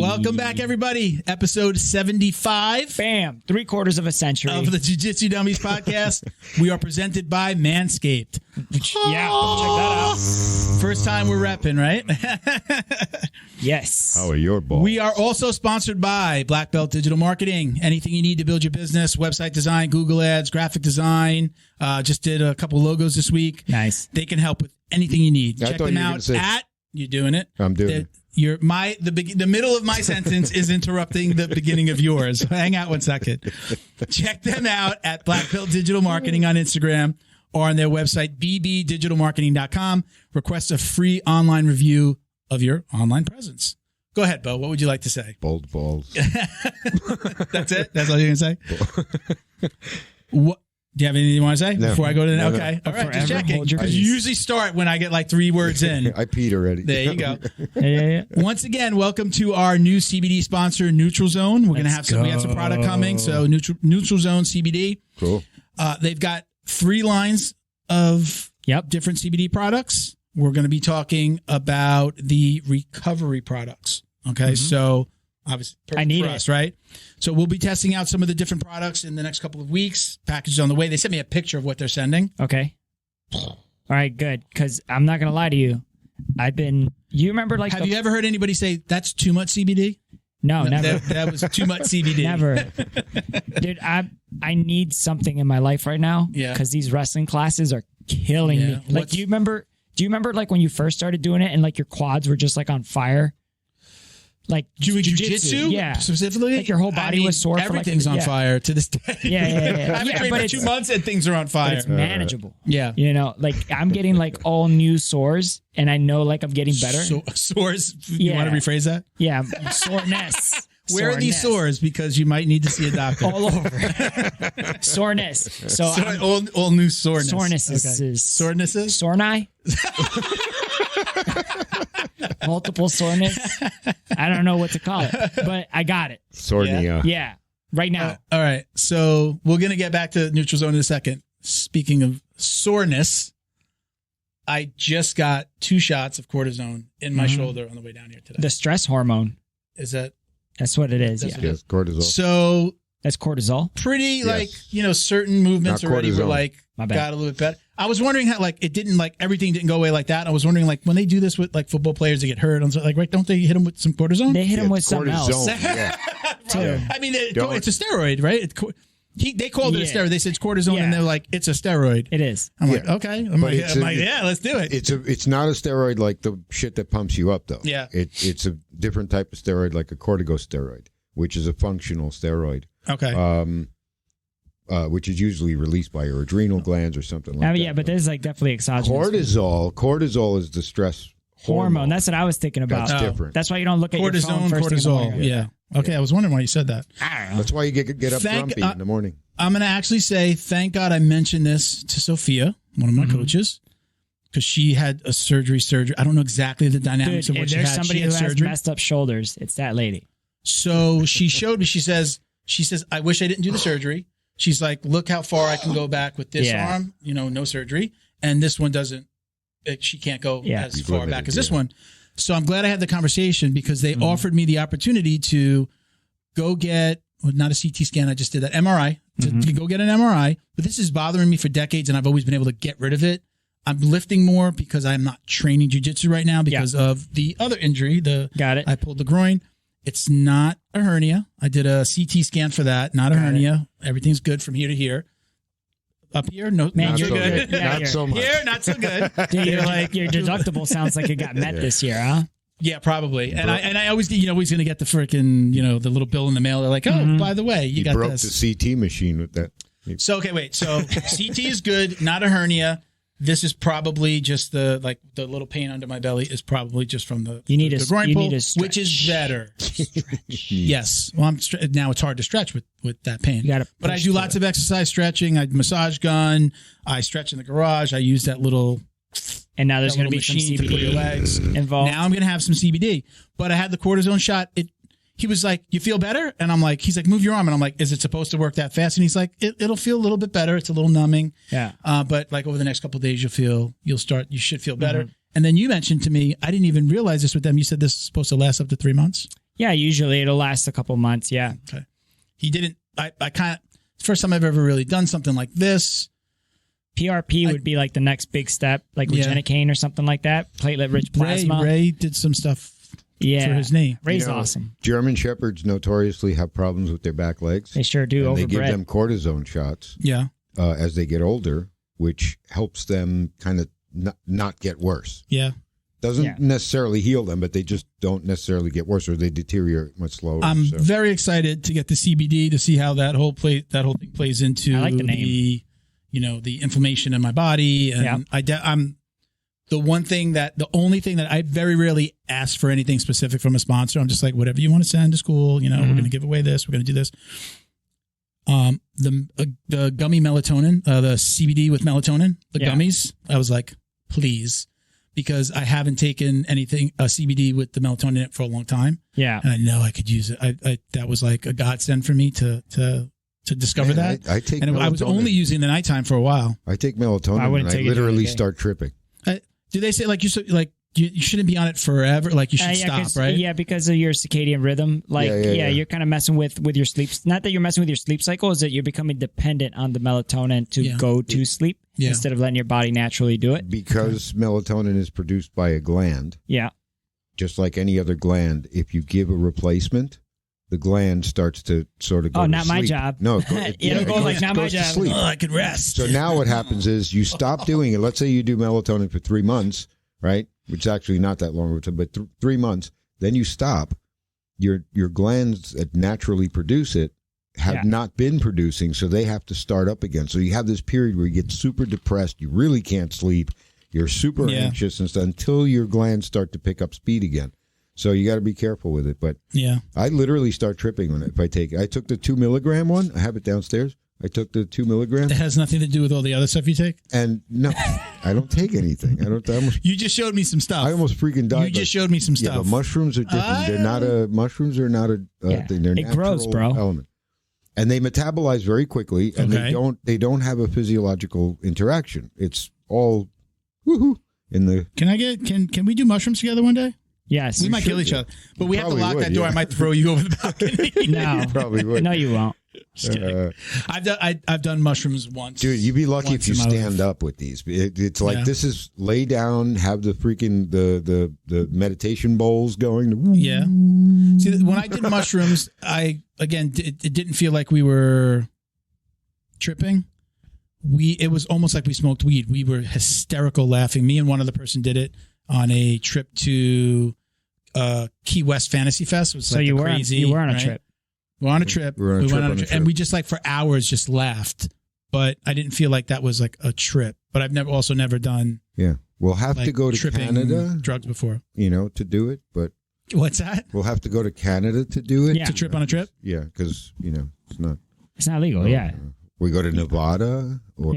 Welcome back, everybody. Episode 75. Bam. 3/4 of a century. Of the Jiu Jitsu Dummies Podcast. We are presented by MANSCAPED. Yeah, check that out. First time we're repping, right? Yes. How are your balls? We are also sponsored by Black Belt Digital Marketing. Anything you need to build your business, website design, Google Ads, graphic design. Just did a couple logos this week. Nice. They can help with anything you need. I Check thought them you were out gonna say- at... You doing it? I'm doing it. The middle of my sentence is interrupting the beginning of yours. Hang out 1 second. Check them out at Black Belt Digital Marketing on Instagram or on their website, bbdigitalmarketing.com. Request a free online review of your online presence. Go ahead, Bo. What would you like to say? Bold balls. That's it? That's all you're going to say? What? Do you have anything you want to say before I go to the... Okay. All right. Just checking. Because you usually start when I get like 3 words in. I peed already. There you go. Yeah. Once again, welcome to our new CBD sponsor, Neutral Zone. We're going to have some product coming. So Neutral Zone CBD. Cool. They've got 3 lines of different CBD products. We're going to be talking about the recovery products. Okay. So obviously, I need for it. us, right? So we'll be testing out some of the different products in the next couple of weeks. Package on the way. They sent me a picture of what they're sending. Okay. All right, good. Because I'm not going to lie to you. You remember like... Have you ever heard anybody say, that's too much CBD? No, never. That was too much CBD. Never. Dude, I need something in my life right now. Yeah. Because these wrestling classes are killing me. Like, do you remember like when you first started doing it and like your quads were just like on fire? Like Jiu-Jitsu? Yeah. Specifically? Like your whole body was sore. Everything's for like, on fire to this day. Yeah. I haven't trained for 2 months and things are on fire. But it's manageable. Yeah. You know, like I'm getting like all new sores and I know like I'm getting better. Sores? You want to rephrase that? Yeah. Soreness. Where are these sores? Because you might need to see a doctor. All over. Soreness. So all new soreness. Sorenesses. Sorenesses? Sorni? Multiple soreness. I don't know what to call it, but I got it. Sornia. Yeah. Right now. All right. So we're going to get back to Neutral Zone in a second. Speaking of soreness, I just got 2 shots of cortisone in my shoulder on the way down here today. The stress hormone. Is that? That's what it is. That's Yeah. Yes, cortisol. So That's cortisol. pretty certain movements Not already were cortisone. like My bad. got a little bit better. I was wondering how everything didn't go away like that. I was wondering like when they do this with like football players that get hurt, I'm like, right? Don't they hit them with some cortisone? They hit him with something cortisone. else. Yeah. Too. I mean, it's a steroid, right? They called it a Yeah. steroid. They said it's cortisone, Yeah. and they're like, it's a steroid. It is. I'm like, okay. I'm like, yeah, let's do it. It's not a steroid like the shit that pumps you up, though. Yeah. It's a different type of steroid, like a corticosteroid, which is a functional steroid. Okay. Which is usually released by your adrenal glands or something like that. Yeah, but this is like definitely exogenous. Cortisol is the stress hormone. That's what I was thinking about. That's different. That's why you don't look at your phone Cortisone, first thing in the cortisol. morning. Yeah. Okay, I was wondering why you said that. I don't know. That's why you get up grumpy in the morning. I'm going to actually say, thank God I mentioned this to Sophia, one of my coaches, because she had a surgery. I don't know exactly the dynamics Dude, of what if she there's had. somebody She who had has surgery. messed up shoulders, it's that lady. So she showed me, she says, I wish I didn't do the surgery. She's like, look how far I can go back with this arm, no surgery. And this one doesn't, she can't go as far back as this one. So I'm glad I had the conversation because they offered me the opportunity to go get, not a CT scan, I just did that, MRI, to go get an MRI. But this is bothering me for decades and I've always been able to get rid of it. I'm lifting more because I'm not training jiu-jitsu right now because of the other injury. Got it. I pulled the groin. It's not a hernia. I did a CT scan for that. Not a hernia. Everything's good from here to here. Up here, no, Man, not you're so good. good. Yeah, Not so much. Here, not so good. Dude, your deductible sounds like it got met this year, huh? Yeah, probably. And I always, always going to get the freaking, the little bill in the mail. They're like, oh, by the way, you got broke this. the CT machine with that. So, okay, wait. So CT is good, not a hernia. This is probably just the little pain under my belly is probably just from the groin pull, which is better. Yes. Well, now it's hard to stretch with that pain. But I do lots of exercise stretching. I massage gun. I stretch in the garage. I use that little. And now there's going to be some machine to put your legs involved. Now I'm going to have some CBD. But I had the cortisone shot. He was like, you feel better? And I'm like, he's like, move your arm. And I'm like, is it supposed to work that fast? And he's like, it'll feel a little bit better. It's a little numbing. Yeah. But like over the next couple of days, you should feel better. And then you mentioned to me, I didn't even realize this with them. You said this is supposed to last up to 3 months. Yeah, usually it'll last a couple months. Yeah. Okay. He didn't. I kind of first time I've ever really done something like this. PRP would be like the next big step, like Regenicane or something like that. Platelet-rich plasma. Ray did some stuff for his knee. Ray's awesome. German Shepherds notoriously have problems with their back legs. They sure do. They give them cortisone shots as they get older, which helps them kind of not get worse. Yeah. Doesn't necessarily heal them, but they just don't necessarily get worse, or they deteriorate much slower. I'm very excited to get the CBD to see how that whole thing plays into the inflammation in my body. And I'm the only thing that I very rarely ask for anything specific from a sponsor. I'm just like, whatever you want to send to school, we're going to give away this. We're going to do this. The gummy melatonin, the CBD with melatonin, the gummies. I was like, please, because I haven't taken anything CBD with the melatonin in it for a long time. Yeah, and I know I could use it. I that was like a godsend for me to discover that. I take, and I was only using the nighttime for a while. I take melatonin, and I literally start tripping. Do they say you shouldn't be on it forever? Like you should stop, right? Yeah, because of your circadian rhythm. Like, you're kind of messing with your sleep. Not that you're messing with your sleep cycle, is that you're becoming dependent on the melatonin to go to sleep instead of letting your body naturally do it. Because melatonin is produced by a gland. Yeah. Just like any other gland, if you give a replacement, the gland starts to sort of go to not sleep. My job. No, it goes not my job. Oh, I could rest. So now what happens is you stop doing it. Let's say you do melatonin for 3 months, right? Which is actually not that long, but 3 months. Then you stop. Your glands that naturally produce it have not been producing, so they have to start up again. So you have this period where you get super depressed. You really can't sleep. You're super anxious and stuff until your glands start to pick up speed again. So you got to be careful with it. But I literally start tripping on it if I take it. I took the 2 milligram one. I have it downstairs. I took the 2 milligrams. It has nothing to do with all the other stuff you take? And no, I don't take anything. You just showed me some stuff. I almost freaking died. You just showed me some stuff. Yeah, but mushrooms are different. Mushrooms are not a thing. They're it grows, bro. Element. And they metabolize very quickly, and they don't have a physiological interaction. It's all woohoo in the. Can we do mushrooms together one day? Yes. We might kill each other. But we have to lock that door. I might throw you over the balcony. No. You probably would. No, you won't. Just kidding. I've done mushrooms once. Dude, you'd be lucky if you stand up with these. It's like this is lay down, have the freaking the meditation bowls going. Yeah. See, when I did mushrooms, it didn't feel like we were tripping. It was almost like we smoked weed. We were hysterical laughing. Me and one other person did it on a trip to Key West Fantasy Fest. It was so you were on a trip. We were on a trip. And we just for hours just laughed. But I didn't feel like that was like a trip. But I've never done. Yeah, we'll have to go to Canada. Drugs before, to do it. But what's that? We'll have to go to Canada to do it. Yeah. To trip on a trip. Yeah, because it's not legal. Yeah. We go to Nevada or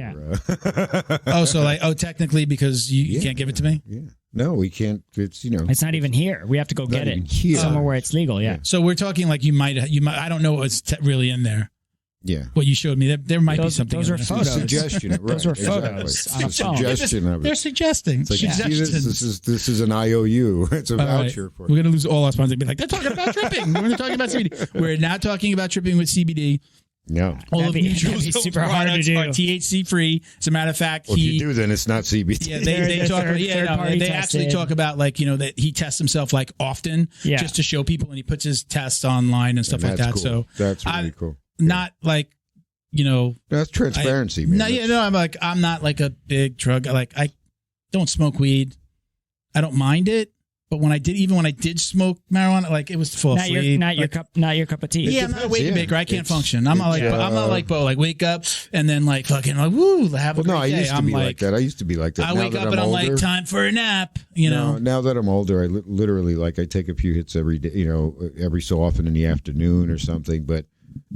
technically because you can't give it to me. Yeah. No, we can't. It's it's not even here. We have to go get it somewhere where it's legal. Yeah. So we're talking like you might. I don't know what's really in there. Yeah. What you showed me, there might be something. Those are photos. Suggestion. Right, those were photos on a phone. Suggestion of it. They're suggesting. Like, this is an IOU. It's a voucher for it. We're gonna lose all our sponsors. Be like, they're talking about tripping. We're talking about CBD. We're not talking about tripping with CBD. No. All of That'd be super hard to do. Are THC free. As a matter of fact, if you do, then it's not CBD. Yeah, they actually talk about that he tests himself often just to show people, and he puts his tests online and stuff like that. Cool. So that's really cool. Not that's transparency, man. I'm not like a big drug. I don't smoke weed. I don't mind it. But when I did smoke marijuana, it was full of sleep. Not your cup of tea. Yeah, I'm not a Wade maker. I can't function. I'm not like Bo. Wake up and then fucking woo, have a great day. I used to be like that. I used to be like that. I wake up and I'm like, time for a nap. Now that I'm older, I literally I take a few hits every day. Every so often in the afternoon or something. But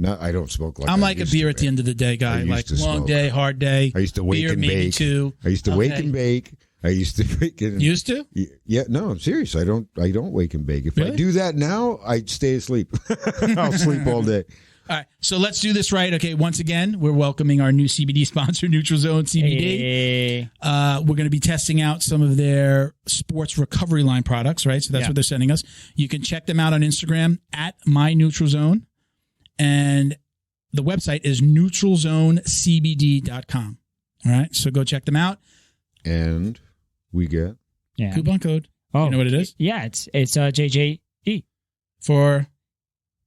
I don't smoke I'm like a beer at the end of the day guy. Long day, hard day. I used to wake and maybe bake. 2. I used to wake and bake. I used to wake and used to? Yeah, no, I'm serious. I don't wake and bake. If really? I do that now, I'd stay asleep. I'll sleep all day. All right, so let's do this right. Okay, once again, we're welcoming our new CBD sponsor, Neutral Zone CBD. Hey. We're going to be testing out some of their sports recovery line products, right? So that's what they're sending us. You can check them out on Instagram at MyNeutralZone, and the website is neutralzonecbd.com. All right, so go check them out. And we get coupon code. Oh, you know what it is? Yeah, it's JJD for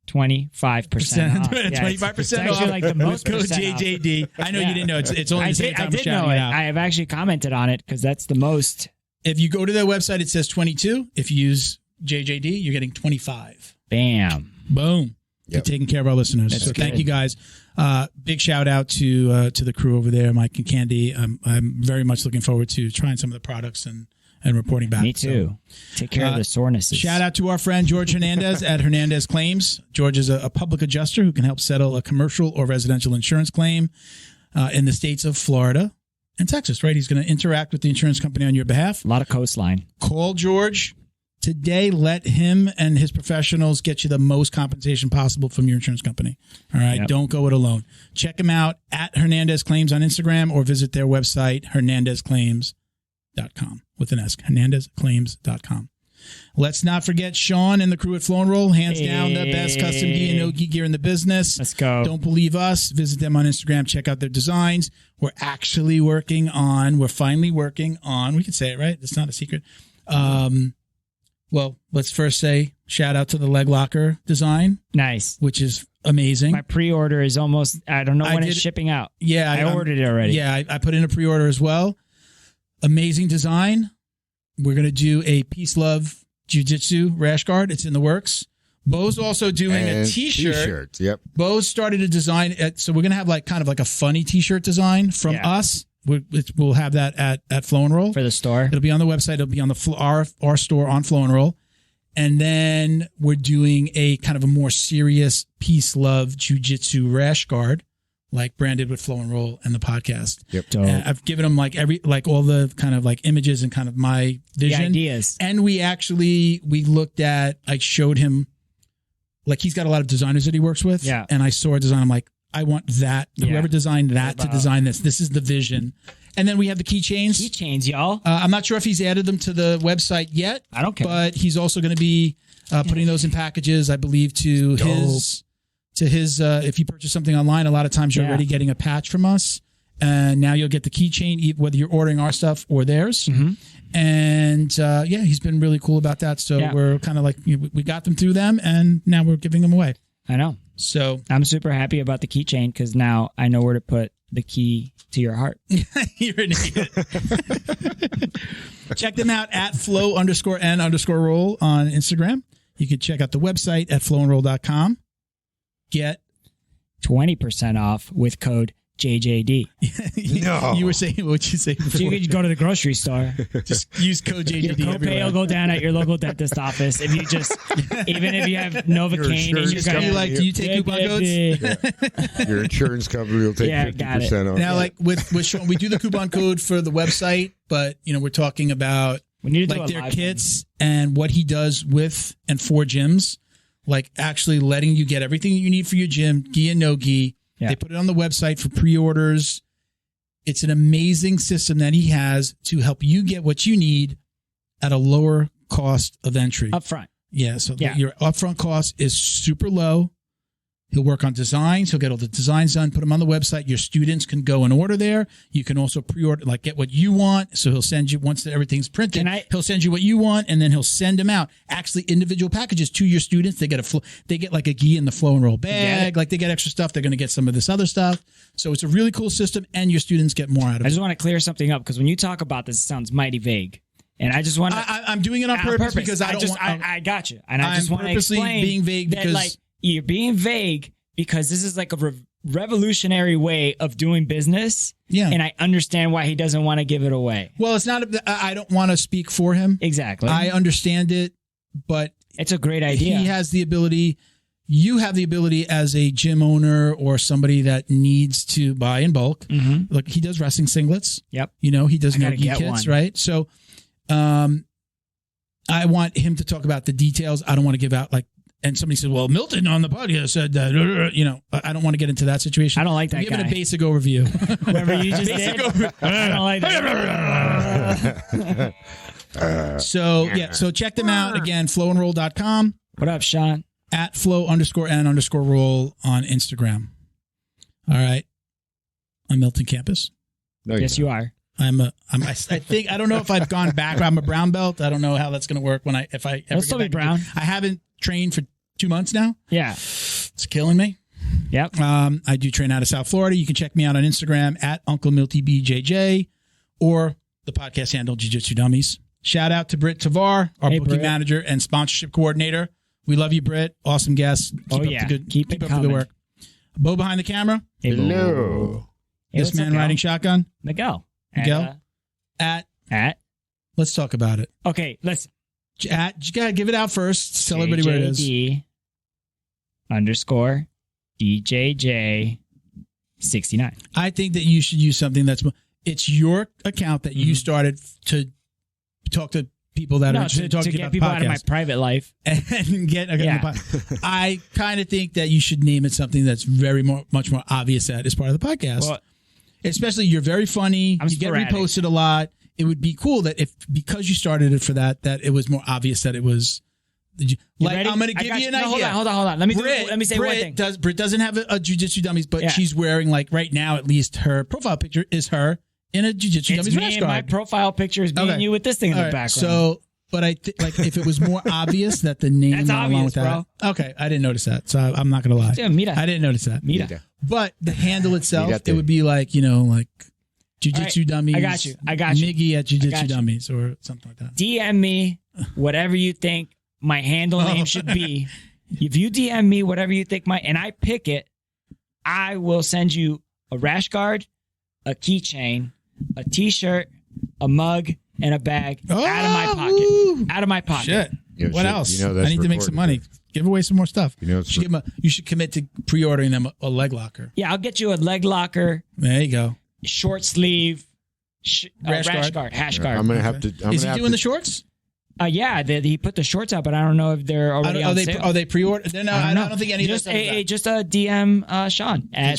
25% off. 25% it's actually off. like the most code percent JJD. Off. I know you didn't know. It's only the same time I did shouting know it. out. I have actually commented on it because that's the most. If you go to their website, it says 22. If you use JJD, you're getting 25. Bam. Boom. You're taking care of our listeners. That's so good. thank you guys. Big shout out to the crew over there, Mike and Candy. I'm very much looking forward to trying some of the products and reporting back. Me too. Take care of the sorenesses. Shout out to our friend George Hernandez at Hernandez Claims. George is a public adjuster who can help settle a commercial or residential insurance claim in the states of Florida and Texas, right? He's going to interact with the insurance company on your behalf. A lot of coastline. Call George today. Let him and his professionals get you the most compensation possible from your insurance company. All right? Yep. Don't go it alone. Check him out at Hernandez Claims on Instagram or visit their website, hernandezclaims.com with an S, hernandezclaims.com. Let's not forget Sean and the crew at Flow and Roll. Hands down the best custom gi and no-gi gear in the business. Let's go. Don't believe us. Visit them on Instagram. Check out their designs. We're finally working on, we can say it, right? It's not a secret. Well, let's first say shout out to the leg locker design. Nice. Which is amazing. My pre-order is almost, I don't know when it's shipping out. Yeah. I ordered it already. Yeah, I put in a pre-order as well. Amazing design. We're going to do a Peace Love Jiu-Jitsu rash guard. It's in the works. Bo's also doing a t-shirt. T-shirts, yep. Bo started a design. So we're going to have kind of a funny t-shirt design from us. We'll have that at Flow and Roll. For the store. It'll be on the website. It'll be on our store on Flow and Roll. And then we're doing a kind of a more serious Peace Love Jiu-Jitsu rash guard, like branded with Flow and Roll and the podcast. Yep. I've given them all the kind of images and kind of my vision. The ideas. And we looked at, I showed him, he's got a lot of designers that he works with. Yeah. And I saw a design. I'm like, I want that. Whoever designed that to design this. This is the vision. And then we have the keychains. Keychains, y'all. I'm not sure if he's added them to the website yet. I don't care. But he's also going to be putting those in packages, I believe, to his. If you purchase something online, a lot of times you're already getting a patch from us. And now you'll get the keychain, whether you're ordering our stuff or theirs. Mm-hmm. And he's been really cool about that. So we're kind of we got them through them, and now we're giving them away. I know. So I'm super happy about the keychain because now I know where to put the key to your heart. You're an idiot. Check them out at flow_n_roll on Instagram. You can check out the website at flowandroll.com. Get 20% off with code JJD. No. You were saying, what would you say before? So you could go to the grocery store. Just use code JJD. Your copay will go down at your local dentist office. If you even if you have Novocaine and you're going to do you take coupon codes? Yeah. Your insurance company will take 50% off. Now, with Sean, we do the coupon code for the website, but we're talking about we need to do their kits and what he does with and for gyms, actually letting you get everything you need for your gym, gi and no gi. Yeah. They put it on the website for pre-orders. It's an amazing system that he has to help you get what you need at a lower cost of entry. Up front. Yeah, so your upfront cost is super low. He'll work on designs. He'll get all the designs done, put them on the website. Your students can go and order there. You can also pre-order, get what you want. So he'll send you, once everything's printed, he'll send you what you want, and then he'll send them out. Actually, individual packages to your students. They get a gi in the Flow and Roll bag. They get extra stuff. They're going to get some of this other stuff. So it's a really cool system, and your students get more out of it. I just want to clear something up because when you talk about this, it sounds mighty vague. And I just want to... I'm doing it on purpose because I got you. And I just want to explain being vague because... you're being vague because this is a revolutionary way of doing business. Yeah. And I understand why he doesn't want to give it away. Well, it's not... I don't want to speak for him. Exactly. I understand it, but... It's a great idea. He has the ability... You have the ability as a gym owner or somebody that needs to buy in bulk. Mm-hmm. Look, he does wrestling singlets. Yep. He does no-gi kits, right? So... I want him to talk about the details. I don't want to give out and somebody said, well, Milton on the podcast said that, I don't want to get into that situation. I don't like that Give guy. it a basic overview. Whoever you just did. I don't like that. So check them out again, flowandroll.com. What up, Sean? At flow_n_roll on Instagram. All right. I'm Milton Campus. No, yes, you are. I think I don't know if I've gone back. I'm a brown belt. I don't know how that's going to work if I ever still be brown. I haven't trained for 2 months now. Yeah, it's killing me. Yep. I do train out of South Florida. You can check me out on Instagram at Uncle Milty BJJ or the podcast handle Jiu-Jitsu Dummies. Shout out to Britt Tavar, our booking manager and sponsorship coordinator. We love you, Britt. Awesome guest. Keep up the good work. Bo behind the camera. Hello. This man riding shotgun. Miguel. At. Let's talk about it. Okay, listen. You gotta give it out first. Tell everybody where it is. JJD_DJJ69. I think that you should use something it's your account that you started to talk to people that are to get people out of my private life and get. I kind of think that you should name it something that's much more obvious that is part of the podcast. Well, especially, you're very funny. You get reposted a lot. It would be cool that because you started it for that it was more obvious that it was. I'm going to give you an idea. Hold on. Let me say one thing. Britt doesn't have a Jiu-Jitsu Dummies, but she's wearing, right now, at least her profile picture is her in a Jiu-Jitsu Dummies rash guard. My profile picture is me and you with this thing in the background. So, but I if it was more obvious that the name went along with that. Bro. Okay, I didn't notice that, so I'm not going to lie. Mira. I didn't notice that. Mira. But the handle itself, it would be Jiu-Jitsu Dummies. I got you. Miggy at Jiu-Jitsu Dummies or something like that. DM me whatever you think my handle name should be. If you DM me whatever you think and I pick it, I will send you a rash guard, a keychain, a t-shirt, a mug, and a bag out of my pocket. Out of my pocket. Shit. What else? I need to make some money. Give away some more stuff. You should commit to pre-ordering them a leg locker. Yeah, I'll get you a leg locker. There you go. Short sleeve, rash guard, hash guard. I'm gonna have to. Is he doing the shorts? Yeah, he put the shorts out, but I don't know if they're already on sale. Are they pre-ordered? I don't think any of this. Just a DM Sean at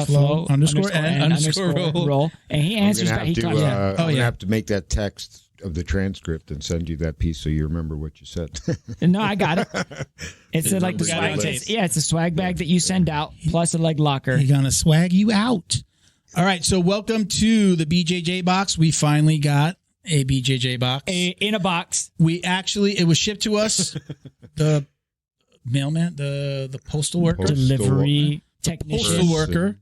flow _ roll, and he answers back. I'm gonna have to make that text of the transcript and send you that piece so you remember what you said. No, I got it. It's like the swag. It's a swag bag that you send out plus a leg locker. He's gonna swag you out. All right, so welcome to the BJJ Box. We finally got a BJJ Box. In a box. It was shipped to us. The mailman, the postal worker. Delivery technician. Postal worker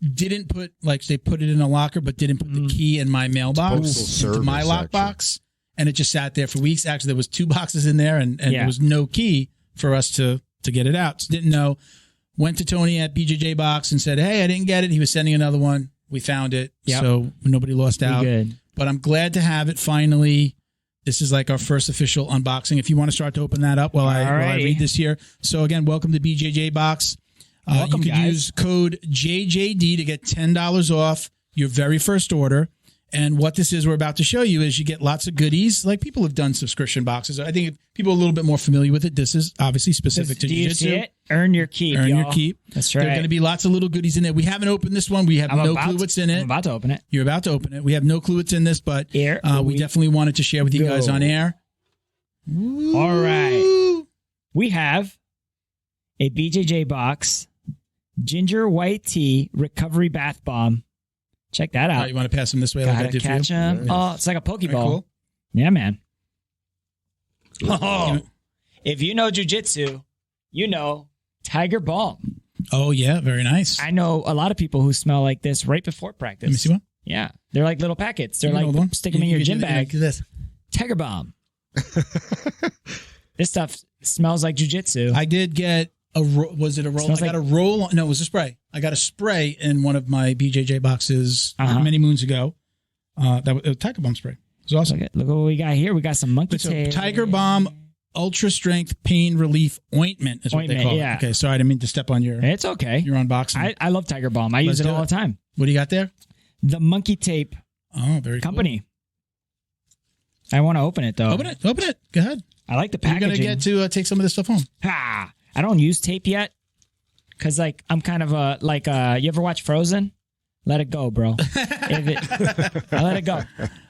didn't put, they put it in a locker, but didn't put the key in my mailbox, into my lockbox. And it just sat there for weeks. Actually, there was 2 boxes in there, and there was no key for us to get it out. So didn't know. Went to Tony at BJJ Box and said, hey, I didn't get it. He was sending another one. We found it. Yep. So nobody lost out. Good. But I'm glad to have it finally. This is our first official unboxing. If you want to start to open that up while I read this here. So again, welcome to BJJ Box. You can use code JJD to get $10 off your very first order. And what this is we're about to show you is you get lots of goodies. People have done subscription boxes. I think if people are a little bit more familiar with it, this is obviously specific to Jiu-Jitsu. Earn your keep, Earn your keep. That's right. There are going to be lots of little goodies in there. We haven't opened this one. We have no clue what's in it. I'm about to open it. You're about to open it. We have no clue what's in this, but we definitely wanted to share with you guys on air. Ooh. All right. We have a BJJ Box ginger white tea recovery bath bomb. Check that out. You want to pass them this way? Gotta catch them. Oh, it's like a Pokeball. Cool. Yeah, man. Oh, if you know Jiu-Jitsu, you know Tiger Balm. Oh, yeah. Very nice. I know a lot of people who smell like this right before practice. Let me see one. Yeah. They're like little packets. They're stick them in your gym bag. Tiger Balm. This stuff smells like Jiu-Jitsu. I did get was it a roll? I got a roll. No, it was a spray. I got a spray in one of my BJJ boxes many moons ago. That was Tiger Balm spray. It was awesome. Look what we got here. We got some monkey tail. Tiger Balm Ultra Strength Pain Relief Ointment is what they call it. Okay, sorry, I didn't mean to step on your. It's okay. Your unboxing. I love Tiger Balm. I use it all the time. What do you got there? The Monkey Tape. Oh, very company. Cool. I want to open it though. Open it. Go ahead. I like the You're packaging. going to get to take some of this stuff home. I don't use tape yet because like I'm kind of you ever watch Frozen? Let it go, bro. I let it go.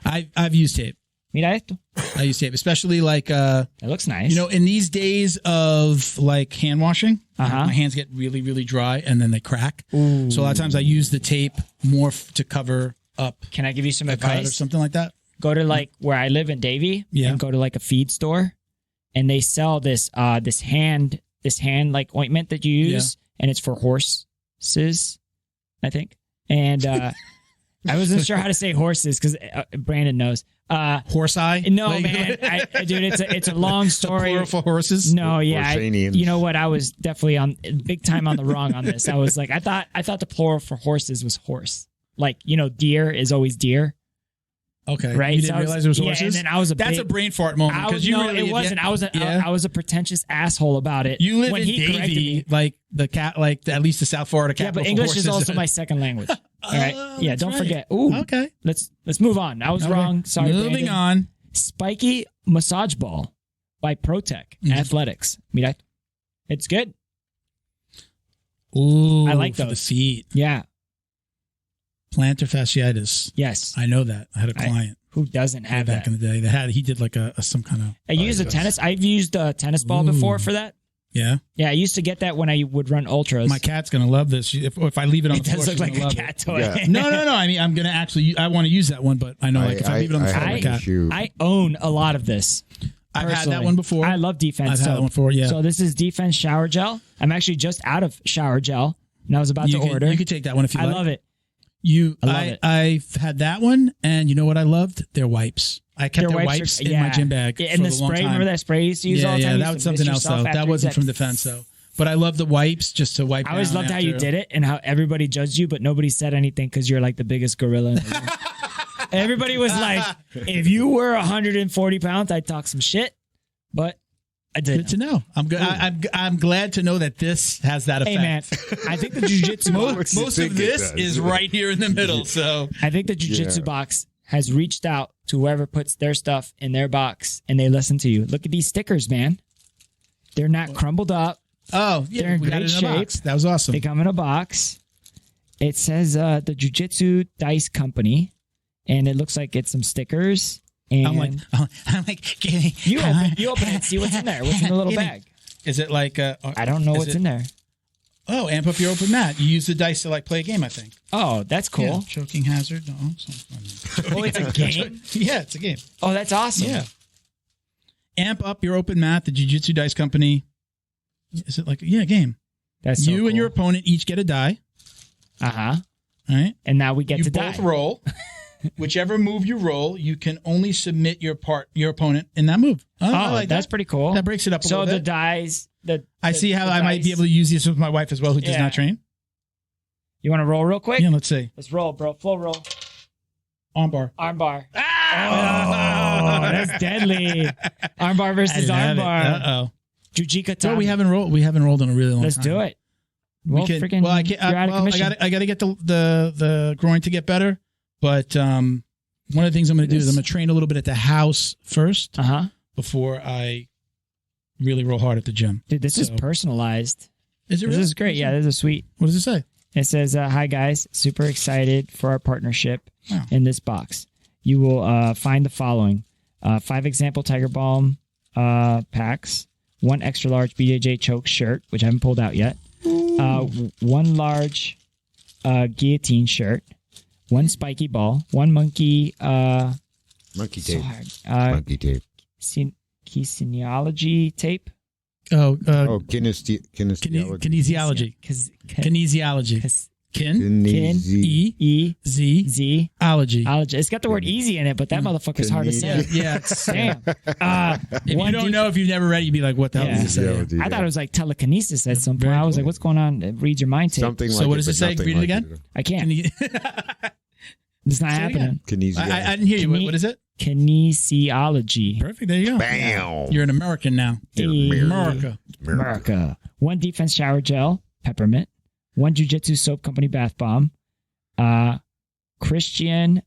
I've used tape. Mira esto. I use tape, especially like It looks nice. you know, in these days of like hand washing, my hands get really, really dry and then they crack. Ooh. So a lot of times I use the tape more to cover up Can I give you some a cut or advice? something like that. Go to like where I live in Davie and go to like a feed store and they sell this hand like ointment that you use and it's for horses, I think. And I wasn't sure how to say horses because Brandon knows. Horse eye? No, like, man. Dude, it's a long story. Plural for horses? No, yeah. Horsanians. You know what? I was definitely on big time on the wrong on this. I was like, I thought the plural for horses was horse. Like, you know, deer is always deer. Okay. Right. You didn't realize it was horses? Yeah, and then I was That's a brain fart moment. It wasn't. I was a pretentious asshole about it. You live when in he corrected Davie, me. like the cat, like at least the South Florida Yeah, capital. but for English is horses. also my second language. All right. Yeah, that's don't right. forget. Ooh. Okay. Let's move on. I was wrong. Sorry. Moving Brandon. on. Spiky massage ball by ProTech Athletics. Mira, it's good. Ooh, I like for the those. feet. Yeah. Plantar fasciitis. Yes. I know that. I had a client Who doesn't have back that? in the day. He did like some kind of. I used a tennis. I've used a tennis ball before for that. Yeah. Yeah, I used to get that when I would run ultras. My cat's gonna love this. If I leave it on it the floor, does look she's like gonna a love cat it. toy. Yeah. No. I mean, I'm gonna actually. I want to use that one, but I know like if I leave it on the floor, my cat. I own a lot of this. I've had personally. that one before. I love defense. I've had that one before. Yeah. So this is defense shower gel. I'm actually just out of shower gel, and I was about to order. You could take that one if you I like. love it. I love it. I've had that one, and you know what I loved? Their wipes. I kept their wipes in my gym bag. Yeah, and for the a long spray. time. Remember that spray you used to use all the time? That was something else though. That wasn't from defense though. But I love the wipes just to wipe. I always loved how you did it and how everybody judged you, but nobody said anything because you're like the biggest gorilla in the room. Everybody was like, if you were 140 pounds, I'd talk some shit, but I didn't. Good to know. I'm good. I'm glad to know that this has that effect. Hey man, I think the Jiu-Jitsu box. Most of this is right here in the middle. So I think the Jiu-Jitsu box has reached out to whoever puts their stuff in their box and they listen to you. Look at these stickers, man. They're not crumbled up. Oh, yeah, They're in we got great it in a shape. box. That was awesome. They come in a box. It says the Jiu-Jitsu Dice Company, and it looks like it's some stickers. And I'm like, you open it, see what's in there. What's in the little bag? Is it like I don't know what's in there. Oh, amp up your open mat. You use the dice to like play a game, I think. Oh, that's cool. Yeah, choking hazard. No, Oh, it's a game? Yeah, it's a game. Oh, that's awesome. Yeah. Amp up your open mat. The Jiu-Jitsu Dice Company. Is it like a game? That's so you cool. and your opponent each get a die. Uh-huh. All right. And now we get You to both die. roll. Whichever move you roll, you can only submit your opponent in that move. Oh, I like that's that. pretty cool. That breaks it up a so little the bit. dies. I see how I might be able to use this with my wife as well, who does not train. You want to roll real quick? Yeah, let's see. Let's roll, bro. Full roll. Armbar. Armbar. Oh, that's deadly. Armbar versus armbar. Uh-oh. Jujika Well, we haven't rolled in a really long Let's time. do it. Well, I can't. you're out of commission. I got to get the groin to get better. But one of the things I'm going to do is I'm going to train a little bit at the house first before I really roll hard at the gym. Dude, this is personalized. Is it This really? is great. Yeah, this is sweet. What does it say? It says, hi, guys. Super excited for our partnership in this box. You will find the following. 5 example Tiger Balm packs. 1 extra large BJJ choke shirt, which I haven't pulled out yet. 1 large guillotine shirt. 1 spiky ball. 1 monkey. Monkey tape. Monkey tape. Kinesiology tape. Kinesiology. Kinesiology. Kinesiology. Z. Ology. It's got the word easy in it, but that motherfucker's hard to say. Yeah. Damn. If you don't know, if you've never read it, you'd be like, what the hell does it say? I thought it was like telekinesis at some point. I was like, what's going on? Read your mind tape. Something So like what does it say? Read it again. I can't. It's not happening. I didn't hear you. What is it? Kinesiology. Perfect. There you go. Bam. You're an American now. America. 1 defense shower gel, peppermint. 1 Jiu-Jitsu soap company bath bomb. Christian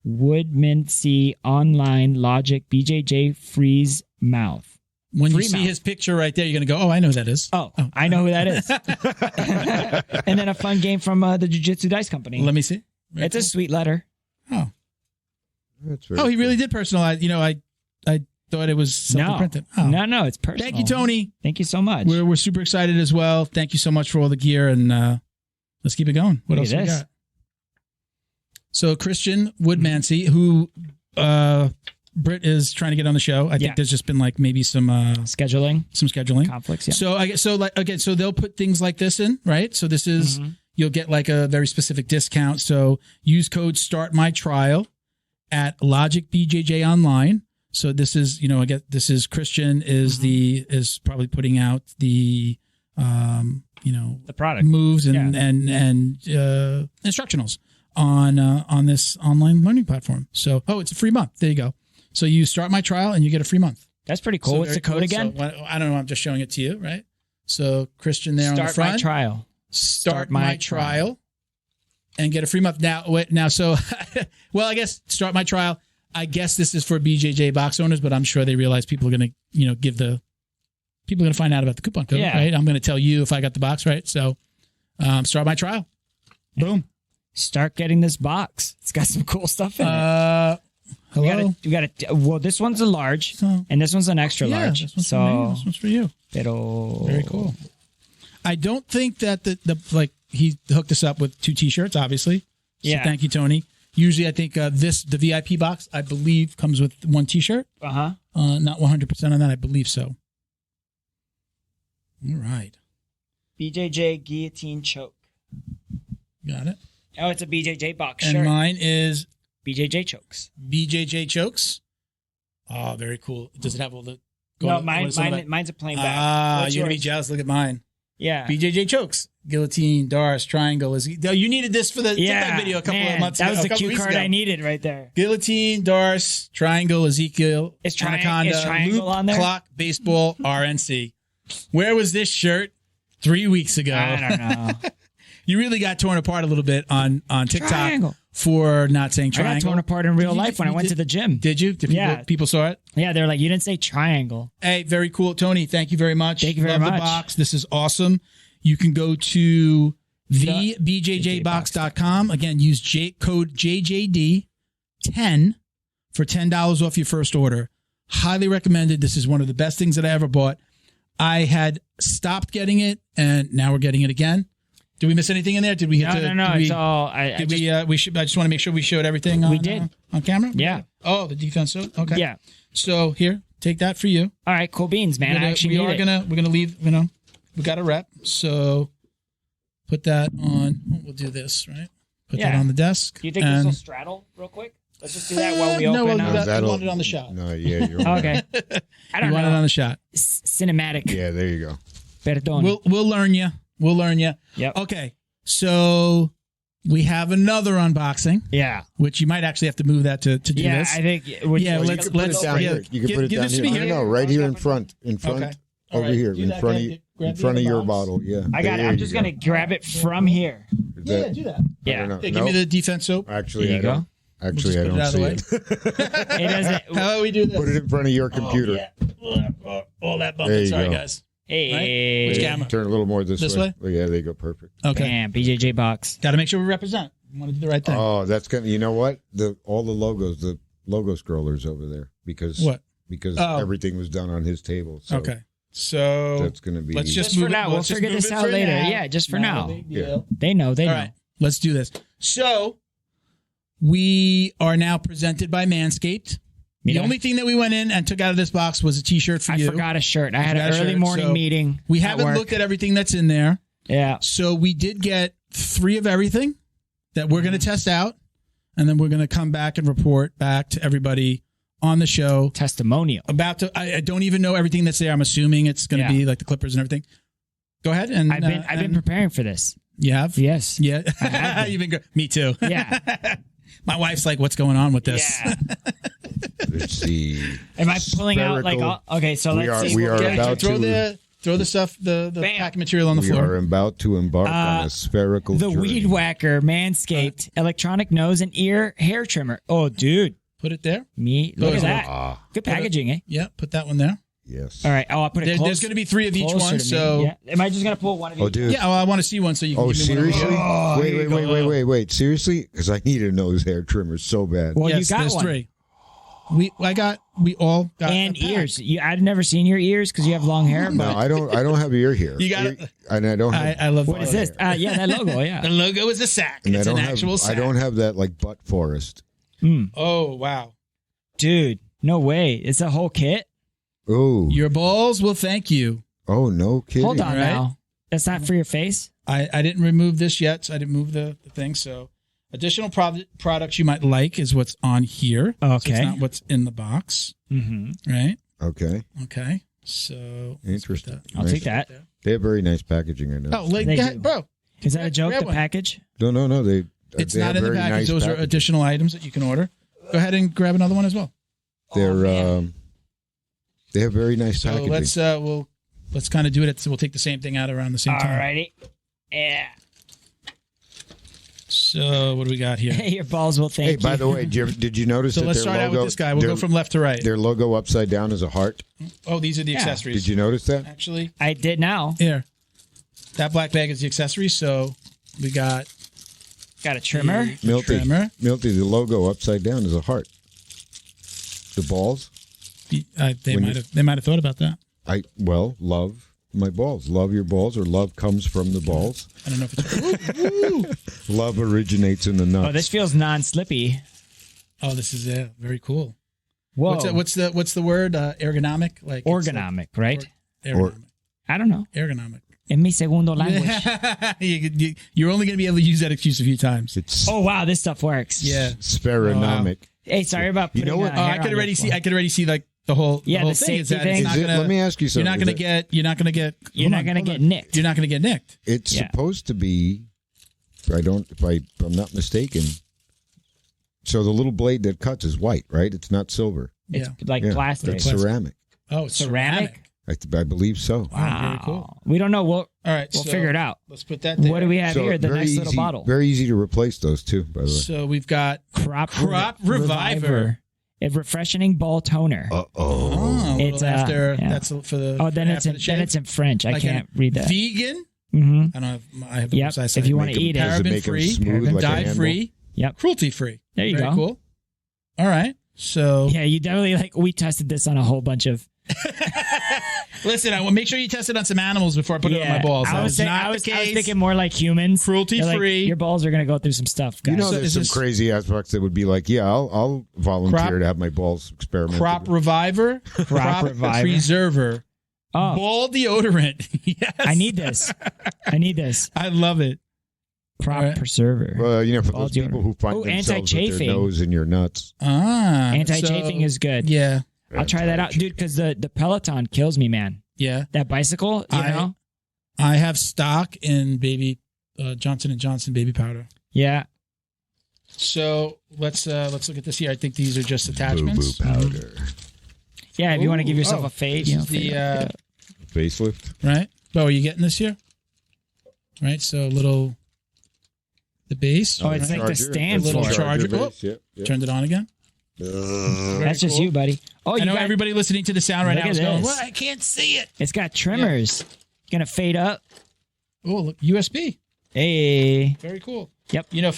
Woodmansey online logic BJJ freeze mouth. When you see his picture right there, you're going to go, oh, I know who that is. Oh, I know who that is. And then a fun game from the Jiu Jitsu Dice Company. Let me see. It's a sweet letter. Oh. That's He really did personalize. I thought it was self-printed. Oh. No, it's personal. Thank you, Tony. Thank you so much. We're super excited as well. Thank you so much for all the gear, and let's keep it going. What else we got? So Christian Woodmansey, who Britt is trying to get on the show. I think there's just been like maybe some scheduling conflicts. Yeah. So I guess so they'll put things like this in, right? So this is you'll get like a very specific discount. So use code Start My Trial at Logic BJJ Online. So this is this is Christian is probably putting out the the product moves and instructionals on this online learning platform. So it's a free month. There you go. So you start my trial and you get a free month. That's pretty cool. What's the code again? So, I don't know. I'm just showing it to you, right? So Christian there on the front. Start my trial. Start my trial and get a free month. Now, so, well, I guess start my trial. I guess this is for BJJ Box owners, but I'm sure they realize people are going to, people are going to find out about the coupon code, right? I'm going to tell you if I got the box, right? So start my trial. Boom. Start getting this box. It's got some cool stuff in it. Hello? We got well, this one's a large, and this one's an extra large. This one's for you. Very cool. I don't think that he hooked us up with 2 T-shirts, obviously. So thank you, Tony. Usually, I think the VIP box, I believe, comes with 1 T-shirt. Not 100% on that. I believe so. All right. BJJ Guillotine Choke. Got it. Oh, it's a BJJ Box shirt. And mine is BJJ Chokes. BJJ Chokes. Oh, very cool. Does it have all the... No, mine's a plain bag. You're going to be jealous. Look at mine. Yeah. BJJ Chokes. Guillotine, Doris, Triangle. You needed this for the video a couple of months ago. That was the cue card I needed right there. Guillotine, Doris, Triangle, Ezekiel, Anaconda, Triangle Loop, on there? Clock, Baseball, RNC. Where was this shirt 3 weeks ago? I don't know. You really got torn apart a little bit on TikTok Triangle. For not saying triangle. I got torn apart in real life when I went to the gym. Did you? People saw it? Yeah, they're like, you didn't say triangle. Hey, very cool. Tony, thank you very much. Thank you very much. Love the box. This is awesome. You can go to thebjjbox.com. Again, use code JJD10 for $10 off your first order. Highly recommended. This is one of the best things that I ever bought. I had stopped getting it, and now we're getting it again. Did we miss anything in there? Did we hit No. It's all. I just want to make sure we showed everything on camera? Yeah. Oh, the defense. Okay. Yeah. So here, take that for you. All right, cool beans, man. We're gonna leave, we got a rep. So put that on. We'll do this, right? Put that on the desk. Do you think this will straddle real quick? Let's just do that while we open. I want it on the shot. No, yeah, you're right. Okay. I don't know. You want it on the shot. Cinematic. Yeah, there you go. Perdón. We'll learn you. We'll learn you. Yep. Okay. So we have another unboxing. Yeah. Which you might actually have to move that to do this. Yeah, I think. Let's put it down here. You can put it down here. No, right here in front. Okay. Over here, in front of your bottle. Yeah. I got it. I'm just gonna grab it from here. Yeah, do that. Yeah. Give me the defense soap. Actually, I don't. Actually, I don't see it. It doesn't. How about we do this? Put it in front of your computer. All that bumping. Sorry, guys. Hey. Right? Which camera? Turn a little more this way. Yeah, there you go. Perfect. Okay. Bam, BJJ Box. Got to make sure we represent. We want to do the right thing. Oh, that's good. You know what? All the logo scrollers over there because everything was done on his table. So okay. So that's going to be. Let's just for now. We'll figure this out later. Yeah, just for now. Yeah. They know. All right. Let's do this. So we are now presented by Manscaped. The only thing that we went in and took out of this box was a T-shirt for you. I forgot a shirt. I had an early morning meeting. We haven't looked at everything that's in there. Yeah. So we did get 3 of everything that we're going to test out, and then we're going to come back and report back to everybody on the show. Testimonial. I don't even know everything that's there. I'm assuming it's going to be like the clippers and everything. Go ahead. And I've been preparing for this. You have? Yes. Yeah. You've been me too. Yeah. My wife's like, what's going on with this? Yeah. Let's see. Am I pulling out like okay, so let's see. We are about to throw the stuff, the packing material on the floor. We are about to embark on a spherical The journey. Weed Whacker Manscaped electronic nose and ear hair trimmer. Oh, dude. Put it there. Look at that. Good packaging, eh? Yeah, put that one there. Yes. All right. Oh, I'll put it close. There's going to be 3 of each closer one. to me. So Yeah. Am I just going to pull one of each? Oh, dude. yeah, well, I want to see one so you can Oh, give me one. seriously? Oh, Wait. Seriously? Because I need a nose hair trimmer so bad. Well, yes, you got there's one. 3. We all got And a pack. ears. I'd never seen your ears because you have long hair. No, But I don't have ear hair. You got it. And I don't have. I love what is this? Yeah, that logo. Yeah. The logo is a sack. and It's I an don't actual have, sack. I don't have that like butt forest. Oh, wow. Dude, no way. It's a whole kit. Oh. Your balls will thank you. Oh, no kidding. Hold on Right? now. That's not for your face? I didn't remove this yet, so I didn't move the thing. So additional products you might like is what's on here. Okay. So it's not what's in the box. Mm-hmm. Right? Okay. Okay. So Interesting. I'll take that. They have very nice packaging, I know. Oh, like They that, do. bro. Is that a joke, Grab the one. package? No. It's they not have in the very package. nice Those are packaging. additional items that you can order. Go ahead and grab another one as well. They're they have very nice So packaging. let's kind of do it. We'll take the same thing out around the same time. Alrighty. Yeah. So what do we got here? Your balls will thank Hey, you. by the way, did you notice So that let's their start logo, out with this guy. We'll go from left to right. their logo upside down is a heart? Oh, these are the accessories. Did you notice that? Actually, I did now. here. That black bag is the accessories. So we got Got a trimmer. the trimmer. Milty, the logo upside down is a heart. The balls? They might have thought about that. Love my balls. Love your balls, or love comes from the balls. I don't know if it's. Love originates in the nuts. Oh, this feels non-slippy. Oh, this is very cool. Whoa. What's the word? Ergonomic, like Ergonomic, right? ergonomic. I don't know. Ergonomic. En mi segundo language. You're only going to be able to use that excuse a few times. It's Oh wow, this stuff works. Yeah. spheronomic. Hey, sorry about You putting know what? hair I could on already this see. one. I could already see like the whole. Yeah, the whole the thing is safety that it's thing. not Is it- gonna. let me ask you You're something. not going to get. You're not going to get. You're not gonna get nicked. You're not going to get nicked. It's Yeah. supposed to be. If I'm not mistaken. So the little blade that cuts is white, right? It's not silver. It's Yeah. like Yeah, plastic. It's ceramic. Oh, it's Ceramic? I believe so. Wow, very cool. We don't know. We'll All right, we'll so figure it out. Let's put that there. What do we have So here? The very nice easy, little bottle. Very easy to replace those too, by the way. So we've got Crop Reviver. A refreshing ball toner. a It's, little after. yeah. That's for the. Oh, then it's after in the shave. then it's in French. I Like can't a read that. Vegan. Mm-hmm. I don't have. I have. Yep, A precise if you wanna Make 'em- eat it. does it Paraben make 'em free, smooth like a dye handle? free, Yep. cruelty free. There you Very go. Cool. All right. So Yeah, you definitely we tested this on a whole bunch of. listen, I will make sure you test it on some animals before I put it on my balls. I That was, is not I was the case. thinking more like humans. Cruelty They're like, free. your balls are gonna go through some stuff, guys. You know, So there's is some this- crazy aspects that would be like, yeah, I'll volunteer to have my balls experimented. Crop Reviver, Crop Reviver. Preserver, Oh, ball deodorant. Yes, I need this. I need this. I love it. Crop All right. preserver. Well, for Ball those people deodorant. who find Oh, themselves with anti-chafing. their nose in your nuts. Anti-chafing so- is good. Yeah, I'll try that out, dude. Because the Peloton kills me, man. yeah. That bicycle, you know. I have stock in baby Johnson & Johnson baby powder. Yeah. So let's look at this here. I think these are just attachments. Boo-boo powder. Yeah, if you want to give yourself Oh, a fade, this you know, is the fade up. Facelift. right. Bo, are you getting this here? Right. So the base. Oh, it's right? like the stand Little for it. charger. base. Yep. Turned it on again. That's just cool. you, buddy. Oh, I you know got, everybody listening to the sound right Look now at is going, this. "Well, I can't see it." it's got trimmers. Gonna fade up. Oh, look, USB. Hey. Very cool. Yep. You know,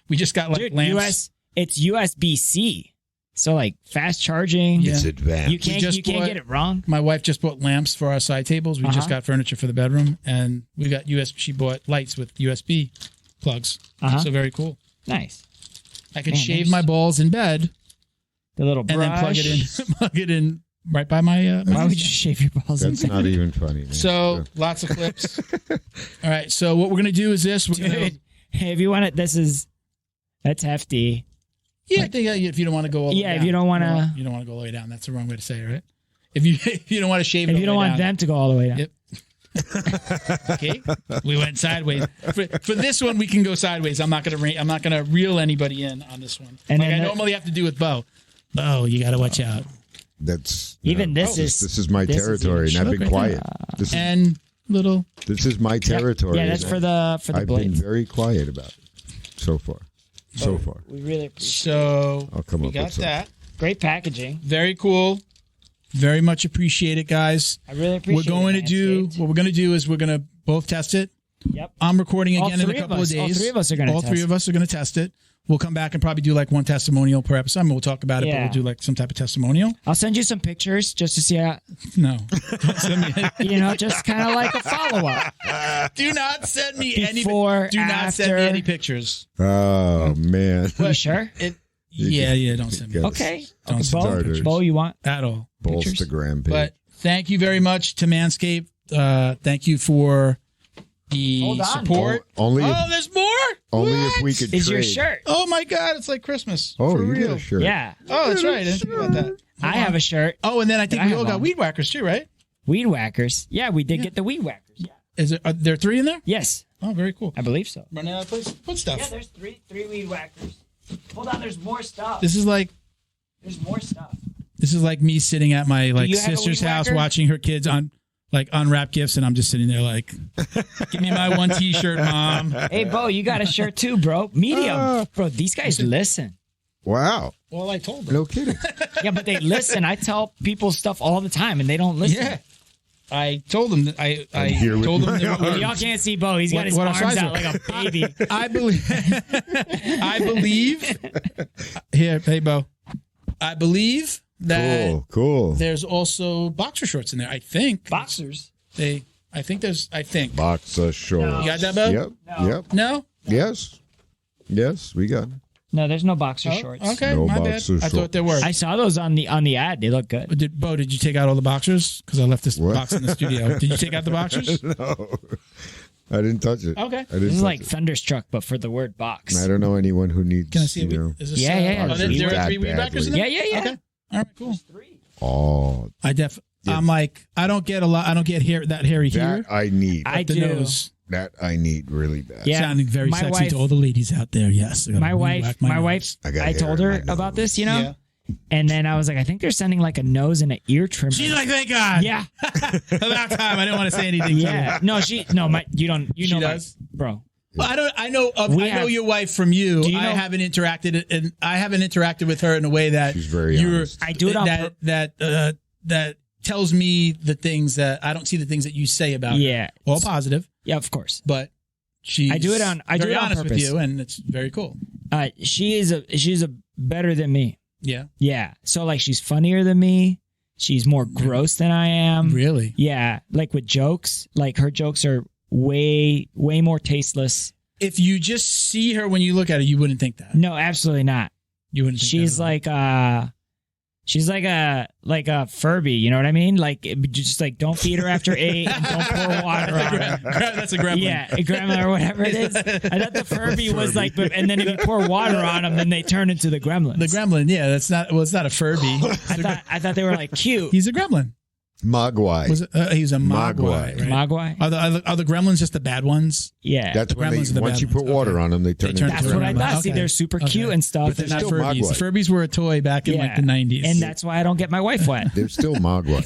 we just got like Dude, lamps. it's USB-C. So like fast charging. Yeah. It's advanced. You can't get it wrong. My wife just bought lamps for our side tables. We just got furniture for the bedroom, and we got USB. She bought lights with USB plugs. So very cool. Nice. I could Man, shave there's- my balls in bed The little brush. and then plug it in. Plug it in right by my. Why would you shave your balls? That's not even funny, man. So lots of clips. All right. So what we're gonna do is this. We're gonna, Dude, hey, if you want it, that's hefty. yeah, I think if you don't want to go all the way Yeah, if down. you don't wanna- you don't want to go all the way down. That's the wrong way to say it, right? If you don't want to shave, it If all you the don't way want down. them to go all the way down. Yep. Okay, we went sideways. For this one, we can go sideways. I'm not gonna reel anybody in on this one. And like then I normally have to do with Bo. Bo, you got to watch out. That's Even this is- this is my this is territory, even and I've been sugar. quiet. This is And little. this is my territory. Yeah, that's and for the I've been blades. very quiet about it so far. So far, We really appreciate So I'll come we up got with some. that. Great packaging. Very cool. Very much appreciate it, guys. I really appreciate What we're going to do is we're going to both test it. Yep. I'm recording again in a couple of days. All three of us are going to test it. All three of us are going to test it. We'll come back and probably do like one testimonial per episode. I mean, we'll talk about it, but we'll do like some type of testimonial. I'll send you some pictures just to see how. No. Don't send me any. Just kind of like a follow-up. Do not send me Before, Do not send me any pictures. Oh, man. You sure? Yeah, don't send me. Okay. Don't send me pictures. Bo, you want? At all. Bolstagram page. But thank you very much to Manscaped. Thank you for the support. There's more? Only if we could Is trade. your shirt? Oh my God, it's like Christmas. Oh, for you real. got a shirt. Yeah. Oh, that's right. I didn't think about that. I have a shirt. Oh, and then I think we all got one. weed whackers too, right? Weed whackers. Yeah, we did get the weed whackers. Yeah. Are there 3 in there? Yes. Oh, very cool. I believe so. Running out of place? Put stuff. Yeah, there's three weed whackers. Hold on, there's more stuff. This is like me sitting at my sister's house watching her kids unwrap gifts, and I'm just sitting there like, give me my one T-shirt, Mom. Hey, Bo, you got a shirt too, bro. Medium. Bro, these guys listen. Wow. Well, I told them. No kidding. Yeah, but they listen. I tell people stuff all the time, and they don't listen. Yeah. I told them that I here told with them. Y'all can't see Bo. He's got his what arms size out are- like a baby. I believe. Here, hey, Bo. I believe that Cool. there's also boxer shorts in there. I think Boxers. I think. Boxer shorts. You got that, Bo? Yep. No. Yep. No. Yes, we got it. No, there's no boxer shorts. Okay, No my bad. boxer I thought there were. I saw those on the ad. They look good. Did you take out all the boxers? Because I left this What? box in the studio. Did you take out the boxers? No. I didn't touch it. Okay. I didn't This is touch like it. Thunderstruck, but for the word box. I don't know anyone who needs, Can I see it? you Is this, Yeah. Oh, there are That 3 weed whackers in badly. there? Yeah. Okay. All right, cool. Oh, I'm like, I don't get hair, that hairy here. that I need. I The do. nose. That I need really bad. Yeah. Sounding very My sexy wife- to all the ladies out there. Yes. I gotta My weed wife, whack my nose. wife, I got I hair told in her my nose. about this, Yeah. and then I was like, I think they're sending like a nose and an ear trimmer. She's like, thank God. yeah, About time. I didn't want to say anything. yeah. No, you don't, you She know, does? bro. Well, I know your wife from you. Do you I know- haven't interacted with her in a way that She's very honest. I do it on that tells me the things that I don't see the things that you say about her. Yeah. All positive, Yeah, of course. but she's I do it on honest with purpose. you, and it's very cool. She's a better than me. Yeah. Yeah. So like she's funnier than me. She's more gross than I am. Really? Yeah. Like with jokes, like her jokes are way more tasteless. If you just see her when you look at her, you wouldn't think that. No, absolutely not. You wouldn't think She's that. she's like a Furby, you know what I mean? Like just like don't feed her after 8 and don't pour water on her. That's a gremlin. Yeah, a gremlin or whatever it is. I thought the Furby was like, and then if you pour water on them, then they turn into the gremlins. The gremlin, yeah, that's not. Well, it's not a Furby. I thought they were like cute. He's a gremlin. Mogwai. He's a mogwai. Mogwai. Right? Mogwai? Are the gremlins just the bad ones? Yeah. That's when gremlins are the once bad you put ones. water Okay. on them, they turn turn into That's what I gremlins. thought. See, Okay. they're super Okay. cute and stuff. But they're not still Furbies. mogwai. Furbies were a toy back in like the 90s. And that's why I don't get my wife wet. They're still Mogwai.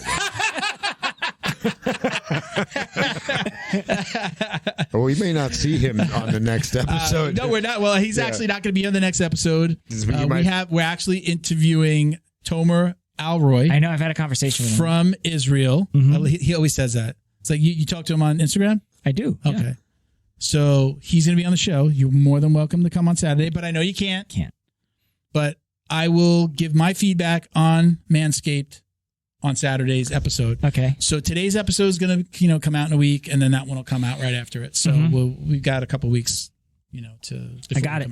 Well, we may not see him on the next episode. no, we're not. Well, he's actually not going to be on the next episode. We're actually interviewing Tomer Alroy I know. I've had a conversation with him. from Israel. Mhm. He always says that. It's like you talk to him on Instagram. I do. Okay. Yeah. So he's going to be on the show. You're more than welcome to come on Saturday, but I know you can't. Can't. But I will give my feedback on Manscaped on Saturday's episode. Okay. So today's episode is going to come out in a week, and then that one will come out right after it. So we've got a couple weeks, I got it.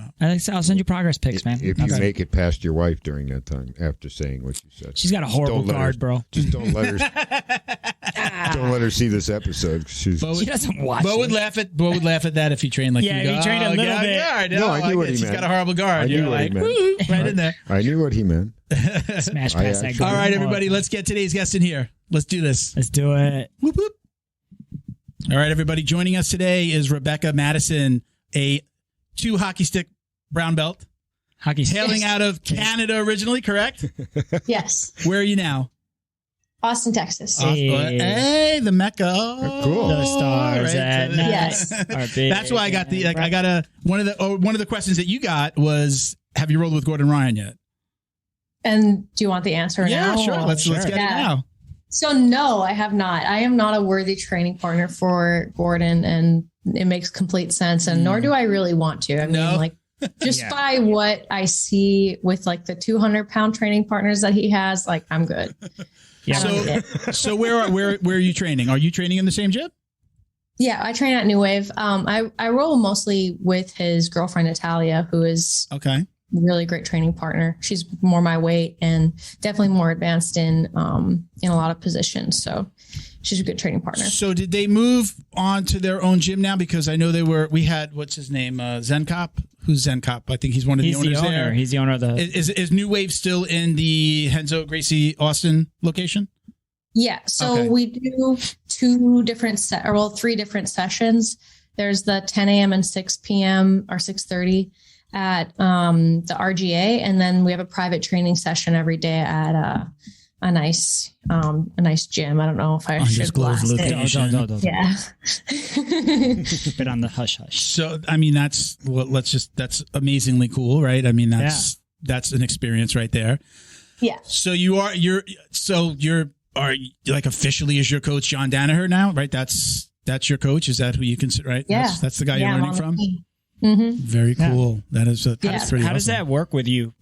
I'll send you progress pics, man. If you make it past your wife during that time after saying what you said, She's got a horrible guard, bro. Just don't let her see this episode. She's She doesn't watch. Bo would laugh at that if he trained like Yeah, you. if he trained a little bit. Guard. No, I knew what he She's meant. got a horrible guard. I knew You're what he like, meant. woo, right in there. I knew what he meant. Smash I past that actually- guard. All right, everybody, let's get today's guest in here. Let's do this. Let's do it. Whoop, whoop. All right, everybody, joining us today is Rebecca Mattison, a 2 hockey stick brown belt, Hockey hailing out of Canada originally, correct? Yes. Where are you now? Austin, Texas. Hey, the Mecca. Oh, Cool. The stars right. at night Yes. are big. That's why I got one of the questions that you got was, have you rolled with Gordon Ryan yet? And do you want the answer now? Yeah, sure. Let's get it now. So no, I have not. I am not a worthy training partner for Gordon, and it makes complete sense. And nor do I really want to. I mean, like just by what I see with like the 200-pound training partners that he has, like I'm good. Yeah. So where are you training? Are you training in the same gym? Yeah, I train at New Wave. I roll mostly with his girlfriend Natalia, who is a really great training partner. She's more my weight and definitely more advanced in a lot of positions. So she's a good training partner. So did they move on to their own gym now? Because I know we had, what's his name? Zen Cop. Who's Zen Cop? I think he's one of the owners there. He's the owner of the... Is New Wave still in the Henzo Gracie Austin location? Yeah. So we do 3 different sessions. There's the 10 a.m. and 6 p.m. or 6:30 at the RGA. And then we have a private training session every day at a nice gym. I don't know if I should blast it. Don't. Yeah. Bit on the hush hush. So, I mean, that's amazingly cool, right? I mean, that's an experience right there. Yeah. So you're like officially is your coach John Danaher now, right? That's your coach. Is that who you consider, right? Yeah. That's the guy you're learning from. Mm-hmm. Very cool. Yeah. That's pretty awesome. How does that work with you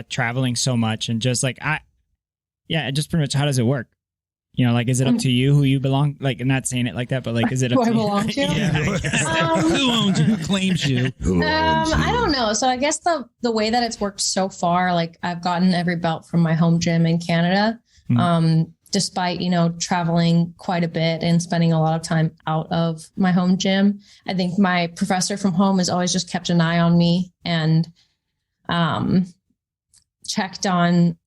traveling so much and just like just pretty much how does it work? You know, like, is it up to you who you belong? Like, I'm not saying it like that, but like, is it up to I belong to? Who owns you? Who claims you? I don't know. So I guess the way that it's worked so far, like I've gotten every belt from my home gym in Canada. Despite, traveling quite a bit and spending a lot of time out of my home gym. I think my professor from home has always just kept an eye on me and checked on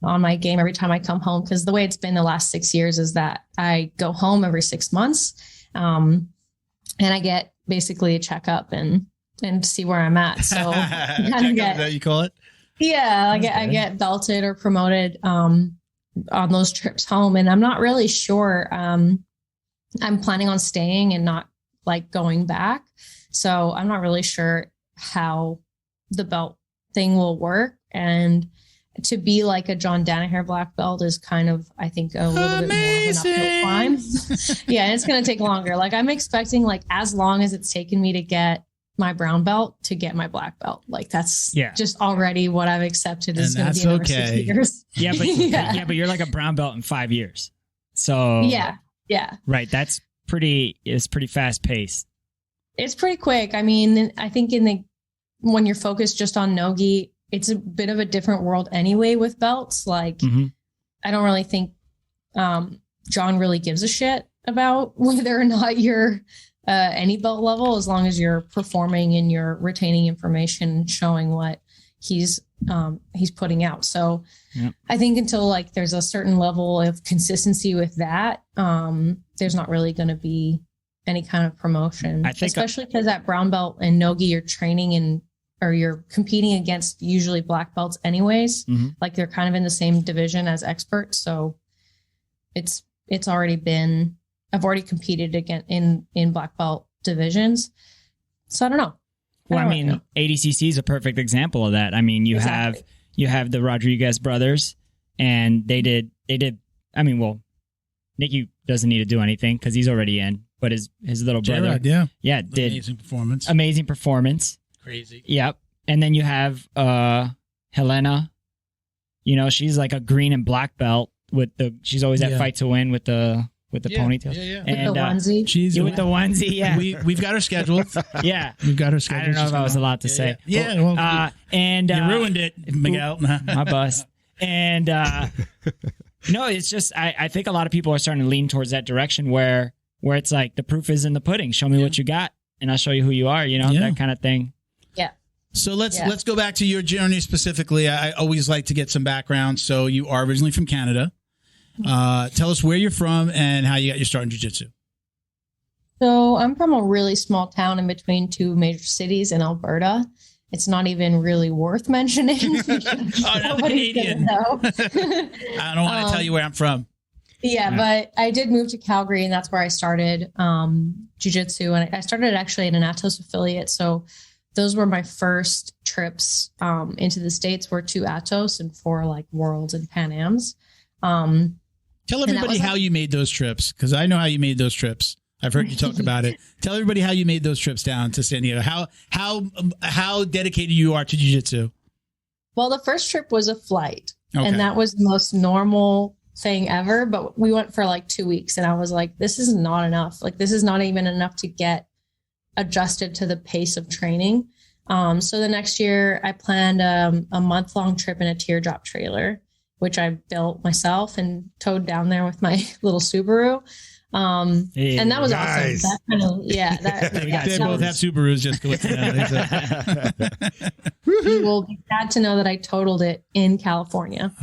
my game every time I come home. Because the way it's been the last 6 years is that I go home every 6 months and I get basically a checkup and see where I'm at. So you call it? Yeah, I get belted or promoted on those trips home. And I'm not really sure. I'm planning on staying and not like going back. So I'm not really sure how the belt thing will work. And to be like a John Danaher black belt is kind of, I think, a little bit more of an uphill climb. Yeah, it's going to take longer. Like I'm expecting like as long as it's taken me to get my brown belt to get my black belt. Like that's just already what I've accepted is going to be another 6 years. Yeah, but you're like a brown belt in 5 years. So yeah. Right. It's pretty fast paced. It's pretty quick. I mean, I think when you're focused just on no-gi, it's a bit of a different world anyway with belts. Like I don't really think John really gives a shit about whether or not you're any belt level, as long as you're performing and you're retaining information and showing what he's putting out. So I think until like there's a certain level of consistency with that, there's not really going to be any kind of promotion, especially because at brown belt and no-gi, you're training or you're competing against usually black belts anyways. Like they're kind of in the same division as experts. So it's already been, I've already competed again in black belt divisions. So I don't know. Well, I mean, ADCC is a perfect example of that. I mean, you have the Rodriguez brothers and they did, I mean, well, Nicky doesn't need to do anything because he's already in, but his little brother, did amazing performance. Crazy. Yep. And then you have Helena, she's like a green and black belt she's always at Fight to Win with the ponytail. Yeah. And, with the onesie. With the onesie, yeah. We've got her scheduled. Yeah. We've got her scheduled. I don't know if I was allowed to say. Yeah. Well, and you ruined it, Miguel. My bust. And no, it's just I think a lot of people are starting to lean towards that direction where it's like the proof is in the pudding. Show me what you got and I'll show you who you are, that kind of thing. Yeah. So let's go back to your journey specifically. I always like to get some background. So you are originally from Canada. Tell us where you're from and how you got your start in jiu-jitsu. So I'm from a really small town in between 2 major cities in Alberta. It's not even really worth mentioning. Nobody's gonna know. I don't want to tell you where I'm from. Yeah, but I did move to Calgary, and that's where I started jiu-jitsu. And I started actually at an Atos affiliate. So those were my first trips into the States, were 2 Atos and 4 like Worlds and Pan Ams. Tell everybody how you made those trips, because I know how you made those trips. I've heard you talk about it. Tell everybody how you made those trips down to San Diego. How dedicated you are to jiu-jitsu. Well, the first trip was a flight, and that was the most normal thing ever. But we went for like 2 weeks, and I was like, this is not enough. Like, this is not even enough to get adjusted to the pace of training. So the next year I planned a month-long trip in a teardrop trailer, which I built myself and towed down there with my little Subaru. And that was awesome. That kind of, they both have Subarus, just coincidentally. You will be sad to know that I totaled it in California.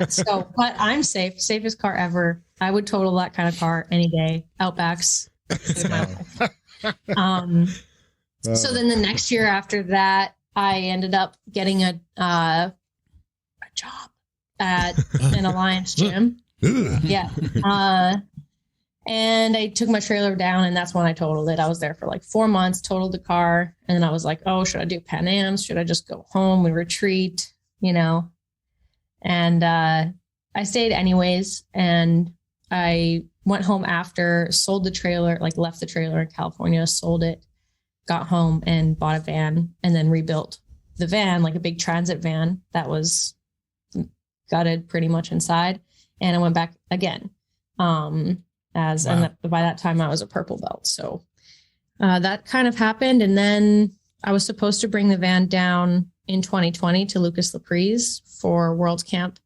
So, but I'm safest car ever. I would total that kind of car any day. Outbacks. So then the next year after that, I ended up getting a job at an Alliance gym. And I took my trailer down, and that's when I totaled it. I was there for like 4 months, totaled the car. And then I was like, oh, should I do Pan Ams? Should I just go home and retreat? And I stayed anyways. And I went home after, sold the trailer, like left the trailer in California, sold it, got home and bought a van, and then rebuilt the van, like a big transit van that was gutted pretty much inside. And I went back again. And by that time I was a purple belt. So that kind of happened. And then I was supposed to bring the van down in 2020 to Lucas Laprise for World Camp.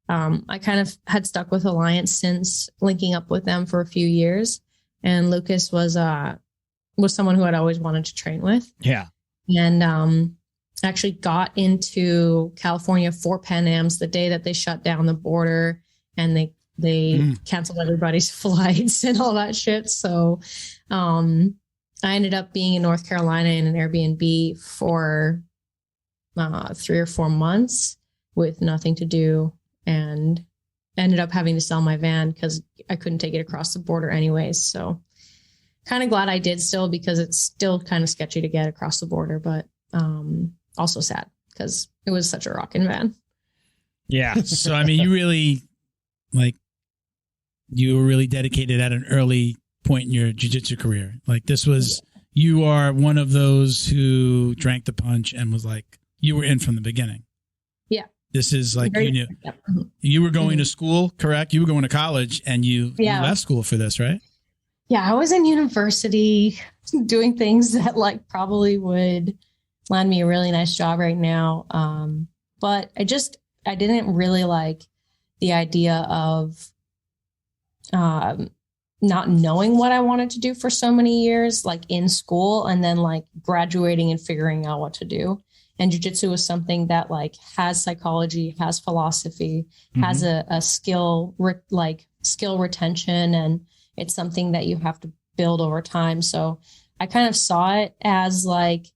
I kind of had stuck with Alliance since linking up with them for a few years. And Lucas was someone who I'd always wanted to train with. Yeah. And actually got into California for Pan Ams the day that they shut down the border, and they canceled everybody's flights and all that shit. So I ended up being in North Carolina in an Airbnb for 3 or 4 months with nothing to do, and ended up having to sell my van because I couldn't take it across the border anyways. So kind of glad I did still, because it's still kind of sketchy to get across the border, but also sad because it was such a rockin' van. Yeah. So, I mean, you were really dedicated at an early point in your jiu-jitsu career. Like, this was, you are one of those who drank the punch and was like, you were in from the beginning. Yeah. This is like, you knew. Yeah. You were going to school, correct? You were going to college, and you left school for this, right? Yeah, I was in university doing things that like probably would land me a really nice job right now. But I didn't really like the idea of not knowing what I wanted to do for so many years, like in school, and then like graduating and figuring out what to do. And jiu-jitsu was something that like has psychology, has philosophy, has a skill, skill retention, and it's something that you have to build over time. So I kind of saw it as like,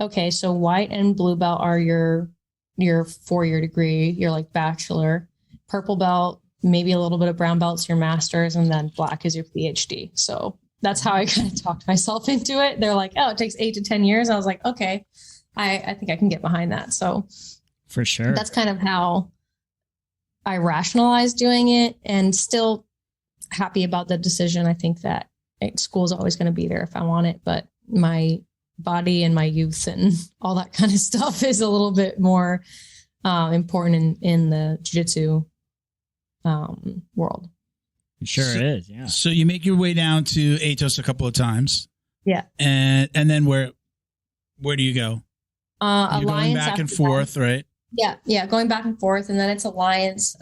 okay, so white and blue belt are your 4-year degree, your like bachelor, purple belt, maybe a little bit of brown belt's your master's, and then black is your PhD. So that's how I kind of talked myself into it. They're like, oh, it takes 8 to 10 years. I was like, okay, I think I can get behind that. So for sure, that's kind of how I rationalized doing it, and still happy about the decision. I think that school is always going to be there if I want it, but my body and my youth and all that kind of stuff is a little bit more important in the jiu-jitsu world. It sure is. Yeah. So you make your way down to Atos a couple of times. Yeah. And then where do you go? You're Alliance, going back and forth, that. Right? Yeah, going back and forth, and then it's Alliance.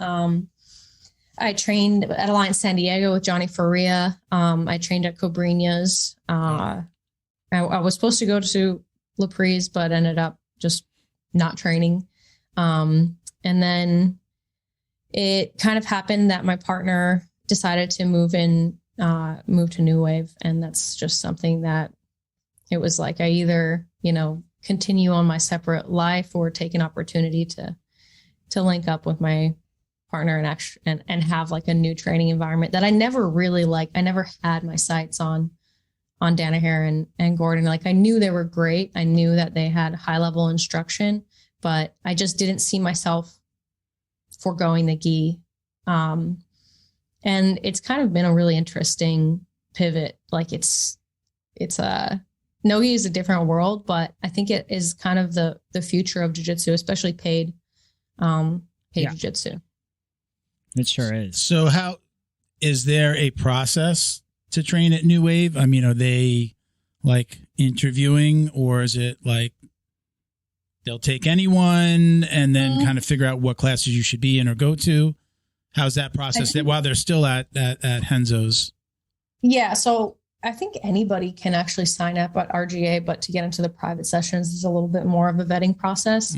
I trained at Alliance San Diego with Johnny Faria. I trained at Cobrinha's. I was supposed to go to Laprise, but ended up just not training. And then it kind of happened that my partner decided to move to New Wave. And that's just something that it was like, I either, continue on my separate life or take an opportunity to link up with my partner and have like a new training environment that I never really I never had my sights on Danaher and Gordon. Like I knew they were great. I knew that they had high level instruction, but I just didn't see myself foregoing the gi. And it's kind of been a really interesting pivot. Like no-gi is a different world, but I think it is kind of the future of jiu-jitsu, especially paid jiu-jitsu. It sure is. So how is there a process to train at New Wave? I mean, are they like interviewing, or is it like they'll take anyone and then kind of figure out what classes you should be in or go to? How's that process while they're still at Henzo's? Yeah. So I think anybody can actually sign up at RGA, but to get into the private sessions is a little bit more of a vetting process.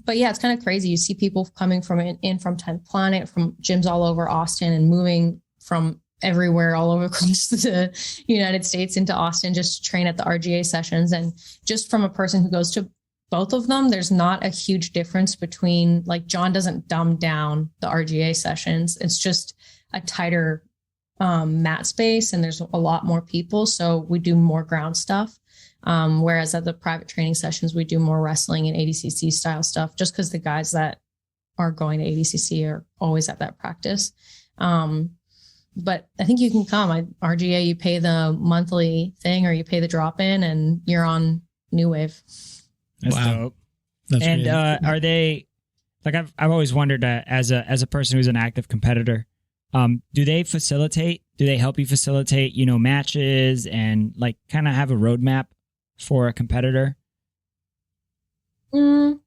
But yeah, it's kind of crazy. You see people coming from 10th Planet, from gyms all over Austin, and moving from everywhere all over across the United States into Austin just to train at the RGA sessions. And just from a person who goes to both of them, there's not a huge difference between, like, John doesn't dumb down the RGA sessions. It's just a tighter mat space, and there's a lot more people. So we do more ground stuff. Whereas at the private training sessions, we do more wrestling and ADCC style stuff, just because the guys that are going to ADCC are always at that practice. But I think you can come. RGA, you pay the monthly thing or you pay the drop in, and you're on New Wave. That's dope. That's and are they, like, I've always wondered, as a person who's an active competitor, do they help you facilitate, matches and like kind of have a roadmap for a competitor? What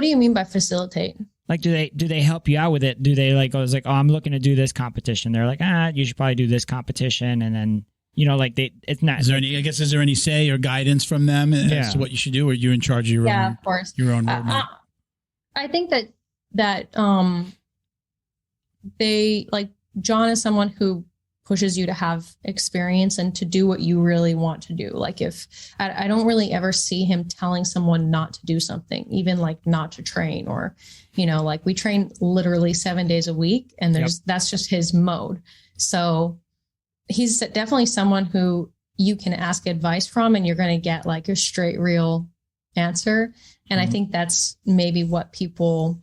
do you mean by facilitate? Like, do they help you out with it? Do they like, I was like, oh, I'm looking to do this competition. They're like, you should probably do this competition. And then, it's not. Is there any say or guidance from them as to what you should do? Or are you in charge of your own? Of course. Your own roadmap? I think that they, like, John is someone who pushes you to have experience and to do what you really want to do. Like, if I don't really ever see him telling someone not to do something, even like not to train, or, like, we train literally 7 days a week, and that's just his mode. So he's definitely someone who you can ask advice from, and you're going to get like a straight, real answer. And I think that's maybe what people,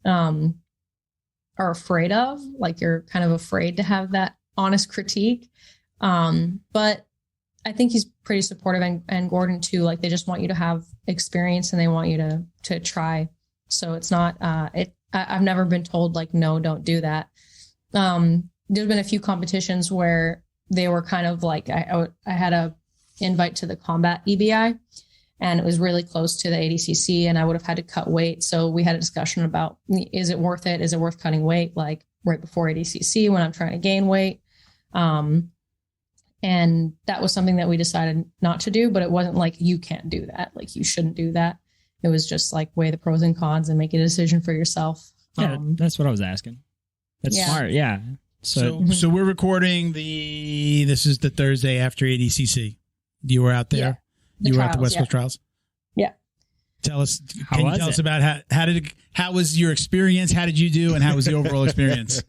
are afraid of. Like, you're kind of afraid to have that honest critique. But I think he's pretty supportive, and Gordon too. Like, they just want you to have experience, and they want you to try. So it's not, I've never been told like, no, don't do that. There's been a few competitions where they were kind of like, I had a invite to the combat EBI, and it was really close to the ADCC, and I would have had to cut weight. So we had a discussion about, is it worth it? Is it worth cutting weight? Like, right before ADCC when I'm trying to gain weight. And that was something that we decided not to do, but it wasn't like, you can't do that. Like, you shouldn't do that. It was just like, weigh the pros and cons and make a decision for yourself. Yeah, that's what I was asking. That's smart. Yeah. So we're recording this is the Thursday after ADCC. You were out there. Yeah, were at the Westwood Trials. Yeah. Tell us about how was your experience? How did you do? And how was the overall experience?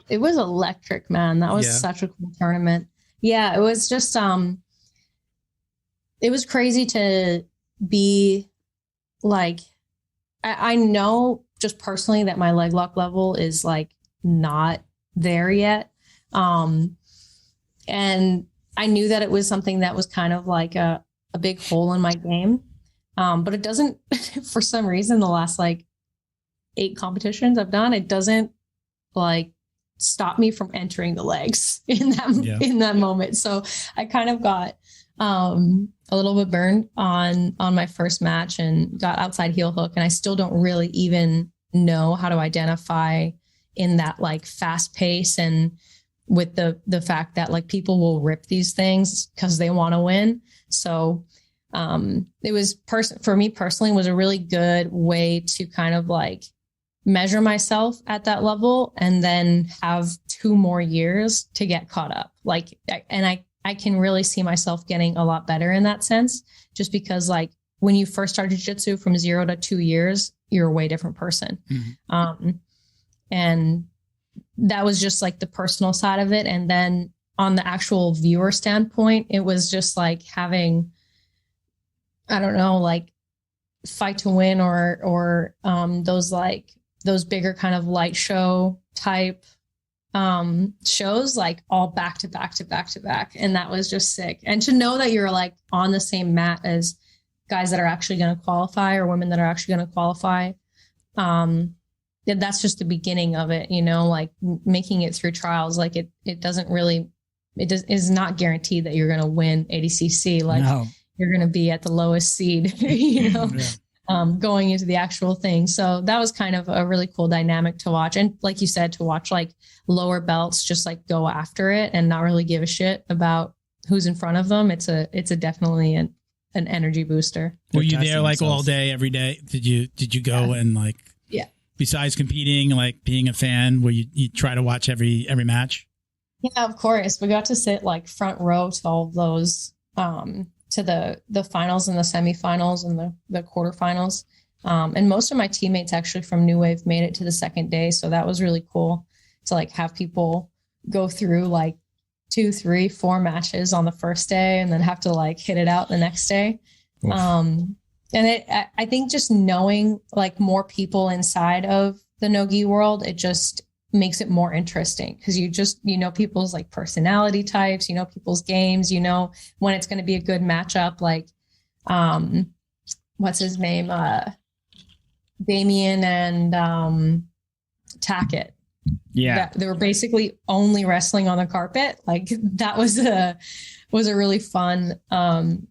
It was electric, man. That was such a cool tournament. Yeah. It was just, it was crazy to be like, I know just personally that my leg lock level is like not there yet. And I knew that it was something that was kind of like a big hole in my game. But it doesn't, for some reason, the last like 8 competitions I've done, it doesn't like stop me from entering the legs in that moment. So I kind of got a little bit burned on my first match and got outside heel hook. And I still don't really even know how to identify in that like fast pace, and with the fact that like people will rip these things because they want to win. So it was for me personally was a really good way to kind of like measure myself at that level, and then have 2 more years to get caught up. Like, and I can really see myself getting a lot better in that sense, just because like when you first start jiu-jitsu from 0 to 2 years, you're a way different person. Mm-hmm. And that was just like the personal side of it. And then on the actual viewer standpoint, it was just like having, I don't know, like Fight to Win or those bigger kind of light show type shows, like all back to back to back to back. And that was just sick. And to know that you're like on the same mat as guys that are actually going to qualify or women that are actually going to qualify. That's just the beginning of it, you know, like making it through trials. Like it is not guaranteed that you're going to win ADCC. Like you're going to be at the lowest seed, you know, going into the actual thing. So that was kind of a really cool dynamic to watch. And like you said, to watch like lower belts just like go after it and not really give a shit about who's in front of them. It's a definitely an energy booster. Were you there like all day, every day? Did you go and like, besides competing, like being a fan, where you try to watch every match? Yeah, of course. We got to sit like front row to all of those, to the finals and the semifinals and the quarterfinals. And most of my teammates actually from New Wave made it to the second day. So that was really cool to like have people go through like 2, 3, 4 matches on the first day and then have to like hit it out the next day. Oof. And I think just knowing like more people inside of the no-gi world, it just makes it more interesting because you know people's like personality types, you know people's games, you know when it's going to be a good matchup. Like, what's his name? Damien and Tackett. Yeah, they were basically only wrestling on the carpet. Like that was a really fun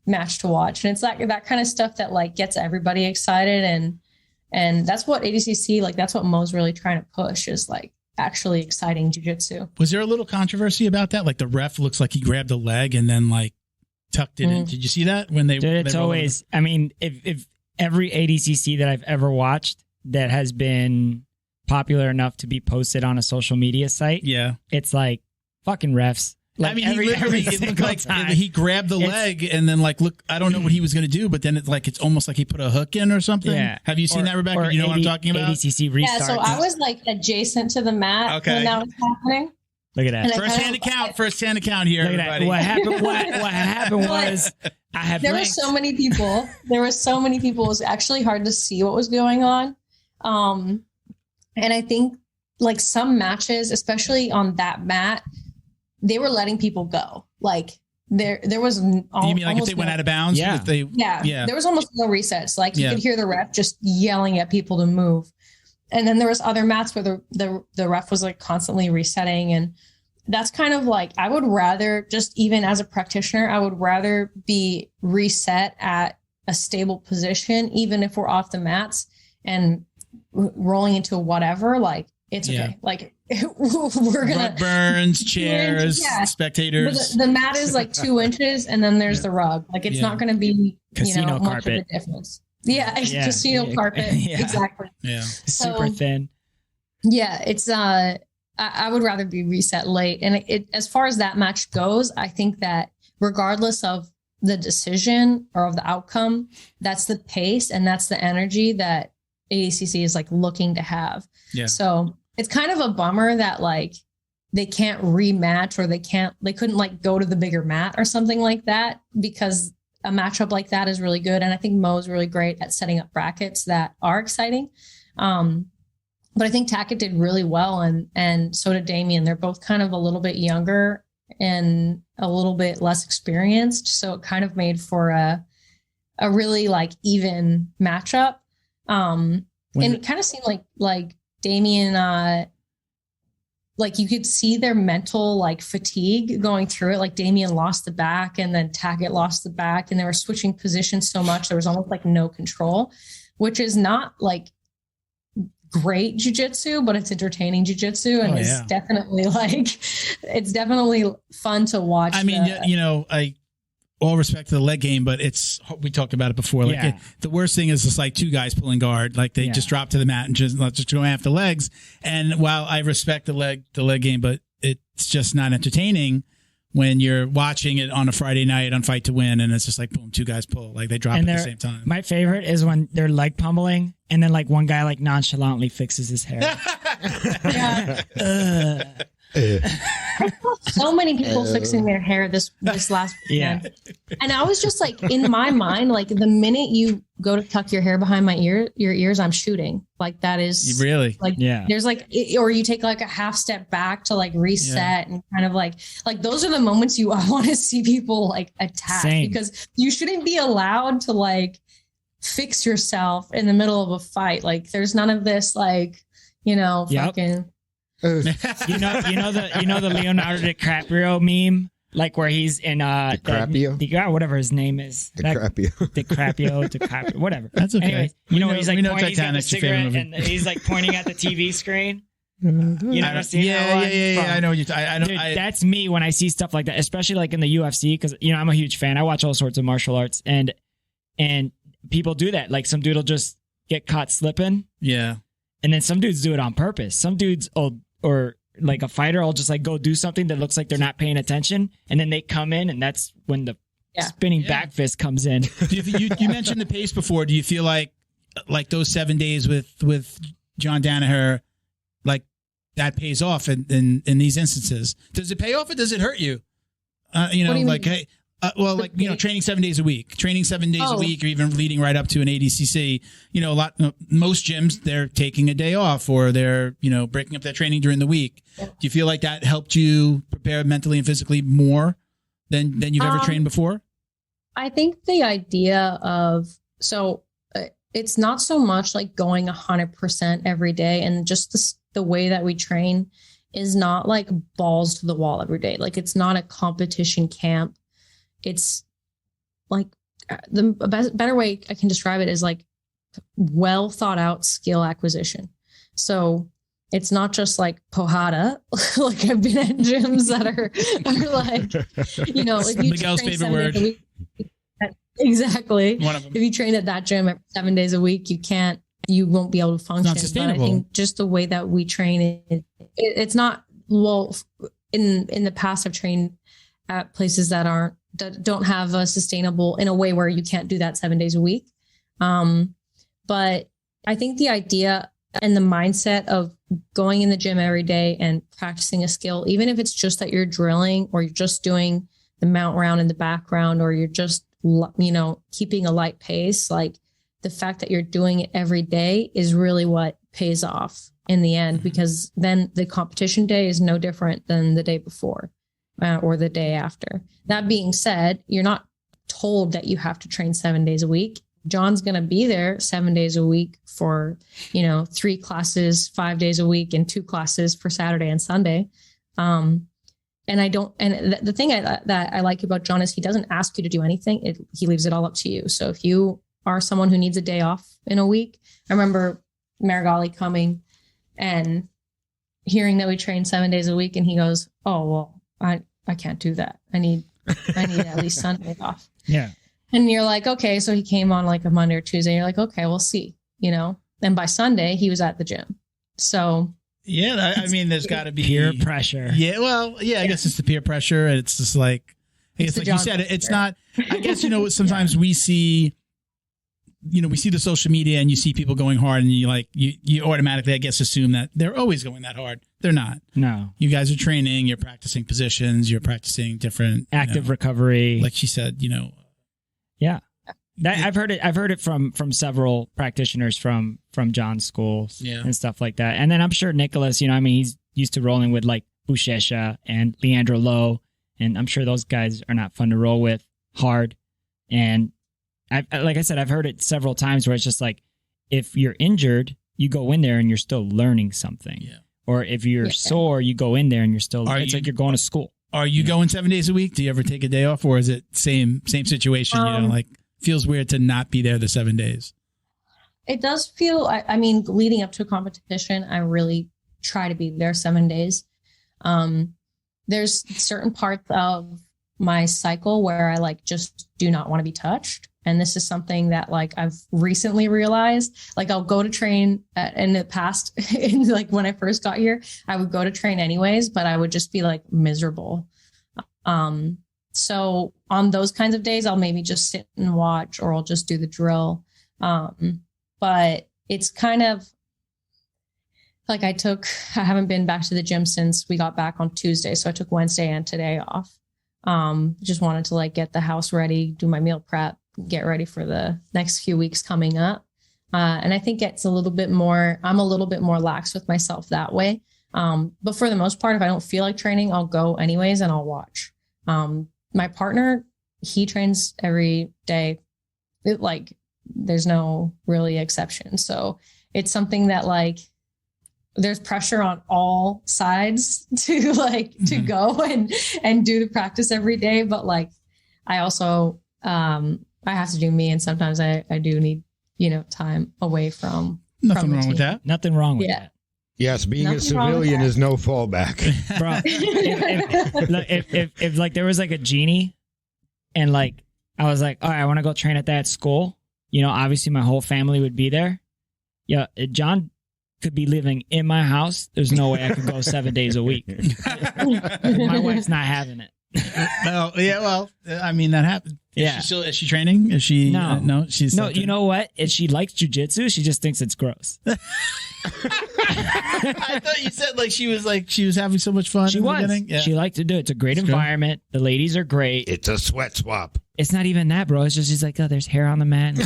match to watch, and it's like that kind of stuff that like gets everybody excited, and that's what ADCC, like that's what Mo's really trying to push, is like actually exciting jiu-jitsu. Was there a little controversy about that? Like the ref looks like he grabbed a leg and then like tucked it in. Did you see that when they? It's always. I mean, if every ADCC that I've ever watched that has been popular enough to be posted on a social media site, it's like fucking refs. Like I mean, it looked like he grabbed the leg and then like, look, I don't know what he was going to do, but then it's almost like he put a hook in or something. Yeah. Have you seen that, Rebecca? You know what I'm talking about? ADCC restarts. Yeah, so I was like adjacent to the mat when that was happening. Look at that. First hand account here, everybody. What happened was there were so many people. It was actually hard to see what was going on. And I think like some matches, especially on that mat, they were letting people go. Like there was. You mean like if they went out of bounds? Yeah. There was almost no resets. Like you could hear the ref just yelling at people to move. And then there was other mats where the ref was like constantly resetting. And that's kind of like, I would rather just, even as a practitioner, I would rather be reset at a stable position, even if we're off the mats and rolling into whatever, like it's okay. Like we're gonna rug burns, chairs, spectators. The mat is like 2 inches and then there's the rug. Like it's not going to be casino much carpet. of a difference. Casino carpet. Exactly. Yeah. Super thin. Yeah. It's, I would rather be reset late. And as far as that match goes, I think that regardless of the decision or of the outcome, that's the pace and that's the energy that ADCC is like looking to have. Yeah. So it's kind of a bummer that like they can't rematch or they couldn't like go to the bigger mat or something like that, because a matchup like that is really good. And I think Mo's really great at setting up brackets that are exciting. But I think Tackett did really well. And so did Damien. They're both kind of a little bit younger and a little bit less experienced. So it kind of made for a really like even matchup. And it kind of seemed like Damien, like you could see their mental like fatigue going through it. Like Damien lost the back and then Tackett lost the back, and they were switching positions so much. There was almost like no control, which is not like great jiu-jitsu, but it's entertaining jiu-jitsu. And it's definitely it's definitely fun to watch. I mean, all respect to the leg game, but we talked about it before. Like the worst thing is just like two guys pulling guard. Like they just drop to the mat and just go after legs. And while I respect the leg game, but it's just not entertaining when you're watching it on a Friday night on Fight to Win, and it's just like boom, two guys pull, like they drop at the same time. My favorite is when they're leg pummeling, and then like one guy like nonchalantly fixes his hair. So many people fixing their hair this last weekend. And I was just like, in my mind, like the minute you go to tuck your hair behind your ears, I'm shooting. Like that is really like, there's like, or you take like a half step back to like reset and kind of like those are the moments I want to see people like attack. Same. Because you shouldn't be allowed to like fix yourself in the middle of a fight. Like there's none of this like, fucking. you know the Leonardo DiCaprio meme, like where he's in DiCaprio, whatever his name is, DiCaprio, whatever. That's okay. Anyways, he's like pointing, he's got the cigarette and he's like pointing at the TV screen. You know what I'm saying? Yeah. I know what you're Dude, that's me when I see stuff like that, especially like in the UFC, because I'm a huge fan. I watch all sorts of martial arts, and people do that. Like some dude will just get caught slipping. Yeah. And then some dudes do it on purpose. Some dudes or like a fighter will just like go do something that looks like they're not paying attention, and then they come in, and that's when the spinning back fist comes in. You mentioned the pace before. Do you feel like those 7 days with John Danaher, like that pays off in these instances? Does it pay off or does it hurt you? Hey. Training 7 days a week, a week, or even leading right up to an ADCC. Most gyms, they're taking a day off or they're, breaking up their training during the week. Do you feel like that helped you prepare mentally and physically more than you've ever trained before? I think the idea of, it's not so much like going 100% every day, and just the way that we train is not like balls to the wall every day. Like it's not a competition camp. It's like the better way I can describe it is like well thought out skill acquisition. So it's not just like pohada. Like I've been at gyms that are like, if you Miguel's favorite word. Exactly. One of them. If you train at that gym 7 days a week, you won't be able to function. It's not sustainable. But I think just the way that we train it's not, in the past I've trained at places that don't have a sustainable in a way where you can't do that 7 days a week. But I think the idea and the mindset of going in the gym every day and practicing a skill, even if it's just that you're drilling or you're just doing the mount round in the background, or you're just, keeping a light pace, like the fact that you're doing it every day is really what pays off in the end, because then the competition day is no different than the day before. Or the day after. That being said, you're not told that you have to train 7 days a week. John's going to be there 7 days a week for, 3 classes, 5 days a week, and 2 classes for Saturday and Sunday. And the thing that I like about John is he doesn't ask you to do anything. He leaves it all up to you. So if you are someone who needs a day off in a week, I remember Marigali coming and hearing that we train 7 days a week. And he goes, oh, well, I can't do that. I need at least Sunday off. Yeah. And you're like, okay. So he came on like a Monday or Tuesday. You're like, okay, we'll see, And by Sunday he was at the gym. So yeah, I mean, there's got to be peer pressure. Yeah. Well, yeah, I guess it's the peer pressure. It's just like, it's like you said, it's not, I guess, sometimes we see, we see the social media and you see people going hard and you automatically, I guess, assume that they're always going that hard. They're not. No. You guys are training, you're practicing positions, you're practicing different active recovery. Like she said, Yeah. I've heard it from several practitioners from John's schools and stuff like that. And then I'm sure Nicholas, he's used to rolling with like Bushesha and Leandro Lowe, and I'm sure those guys are not fun to roll with hard. And like I said, I've heard it several times where it's just like, if you're injured, you go in there and you're still learning something. Yeah. Or if you're sore, you go in there and you're still, like you're going to school. Are you going 7 days a week? Do you ever take a day off, or is it same situation? Feels weird to not be there the 7 days. It does feel, I mean, leading up to a competition, I really try to be there 7 days. There's certain parts of my cycle where I just do not want to be touched. And this is something that I've recently realized. I'll go to train in the past, when I first got here, I would go to train anyways, but I would just be miserable. So on those kinds of days, I'll maybe just sit and watch, or I'll just do the drill. But it's kind of like I haven't been back to the gym since we got back on Tuesday. So I took Wednesday and today off. Just wanted to like get the house ready, do my meal prep, get ready for the next few weeks coming up. And I think I'm a little bit more lax with myself that way. But for the most part, if I don't feel like training, I'll go anyways and I'll watch. My partner, he trains every day. There's no really exception. So it's something that like, there's pressure on all sides to go and do the practice every day. But like, I also, I have to do me. And sometimes I do need, time away from. Nothing wrong with that. Nothing wrong with that. Yes, being a civilian is no fallback. Bro, if like there was like a genie and like I was like, all right, I want to go train at that school, obviously my whole family would be there. Yeah, John could be living in my house. There's no way I could go 7 days a week. My wife's not having it. Oh, yeah, well, I mean, that happened. Yeah. Is she training? Is she? No. She's no. You know what? If she likes jiu-jitsu, she just thinks it's gross. I thought you said she was having so much fun. She was. Yeah. She liked to do it. It's a great environment. The ladies are great. It's a sweat swap. It's not even that, bro. It's just she's like, oh, there's hair on the mat.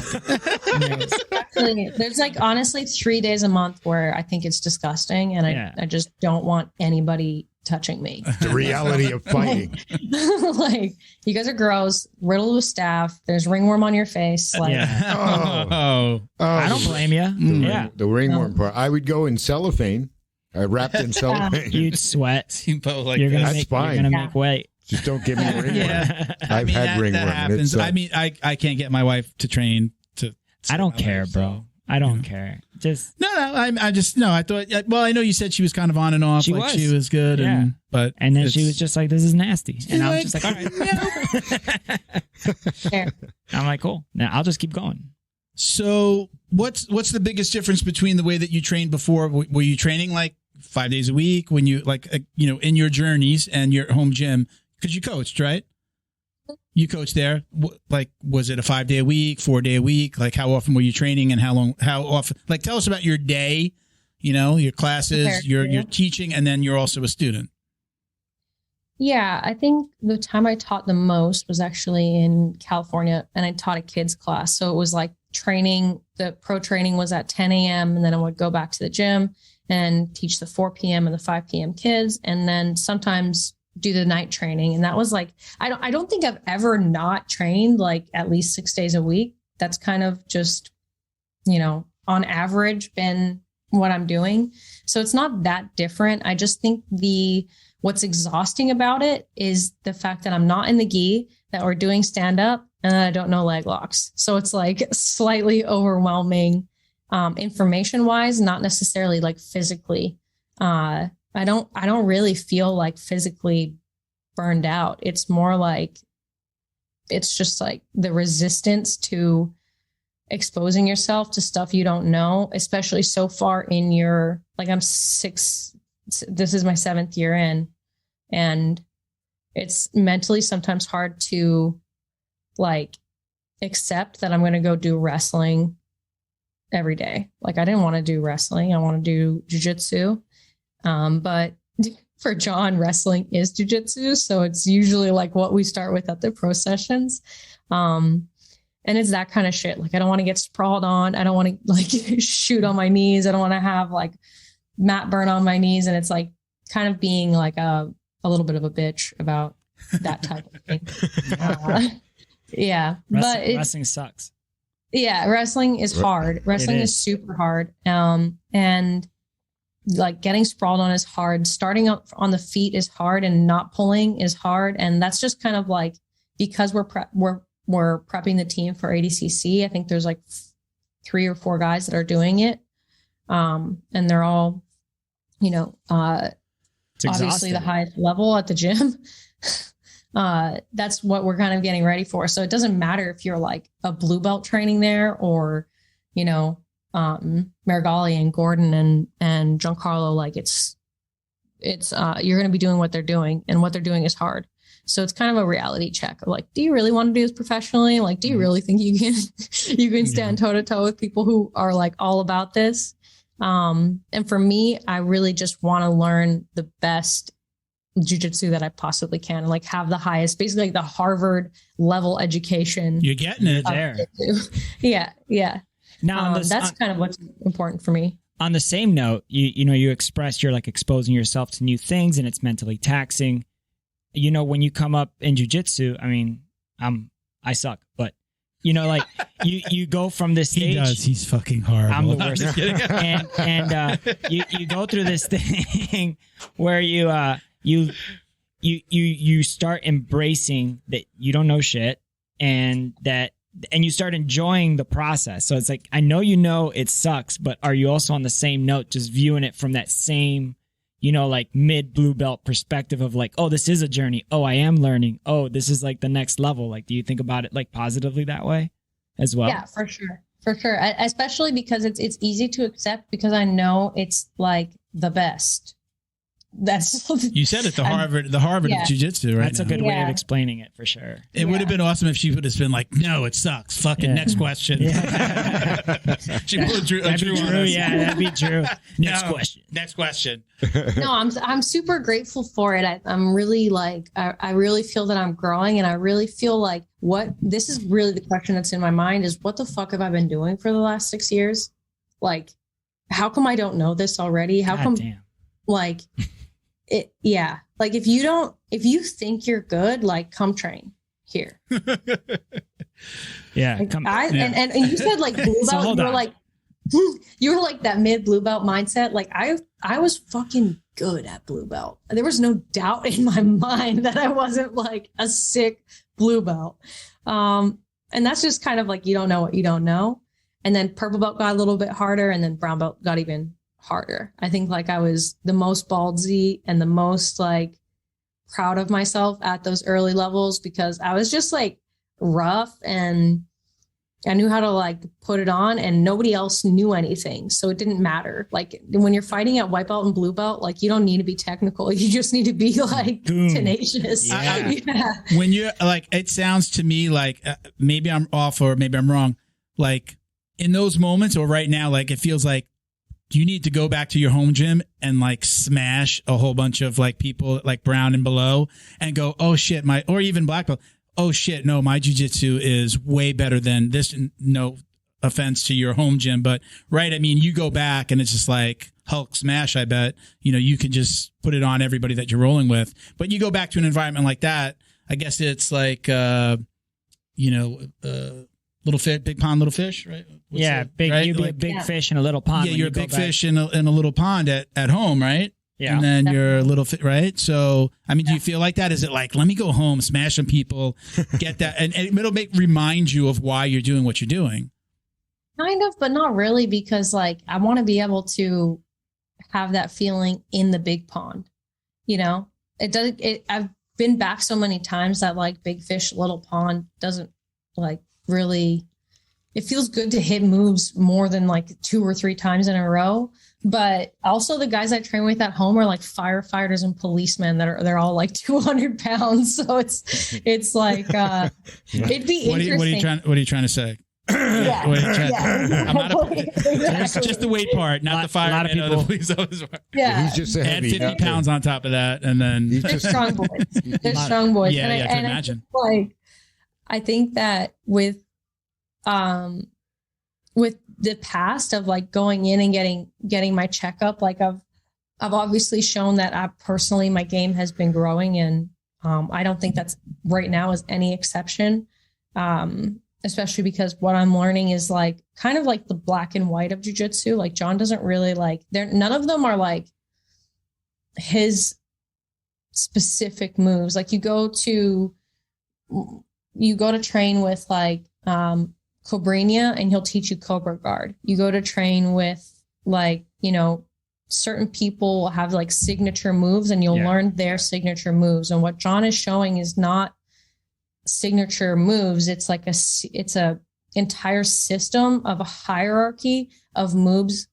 There's honestly 3 days a month where I think it's disgusting, and I just don't want anybody touching me. The reality of fighting. You guys are gross, riddled with staph. There's ringworm on your face. I don't blame you. The ringworm part. I would go in cellophane, wrapped in cellophane. You'd sweat. You're gonna make weight. Just don't give me ringworm. Yeah. I've had ringworm. That happens. I mean, I can't get my wife to train to. I don't care, bro. I don't care. Just I thought. Well, I know you said she was kind of on and off. She was good, and then she was just like, "This is nasty," and I was just like, "All right." I'm like, "Cool." Now I'll just keep going. So, what's the biggest difference between the way that you trained before? Were you training like 5 days a week when you in your journeys and your home gym? Because you coached, right? You coached there. Was it a 5 day a week, 4 day a week? Like, how often were you training, and how often? Like, tell us about your day. Your classes, your teaching, and then you're also a student. Yeah, I think the time I taught the most was actually in California, and I taught a kids class. So it was like training. The pro training was at 10 a.m. and then I would go back to the gym and teach the 4 p.m. and the 5 p.m. kids, and then sometimes do the night training. And that was like, I don't think I've ever not trained like at least 6 days a week. That's kind of just, on average been what I'm doing. So it's not that different. I just think what's exhausting about it is the fact that I'm not in the gi, that we're doing stand up, and I don't know leg locks. So it's like slightly overwhelming, information wise, not necessarily like physically. I don't really feel like physically burned out. It's more like, it's just like the resistance to exposing yourself to stuff you don't know, especially so far in I'm 6, this is my 7th year in, and it's mentally sometimes hard to like accept that I'm going to go do wrestling every day. Like, I didn't want to do wrestling. I want to do jiu-jitsu. But for John, wrestling is jiu-jitsu. So it's usually like what we start with at the pro sessions. And it's that kind of shit. Like, I don't want to get sprawled on. I don't want to like shoot on my knees. I don't want to have like mat burn on my knees. And it's like kind of being like a little bit of a bitch about that type of thing. Yeah. Wrestling sucks. Yeah. Wrestling is hard. Wrestling is super hard. And like getting sprawled on is hard. Starting up on the feet is hard, and not pulling is hard. And that's just kind of like, because we're prepping the team for ADCC. I think there's like 3 or 4 guys that are doing it. And they're all, obviously the highest level at the gym. That's what we're kind of getting ready for. So it doesn't matter if you're like a blue belt training there, or, Marigali and Gordon and Giancarlo, like it's you're going to be doing what they're doing, and what they're doing is hard. So it's kind of a reality check of like, do you really want to do this professionally? Like, do you really think you can stand toe to toe with people who are like all about this? And for me, I really just want to learn the best jiu-jitsu that I possibly can, like have the highest, basically like the Harvard level education. You're getting it there. Yeah. Yeah. Now that's kind of what's important for me. On the same note, you expressed you're like exposing yourself to new things and it's mentally taxing. You know, when you come up in jiu-jitsu, I mean, I suck, but like you go from this stage. He does. He's fucking horrible. I'm the worst. and you go through this thing where you start embracing that you don't know shit and you start enjoying the process. So it's like, I know it sucks, but are you also on the same note, just viewing it from that same, like mid blue belt perspective of like, oh, this is a journey. Oh, I am learning. Oh, this is like the next level. Like, do you think about it like positively that way as well? Yeah, for sure. For sure. Especially because it's easy to accept because I know it's like the best. That's you said it, the Harvard of jiu-jitsu, right? That's a good way of explaining it for sure. It would have been awesome if she would have been like, no, it sucks. Fucking next question. Yeah. She pulled Drew on us. Yeah, that'd be true. Next question. No, I'm super grateful for it. I'm really like, I really feel that I'm growing and I really feel like this is really the question that's in my mind is what the fuck have I been doing for the last 6 years? Like, how come I don't know this already? How come like it? Yeah. Like if you think you're good, like come train here. Yeah. Like, and you said like blue belt, so you were like that mid blue belt mindset. Like I was fucking good at blue belt. There was no doubt in my mind that I wasn't like a sick blue belt. And that's just kind of like, you don't know what you don't know. And then purple belt got a little bit harder and then brown belt got even harder. I think like I was the most ballsy and the most like proud of myself at those early levels because I was just like rough and I knew how to like put it on and nobody else knew anything. So it didn't matter. Like when you're fighting at white belt and blue belt, like you don't need to be technical. You just need to be like tenacious. Yeah. When you're like, it sounds to me like maybe I'm off or maybe I'm wrong. Like in those moments or right now, like it feels like you need to go back to your home gym and like smash a whole bunch of like people like brown and below and go, oh shit, or even black belt. Oh shit, no, my jiu-jitsu is way better than this. No offense to your home gym, but right. I mean, you go back and it's just like Hulk smash. I bet, you can just put it on everybody that you're rolling with, but you go back to an environment like that. I guess it's like, little fish, big pond, little fish, right? You'd be a big fish in a little pond. Yeah, you're a big fish in a little pond at home, right? Yeah. And then you're a little fit, right? So, I mean, do you feel like that? Is it like, let me go home, smash some people, get that, and it'll remind you of why you're doing what you're doing? Kind of, but not really, because like I want to be able to have that feeling in the big pond. I've been back so many times that like big fish, little pond doesn't like really. It feels good to hit moves more than like 2 or 3 times in a row. But also the guys I train with at home are like firefighters and policemen they're all like 200 pounds. So it's like, it'd be interesting. What are you trying to say? Yeah. I'm not just the weight part, not the fire. A lot of people. The police officer. Yeah. He's just a heavy. Add 50 pounds on top of that. And then they're strong boys. They're strong boys. Yeah, I can imagine. I think that with the past of like going in and getting my checkup, like I've obviously shown that my game has been growing, and I don't think that's right now is any exception. Especially because what I'm learning is like kind of like the black and white of jiu-jitsu. Like John doesn't really like none of them are like his specific moves. Like you go to train with like Cobrinha and he'll teach you Cobra Guard. You go to train with like, certain people will have like signature moves and you'll learn their signature moves. And what John is showing is not signature moves. It's like it's a entire system of a hierarchy of moves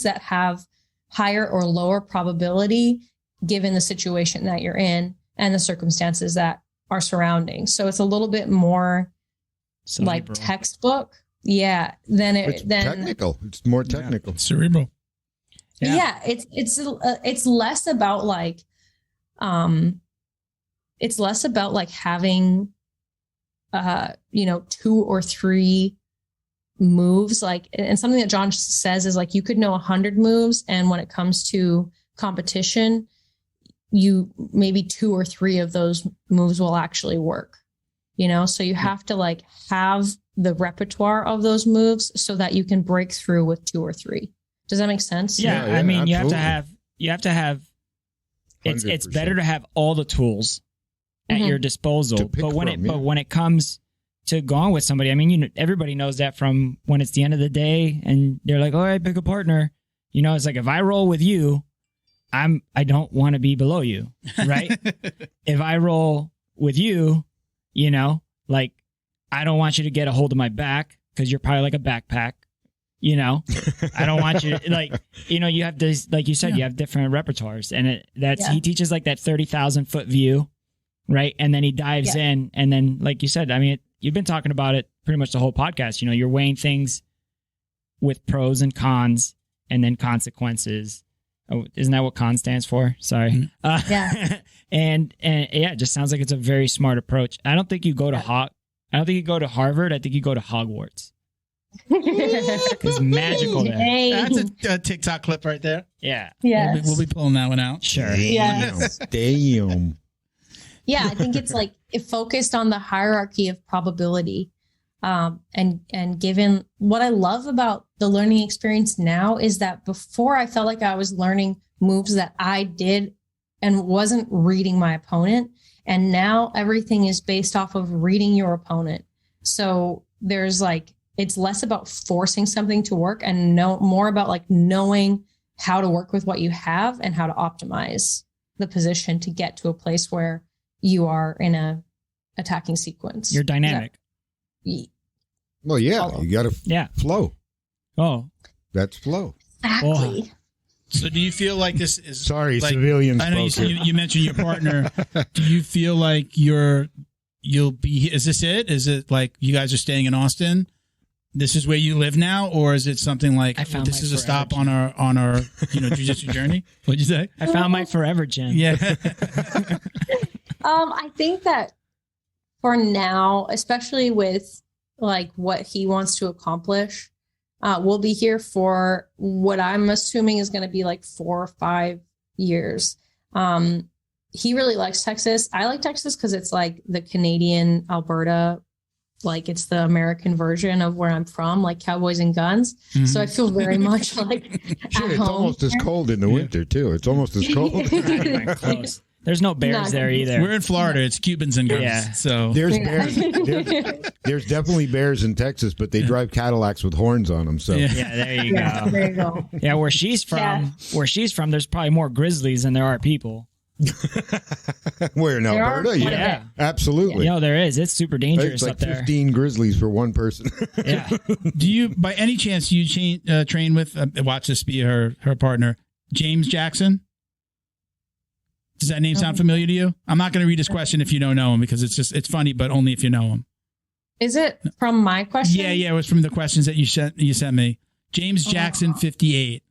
that have higher or lower probability given the situation that you're in and the circumstances that are surrounding. So it's a little bit more like textbook. Yeah. Then technical. It's more technical. Cerebral. Yeah, it's less about like, it's less about like having, 2 or 3 moves. Like, and something that John says is like, you could know 100 moves, and when it comes to competition, you maybe 2 or 3 of those moves will actually work. So you have to like have the repertoire of those moves so that you can break through with 2 or 3. Does that make sense? Yeah, I mean, absolutely. you have to have. It's better to have all the tools at your disposal. But when it comes to going with somebody, I mean, everybody knows that from when it's the end of the day and they're like, all right, pick a partner. It's like, if I roll with you, I don't want to be below you, right? If I roll with you, like, I don't want you to get a hold of my back because you're probably like a backpack. I don't want you to, like, you have this, like you said, you have different repertoires, and he teaches like that 30,000 foot view, right? And then he dives in, and then, like you said, I mean, you've been talking about it pretty much the whole podcast. You're weighing things with pros and cons, and then consequences. Oh, isn't that what con stands for? Sorry. Yeah. and it just sounds like it's a very smart approach. I don't think you go to Harvard. I think you go to Hogwarts. It's magical there. That's a TikTok clip right there. Yeah. Yeah. We'll be pulling that one out. Sure. Yes. Damn. Yeah, I think it's like it focused on the hierarchy of probability. And given what I love about the learning experience now is that before I felt like I was learning moves that I did and wasn't reading my opponent. And now everything is based off of reading your opponent. So there's like, it's less about forcing something to work and more about like knowing how to work with what you have and how to optimize the position to get to a place where you are in a attacking sequence. You're dynamic. Well, yeah, you got to flow. Oh, that's flow. Exactly. Oh. So do you feel like this is sorry, like, civilians? I know you mentioned your partner. Do you feel like you'll be? Is this it? Is it like you guys are staying in Austin? This is where you live now, or is it something like this is a stop on our jiu-jitsu journey? What'd you say? I found my forever gym. Yeah. I think that for now, especially with like what he wants to accomplish, we'll be here for what I'm assuming is going to be like 4 or 5 years. He really likes Texas. I like Texas because it's like the Canadian Alberta. Like it's the American version of where I'm from, like cowboys and guns. Mm-hmm. So I feel very much like it's almost as cold in the winter too. It's almost as cold. Close. There's no bears there either. We're in Florida. It's Cubans and guns. Yeah. So there's bears. There's definitely bears in Texas, but they drive Cadillacs with horns on them. So there you go. There you go. Yeah, where she's from, there's probably more grizzlies than there are people. Where in Alberta? Yeah, absolutely. There is. It's super dangerous like up there. 15 grizzlies for one person. Yeah. Do you, by any chance, train with? Watch this be her partner, James Jackson? Does that name sound familiar to you? I'm not going to read his question if you don't know him because it's funny, but only if you know him. Is it from my question? Yeah, it was from the questions that you sent me. James Jackson 58.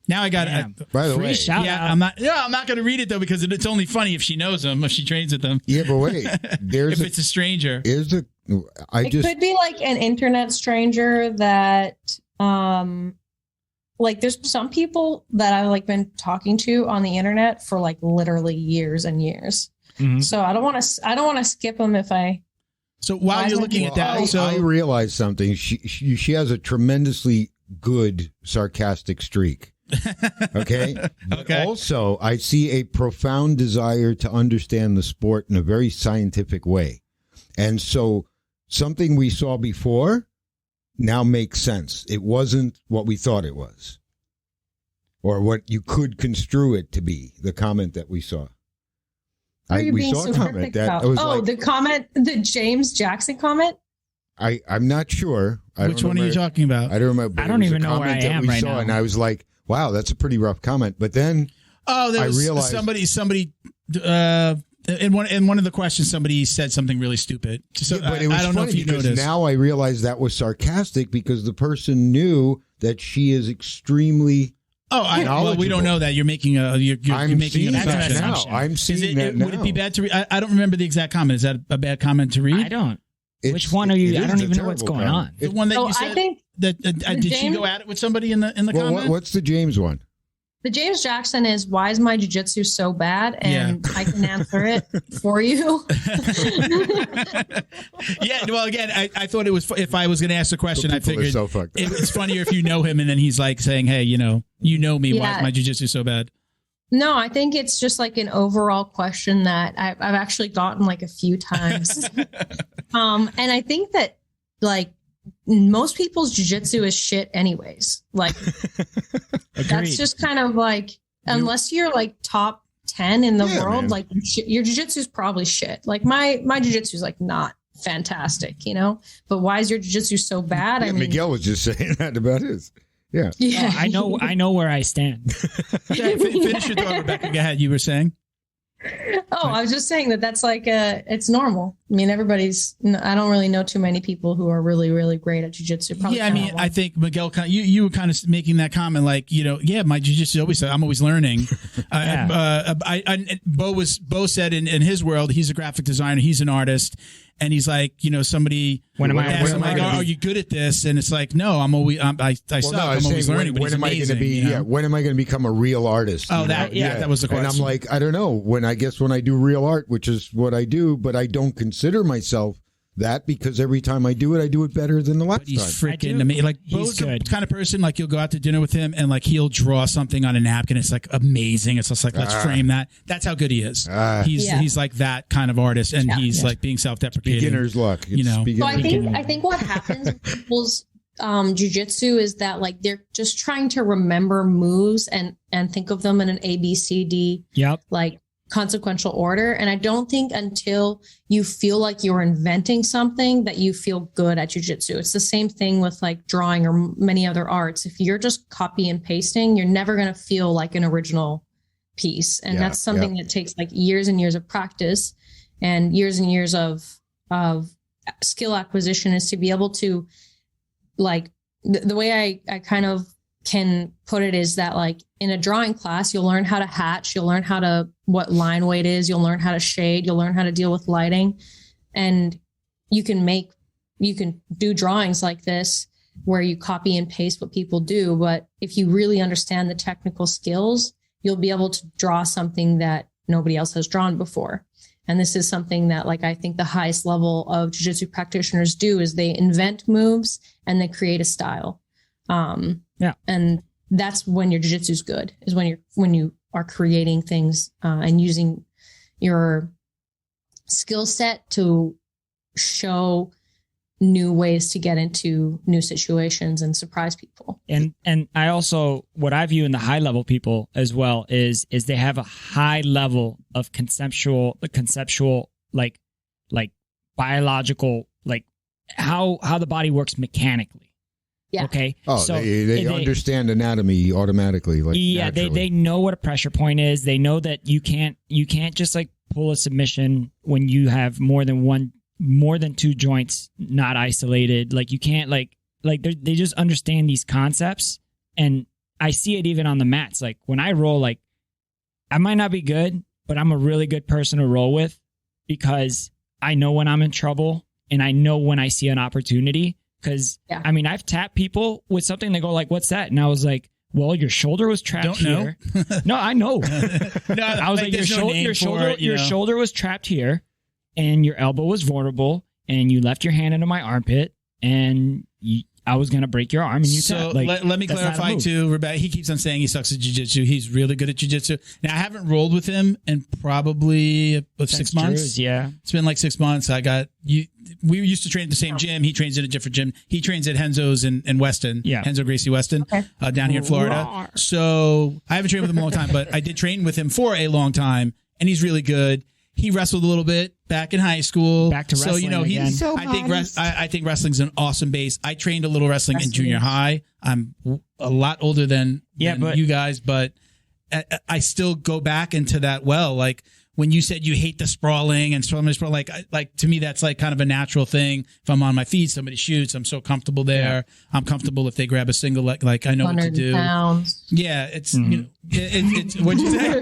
Now I got it. By the way, shout out. I'm not going to read it though because it's only funny if she knows him, if she trains with them. Yeah, but wait, if it's a stranger. It could be like an internet stranger that, like there's some people that I've like been talking to on the internet for like literally years and years. Mm-hmm. So I don't want to skip them if I. So while you're looking at that, I realized something. She has a tremendously good sarcastic streak. Okay. Okay. Also, I see a profound desire to understand the sport in a very scientific way. And so something we saw before now makes sense. It wasn't what we thought it was or what you could construe it to be, the comment that we saw. We saw a comment that was the comment, the James Jackson comment. I'm not sure. Which one are you talking about? I don't remember. I don't even know where I am right now. And I was like, wow, that's a pretty rough comment. But then I realized somebody in one of the questions somebody said something really stupid. So but it was I don't know if you noticed. Now I realize that was sarcastic because the person knew that she is extremely Oh, well, we don't know that. You're making you're making an assumption now. I'm seeing that now. Would it be bad to read? I don't remember the exact comment. Is that a bad comment to read? I don't. Which one are you? I don't even know what's going on. The one that you said. I think that did she go at it with somebody in the comment? What's the James one? The James Jackson is, why is my jiu-jitsu so bad? And I can answer it for you. Yeah. Well, again, I thought it was, if I was going to ask the question, I figured it's funnier if you know him and then he's like saying, hey, you know me. Why is my jiu-jitsu so bad? No, I think it's just like an overall question that I've actually gotten like a few times. And I think that like most people's jiu-jitsu is shit anyways. Like that's just kind of like, unless you're like top 10 in the world, man. Like your jiu-jitsu is probably shit. Like my jiu-jitsu is like not fantastic, but why is your jiu-jitsu so bad? I mean, Miguel was just saying that about his. Yeah. I know where I stand. Finish your thought, Rebecca. Go ahead. You were saying? Oh, I was just saying that's like it's normal. I mean, I don't really know too many people who are really, really great at jiu-jitsu. Yeah, I mean, I think Miguel, you were kind of making that comment like, my jiu-jitsu I'm always learning. Bo said in his world, he's a graphic designer, he's an artist. And he's like, somebody asked him, like, are you good at this? And it's like, no, I'm always, I suck. I'm always learning, but he's amazing. When am I going to become a real artist? Oh, that was the question. And I'm like, I don't know. When I do real art, which is what I do, but I don't consider myself that because every time I do it better than the last time. He's freaking amazing. Like, Bo's the kind of person, like, you'll go out to dinner with him and, like, he'll draw something on a napkin. It's, like, amazing. It's just like, let's frame that. That's how good he is. He's like that kind of artist, and he's, like, being self-deprecating. Beginner's luck. So I think what happens with people's jiu-jitsu is that, like, they're just trying to remember moves and think of them in an A, B, C, D, like, consequential order. And I don't think until you feel like you're inventing something that you feel good at jiu-jitsu. It's the same thing with like drawing or many other arts. If you're just copy and pasting, you're never going to feel like an original piece. And that's something that takes like years and years of practice and years of skill acquisition, is to be able to, like, the way I kind of can put it is that, like, in a drawing class, you'll learn how to hatch, you'll learn what line weight is, you'll learn how to shade, you'll learn how to deal with lighting. And you can do drawings like this where you copy and paste what people do. But if you really understand the technical skills, you'll be able to draw something that nobody else has drawn before. And this is something that, like, I think the highest level of jiu-jitsu practitioners do, is they invent moves and they create a style. And that's when your jiu-jitsu is good, is when you are creating things and using your skill set to show new ways to get into new situations and surprise people. And I also, what I view in the high level people as well is they have a high level of conceptual, like biological, like how the body works mechanically. Yeah. Okay. Oh, so they understand anatomy automatically. Like, they know what a pressure point is. They know that you can't just like pull a submission when you have more than two joints not isolated. Like, you can't like they just understand these concepts. And I see it even on the mats. Like, when I roll, like, I might not be good, but I'm a really good person to roll with because I know when I'm in trouble and I know when I see an opportunity. Because, I mean, I've tapped people with something, they go like, what's that? And I was like, well, your shoulder was trapped here. No, I know. I was like, your shoulder was trapped here, and your elbow was vulnerable, and you left your hand into my armpit, and I was going to break your arm, and you tapped. Like, let me clarify too, Rebecca. He keeps on saying he sucks at jiu-jitsu. He's really good at jiu-jitsu. Now, I haven't rolled with him in probably 6 months. Yeah. It's been like 6 months. We used to train at the same gym. He trains at a different gym. He trains at Henzo's in Weston. Yeah. Henzo Gracie Weston, down here in Florida. So I haven't trained with him a long time, but I did train with him for a long time, and he's really good. He wrestled a little bit back in high school. Back to wrestling again. I think wrestling's an awesome base. I trained a little wrestling in junior high. I'm a lot older than you guys, but I still go back into that well. Like, when you said you hate the sprawling and like to me, that's like kind of a natural thing. If I'm on my feet, somebody shoots, I'm so comfortable there. Yeah. I'm comfortable if they grab a single leg, like I know what to do. Pounds. Yeah. It's, it's what'd you say?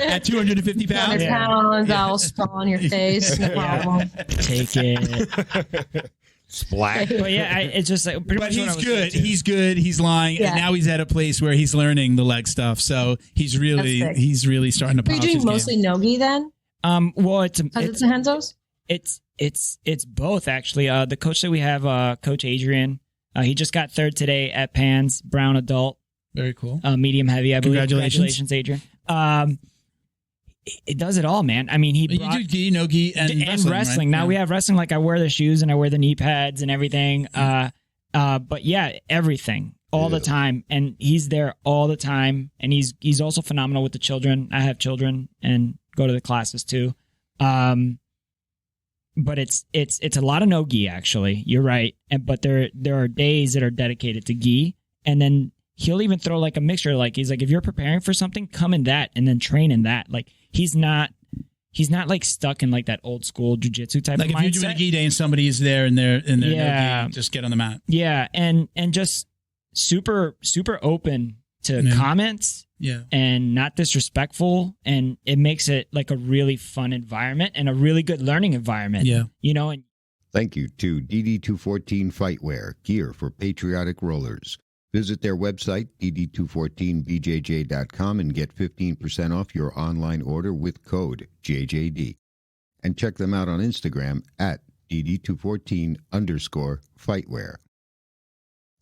At 250 pounds? 200 pounds, I'll sprawl on your face. No problem. Take it. Splat. But yeah, it's just like pretty but much he's good. He's good. He's lying, and now he's at a place where he's learning the leg stuff. So he's really starting to polish his game. Are you doing mostly no-gi then? Well, it's a Henzo's? It's both actually. The coach that we have, Coach Adrian, he just got third today at Pans, brown adult. Very cool. Medium heavy, I believe. Congratulations, Adrian. It does it all, man. I mean, you do gi, no-gi, and wrestling. Right? Now we have wrestling. Like I wear the shoes and I wear the knee pads and everything. But yeah, everything all the time. And he's there all the time. And he's also phenomenal with the children. I have children and go to the classes too. But it's a lot of no-gi actually. You're right. But there are days that are dedicated to gi, and then he'll even throw like a mixture. Like he's like, if you're preparing for something, come in that and then train in that. Like he's not like stuck in like that old school jiu-jitsu type of mindset. Like if you're doing a gi day and somebody is there and they're no-gi, just get on the mat. Yeah. And just super, super open to comments. Yeah. And not disrespectful. And it makes it like a really fun environment and a really good learning environment. Yeah. And Thank you to DD214 Fightwear, gear for patriotic rollers. Visit their website, dd214bjj.com, and get 15% off your online order with code JJD. And check them out on Instagram at dd214_fightwear.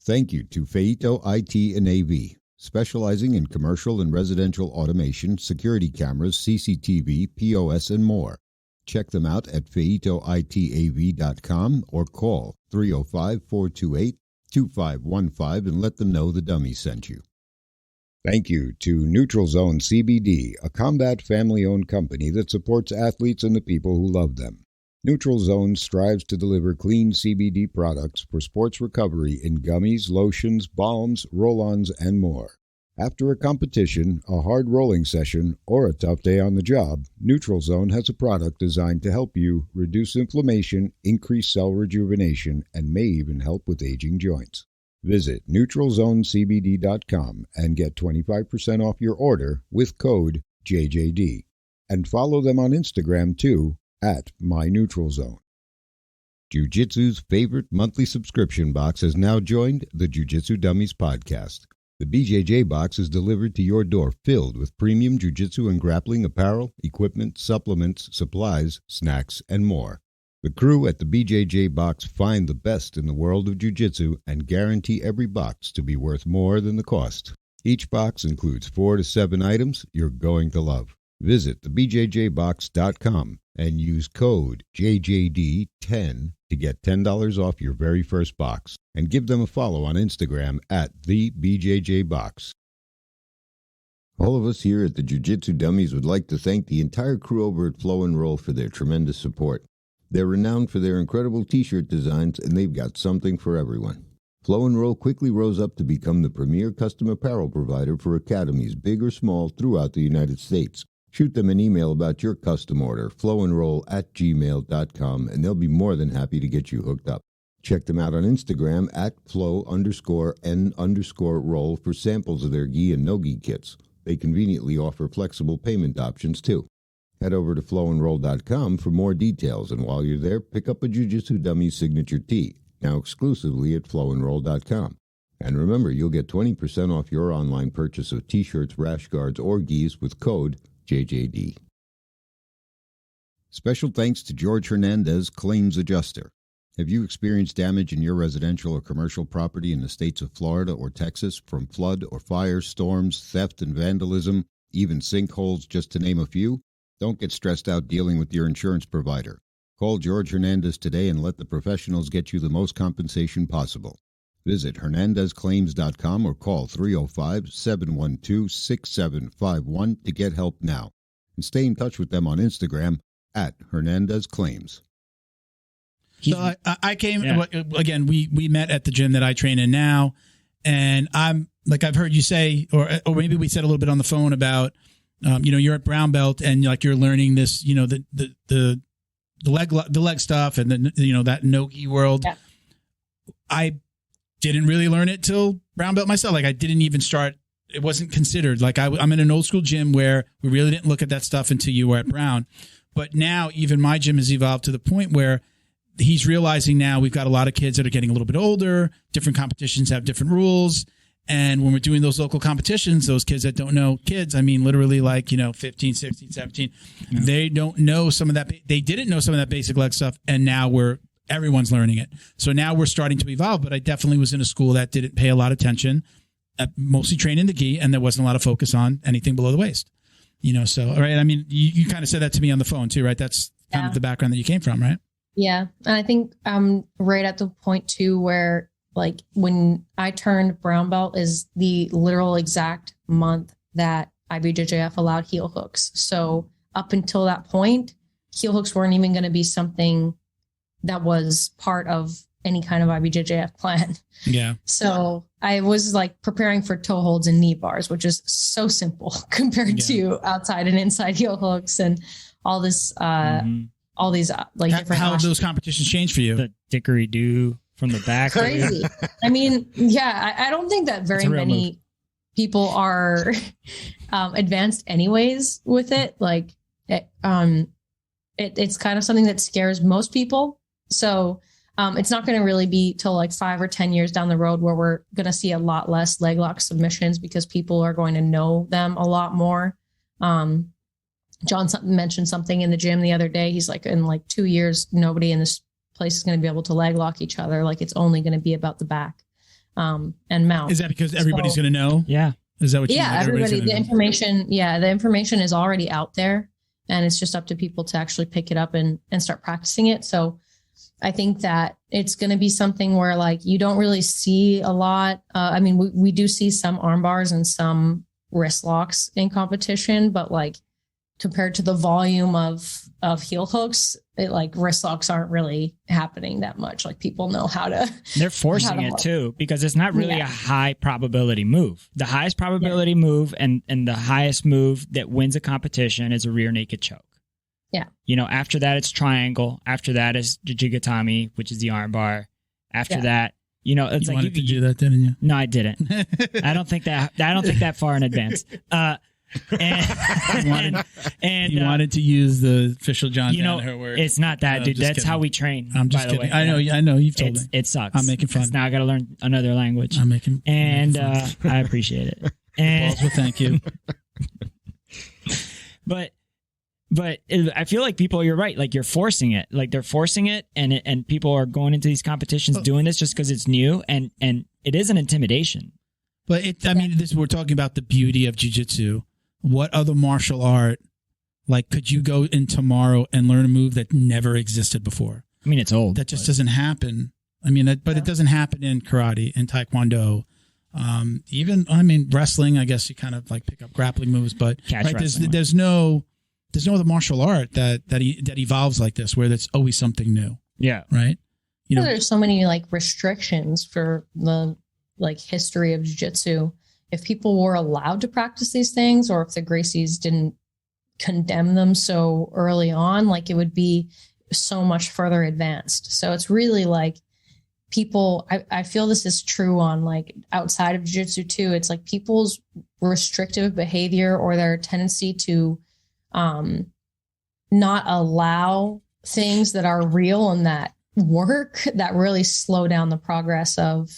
Thank you to Feito IT and AV, specializing in commercial and residential automation, security cameras, CCTV, POS, and more. Check them out at feitoitav.com or call 305-428-2515 and let them know the dummy sent you. Thank you to Zone CBD, a combat family-owned company that supports athletes and the people who love them. Zone strives to deliver clean CBD products for sports recovery in gummies, lotions, balms, roll-ons, and more. After a competition, a hard rolling session, or a tough day on the job, Zone has a product designed to help you reduce inflammation, increase cell rejuvenation, and may even help with aging joints. Visit NeutralZoneCBD.com and get 25% off your order with code JJD. And follow them on Instagram too, at MyNeutralZone. Jiu-Jitsu's favorite monthly subscription box has now joined the Jiu Jitsu Dummies Podcast. The BJJ Box is delivered to your door filled with premium jiu-jitsu and grappling apparel, equipment, supplements, supplies, snacks, and more. The crew at the BJJ Box find the best in the world of jiu-jitsu and guarantee every box to be worth more than the cost. Each box includes 4 to 7 items you're going to love. Visit thebjjbox.com and use code JJD10 to get $10 off your very first box. And give them a follow on Instagram at TheBJJBox. All of us here at the Jiu-Jitsu Dummies would like to thank the entire crew over at Flow and Roll for their tremendous support. They're renowned for their incredible t-shirt designs, and they've got something for everyone. Flow and Roll quickly rose up to become the premier custom apparel provider for academies, big or small, throughout the United States. Shoot them an email about your custom order, flowandroll@gmail.com, and they'll be more than happy to get you hooked up. Check them out on Instagram at flow_n_roll for samples of their gi and no-gi kits. They conveniently offer flexible payment options too. Head over to flowandroll.com for more details, and while you're there, pick up a Jiu-Jitsu Dummies signature tee, now exclusively at flowandroll.com. And remember, you'll get 20% off your online purchase of t-shirts, rash guards, or gis with code JJD. Special thanks to George Hernandez, Claims Adjuster. Have you experienced damage in your residential or commercial property in the states of Florida or Texas from flood or fire, storms, theft and vandalism, even sinkholes, just to name a few? Don't get stressed out dealing with your insurance provider. Call George Hernandez today and let the professionals get you the most compensation possible. Visit HernandezClaims.com or call 305-712-6751 to get help now. And stay in touch with them on Instagram at Hernandez Claims. So I came, again, we met at the gym that I train in now, and I'm like, I've heard you say, or maybe we said a little bit on the phone about you're at brown belt and like you're learning this, the leg stuff and that no-gi world. Yeah. I didn't really learn it till brown belt myself. Like I didn't even start. It wasn't considered. Like I'm in an old school gym where we really didn't look at that stuff until you were at brown. But now even my gym has evolved to the point where he's realizing now we've got a lot of kids that are getting a little bit older. Different competitions have different rules. And when we're doing those local competitions, those kids that don't know kids, I mean, literally like, 15, 16, 17, they don't know some of that. They didn't know some of that basic leg stuff. And now everyone's learning it. So now we're starting to evolve. But I definitely was in a school that didn't pay a lot of attention, mostly trained in the gi, and there wasn't a lot of focus on anything below the waist. So, all right. I mean, you kind of said that to me on the phone too, right? That's kind of the background that you came from, right? Yeah. And I think I'm right at the point too, where like when I turned brown belt is the literal exact month that IBJJF allowed heel hooks. So up until that point, heel hooks weren't even going to be something that was part of any kind of IBJJF plan. Yeah. So I was like preparing for toe holds and knee bars, which is so simple compared to outside and inside heel hooks and all this, all these like different. How have those competitions changed for you? The dickory-doo from the back. Crazy. I mean, yeah, I don't think that very many people are advanced anyways with it. Like it's kind of something that scares most people. So it's not going to really be till like 5 or 10 years down the road where we're going to see a lot less leg lock submissions because people are going to know them a lot more. John mentioned something in the gym the other day. He's like, in like 2 years, nobody in this place is going to be able to leg lock each other. Like it's only going to be about the back and mount. Is that because everybody's going to know? Yeah. Is that what you mean? Yeah, everybody, the information is already out there and it's just up to people to actually pick it up and start practicing it. So I think that it's going to be something where like you don't really see a lot. I mean, we do see some arm bars and some wrist locks in competition, but like compared to the volume of heel hooks, like wrist locks aren't really happening that much. Like people know how to. They're forcing it too because it's not really a high probability move. The highest probability move and the highest move that wins a competition is a rear naked choke. Yeah. After that, it's triangle. After that is jigatami, which is the arm bar. After that, it's you like wanted to do that, didn't you? No, I didn't. I don't think that far in advance. And you wanted to use the official John Danaher word. It's not that, dude. That's how we train. I'm just kidding. I know. You've told me. It sucks. I'm making fun. Now I got to learn another language. I'm making I appreciate it. And well, thank you. But I feel like you're right. Like you're forcing it. Like they're forcing it, and people are going into these competitions doing this just because it's new, and it is an intimidation. But we're talking about the beauty of jiu-jitsu. What other martial art, like, could you go in tomorrow and learn a move that never existed before? I mean, it's old. That just doesn't happen. I mean, it doesn't happen in karate, in taekwondo. Wrestling. I guess you kind of like pick up grappling moves, but there's no other martial art that evolves like this, where there's always something new. Yeah. Right. There's so many like restrictions for the like history of jiu-jitsu. If people were allowed to practice these things, or if the Gracies didn't condemn them so early on, like it would be so much further advanced. So it's really like people, I feel this is true on like outside of jiu-jitsu too. It's like people's restrictive behavior or their tendency to not allow things that are real and that work that really slow down the progress of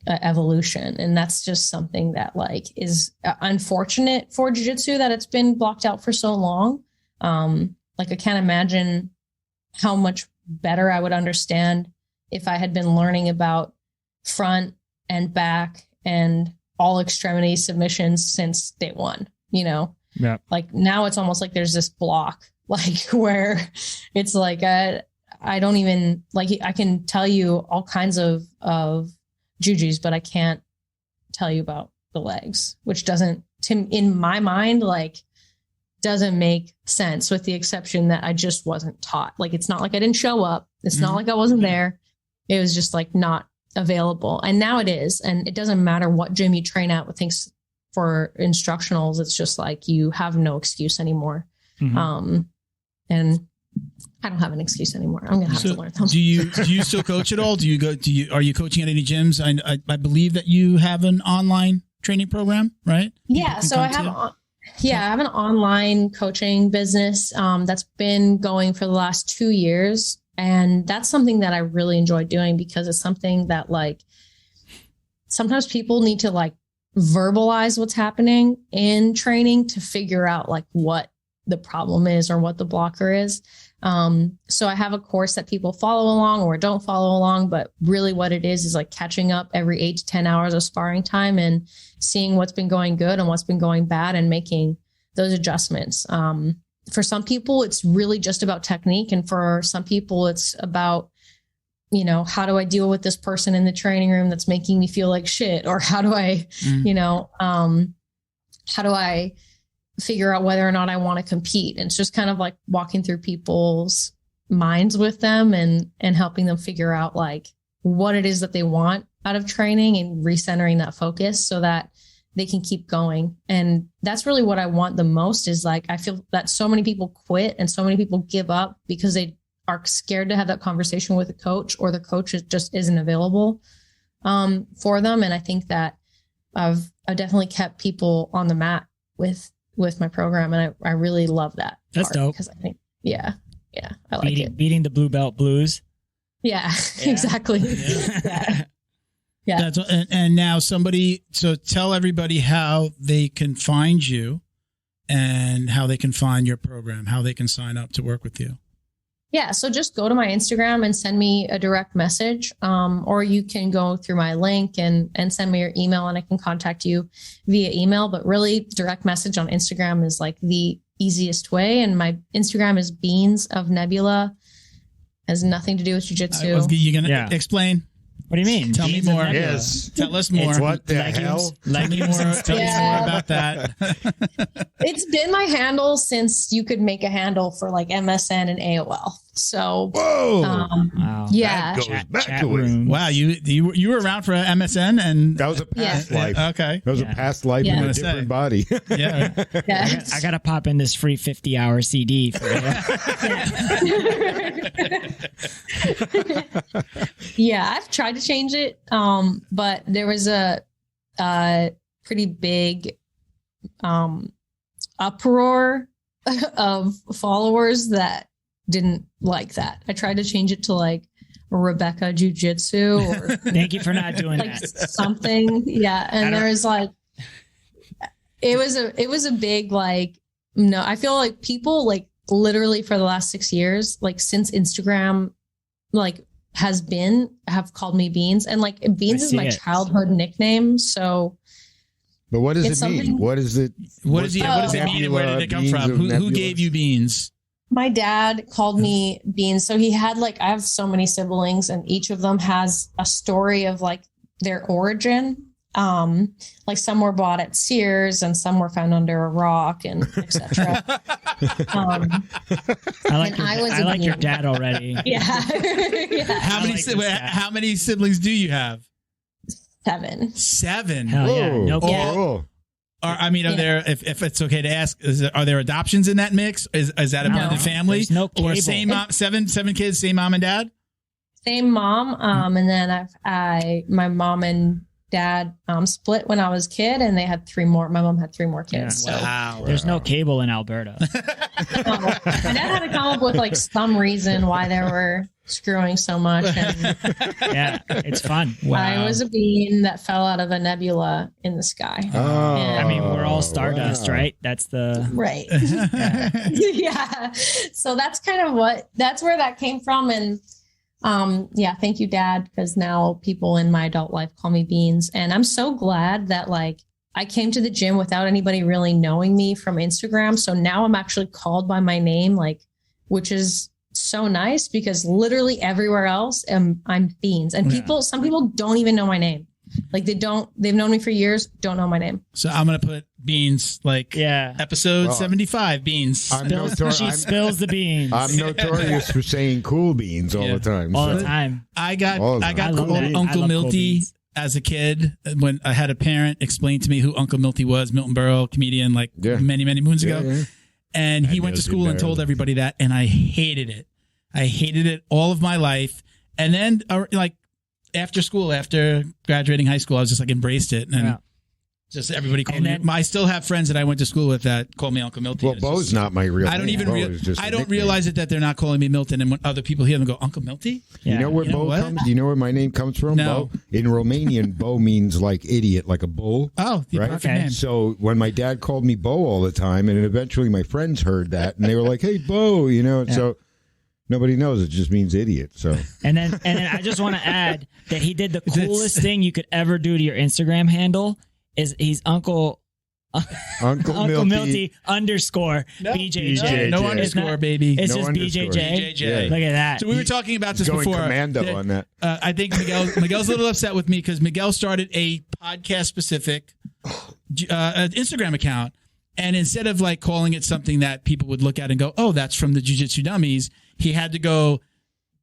evolution. And that's just something that like is unfortunate for jiu-jitsu that it's been blocked out for so long. Like I can't imagine how much better I would understand if I had been learning about front and back and all extremity submissions since day one, Yeah. Like now it's almost like there's this block, like where it's like, I don't even like, I can tell you all kinds of jujis, but I can't tell you about the legs, which doesn't, in my mind, like doesn't make sense, with the exception that I just wasn't taught. Like, it's not like I didn't show up. It's not like I wasn't there. It was just like not available. And now it is. And it doesn't matter what gym you train at with things for instructionals, it's just like you have no excuse anymore. And I don't have an excuse anymore. I'm gonna have to learn them. Do you still coach at all? Are you coaching at any gyms? I believe that you have an online training program, right? Yeah. So I have an online coaching business that's been going for the last 2 years. And that's something that I really enjoy doing because it's something that like sometimes people need to like verbalize what's happening in training to figure out like what the problem is or what the blocker is. So I have a course that people follow along or don't follow along, but really what it is like catching up every 8 to 10 hours of sparring time and seeing what's been going good and what's been going bad and making those adjustments. For some people, it's really just about technique. And for some people, it's about, you know, how do I deal with this person in the training room that's making me feel like shit? Or how do I, how do I figure out whether or not I want to compete? And it's just kind of like walking through people's minds with them and helping them figure out like what it is that they want out of training and recentering that focus so that they can keep going. And that's really what I want the most is like, I feel that so many people quit and so many people give up because they are scared to have that conversation with a coach or the coach just isn't available for them. And I think that I've definitely kept people on the mat with my program. And I really love that. That's dope. Because I think, I like it. Beating the blue belt blues. Yeah. Exactly. Yeah. Yeah. And now so tell everybody how they can find you and how they can find your program, how they can sign up to work with you. Yeah. So just go to my Instagram and send me a direct message. Or you can go through my link and send me your email and I can contact you via email. But really direct message on Instagram is like the easiest way. And my Instagram is Beans of Nebula. Has nothing to do with jiu-jitsu. You going to explain? What do you mean? Tell me more. Yes. Tell us more. What the hell? Tell me more about that. It's been my handle since you could make a handle for like MSN and AOL. So, whoa. Wow. Yeah. That goes back chat to room. it. Wow. You were around for MSN and That was a past life. Okay. That was a past life in a different body. Yeah. I got to pop in this free 50-hour CD for you. Yeah, I've tried to change it, but there was a pretty big uproar of followers that didn't like that. I tried to change it to like Rebecca Jiu-Jitsu or thank you for not doing like that. something. Yeah, and there was like it was a big like no. I feel like people like literally for the last 6 years, like since Instagram, like have called me Beans, and like Beans is my childhood nickname. So, but what does it mean? What is it? What does it mean? And where did it come from? Who gave you Beans? My dad called me Beans. So he had like, I have so many siblings and each of them has a story of like their origin. Like some were bought at Sears and some were found under a rock and etc. I like your dad already. Yeah. How many siblings do you have? 7. 7. Hell yeah. No oh. Are there, if it's okay to ask, are there adoptions in that mix? Is that a blended family? There's no cable. Or same mom, seven kids, same mom and dad? Same mom. And then my mom and dad split when I was a kid, and they had 3 more. My mom had 3 more kids. Yeah. So. Wow. There's no cable in Alberta. My dad had to come up with like some reason why they were screwing so much. And yeah, it's fun. Wow. I was a bean that fell out of a nebula in the sky. Oh, I mean, we're all stardust, right? That's the right. Yeah. So that's kind of that's where that came from. And thank you, Dad, because now people in my adult life call me Beans. And I'm so glad that like I came to the gym without anybody really knowing me from Instagram. So now I'm actually called by my name, like, which is so nice because literally everywhere else I'm Beans. And some people don't even know my name. Like they've known me for years, don't know my name. So I'm going to put Beans, like episode 75, Beans. She spills the beans. I'm notorious for saying cool beans all the time. All the time. I got Uncle Milty as a kid when I had a parent explain to me who Uncle Milty was, Milton Berle, comedian, like many, many moons ago. Yeah. And he went to school and told everybody that, and I hated it. I hated it all of my life. And then like after school, after graduating high school, I was just like embraced it. And just everybody called me. I still have friends that I went to school with that call me Uncle Milton. Well, Bo's not my real name. I don't realize it that they're not calling me Milton. And when other people hear them go, Uncle Milty? Yeah. You know where Bo comes? Do you know where my name comes from? No. Bo? In Romanian, Bo means like idiot, like a bull. Oh, right? Okay. So when my dad called me Bo all the time, and eventually my friends heard that, and they were like, hey, Bo, you know, so nobody knows. It just means idiot. So and then I just want to add that he did the coolest thing you could ever do to your Instagram handle. Is he's Uncle Milty underscore BJJ. No underscore, baby. It's just BJJ. Yeah. Look at that. So we were talking about this Going before. Commando on that. I think Miguel's a little upset with me because Miguel started a podcast-specific Instagram account. And instead of like calling it something that people would look at and go, oh, that's from the Jiu Jitsu Dummies, he had to go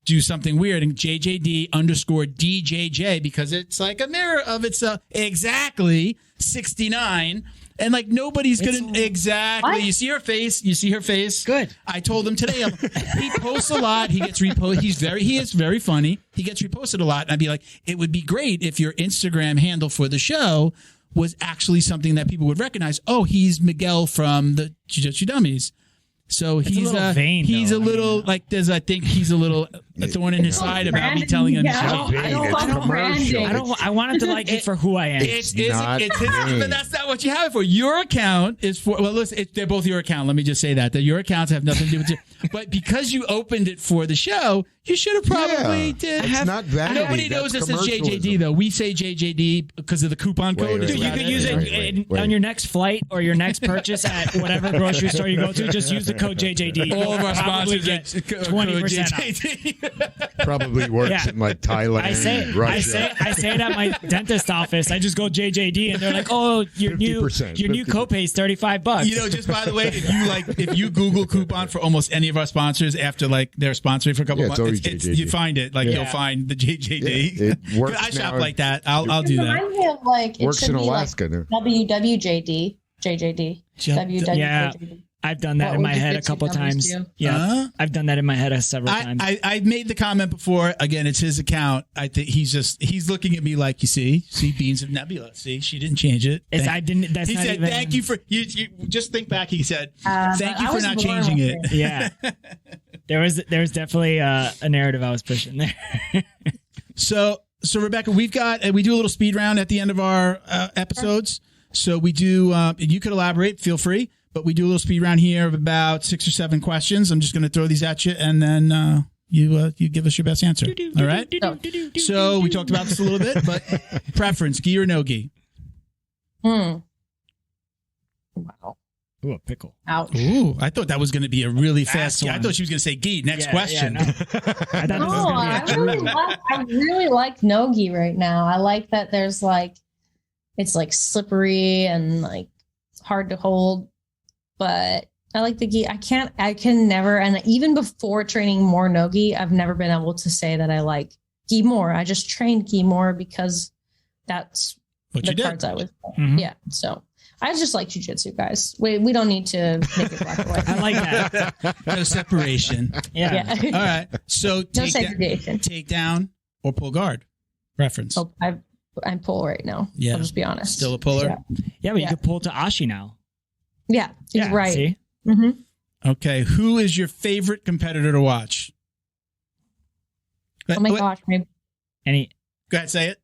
do something weird and JJD underscore DJJ because it's like a mirror of itself. Exactly 69. And like nobody's going to exactly. What? You see her face. You see her face. Good. I told him today. He posts a lot. He gets reposted. He is very funny. He gets reposted a lot. And I'd be like, it would be great if your Instagram handle for the show was actually something that people would recognize. Oh, he's Miguel from the Jiu Jitsu Dummies. So he's a little like there's. I think he's a little thorn in his side about me telling him. I want him to like me for who I am. But that's not what you have it for. Your account is for. Well, listen, they're both your account. Let me just say that your accounts have nothing to do with you. But because you opened it for the show, you should have probably did. It's not vanity. Nobody knows this is JJD though. We say JJD because of the coupon code. Dude, you could use it on your next flight or your next purchase at whatever grocery store you go to. Just use the code JJD. All of our sponsors get 20%. Probably works in like Thailand, Russia. I say it at my dentist office. I just go JJD, and they're like, "Oh, your new copay is $35." You know, just by the way, if you Google coupon for almost any of our sponsors after like they're sponsoring for a couple months, you find it. Like you'll find the JJD. It works. I shop like that. I'll do that. It like, works in Alaska. WWJD, JJD, WWJD. I've done that in my head a couple times. Yeah, I've done that in my head several times. I've made the comment before. Again, it's his account. I think he's looking at me like, you see Beans of Nebula. See, she didn't change it. He said, "Thank you for you." Just think back. He said, "Thank you for not changing it." Yeah, there was definitely a narrative I was pushing there. So Rebecca, we do a little speed round at the end of our episodes. So we do. You could elaborate. Feel free. But we do a little speed round here of about 6 or 7 questions. I'm just going to throw these at you, and then you give us your best answer. All right? So we talked about this a little bit, but preference, gi or no gi? Wow. Ooh, a pickle. Ouch. Ooh, I thought that was going to be a really fast gi. I thought she was going to say gi. Next question. Yeah, no. I really like no gi right now. I like that there's like, it's like slippery and like hard to hold. But I like the gi. I can never, and even before training more no gi, I've never been able to say that I like gi more. I just trained gi more because that's what the cards I was. Mm-hmm. Yeah. So I just like jiu-jitsu, guys. We don't need to make it black or white. I like that. No separation. Yeah. All right. So take down or pull guard. Preference. Oh, I'm pull right now. Yeah. I'll just be honest. Still a puller? Yeah, but you could pull to Ashi now. Yeah, you're right. See? Mm-hmm. Okay, who is your favorite competitor to watch? Oh my gosh, Go ahead, say it.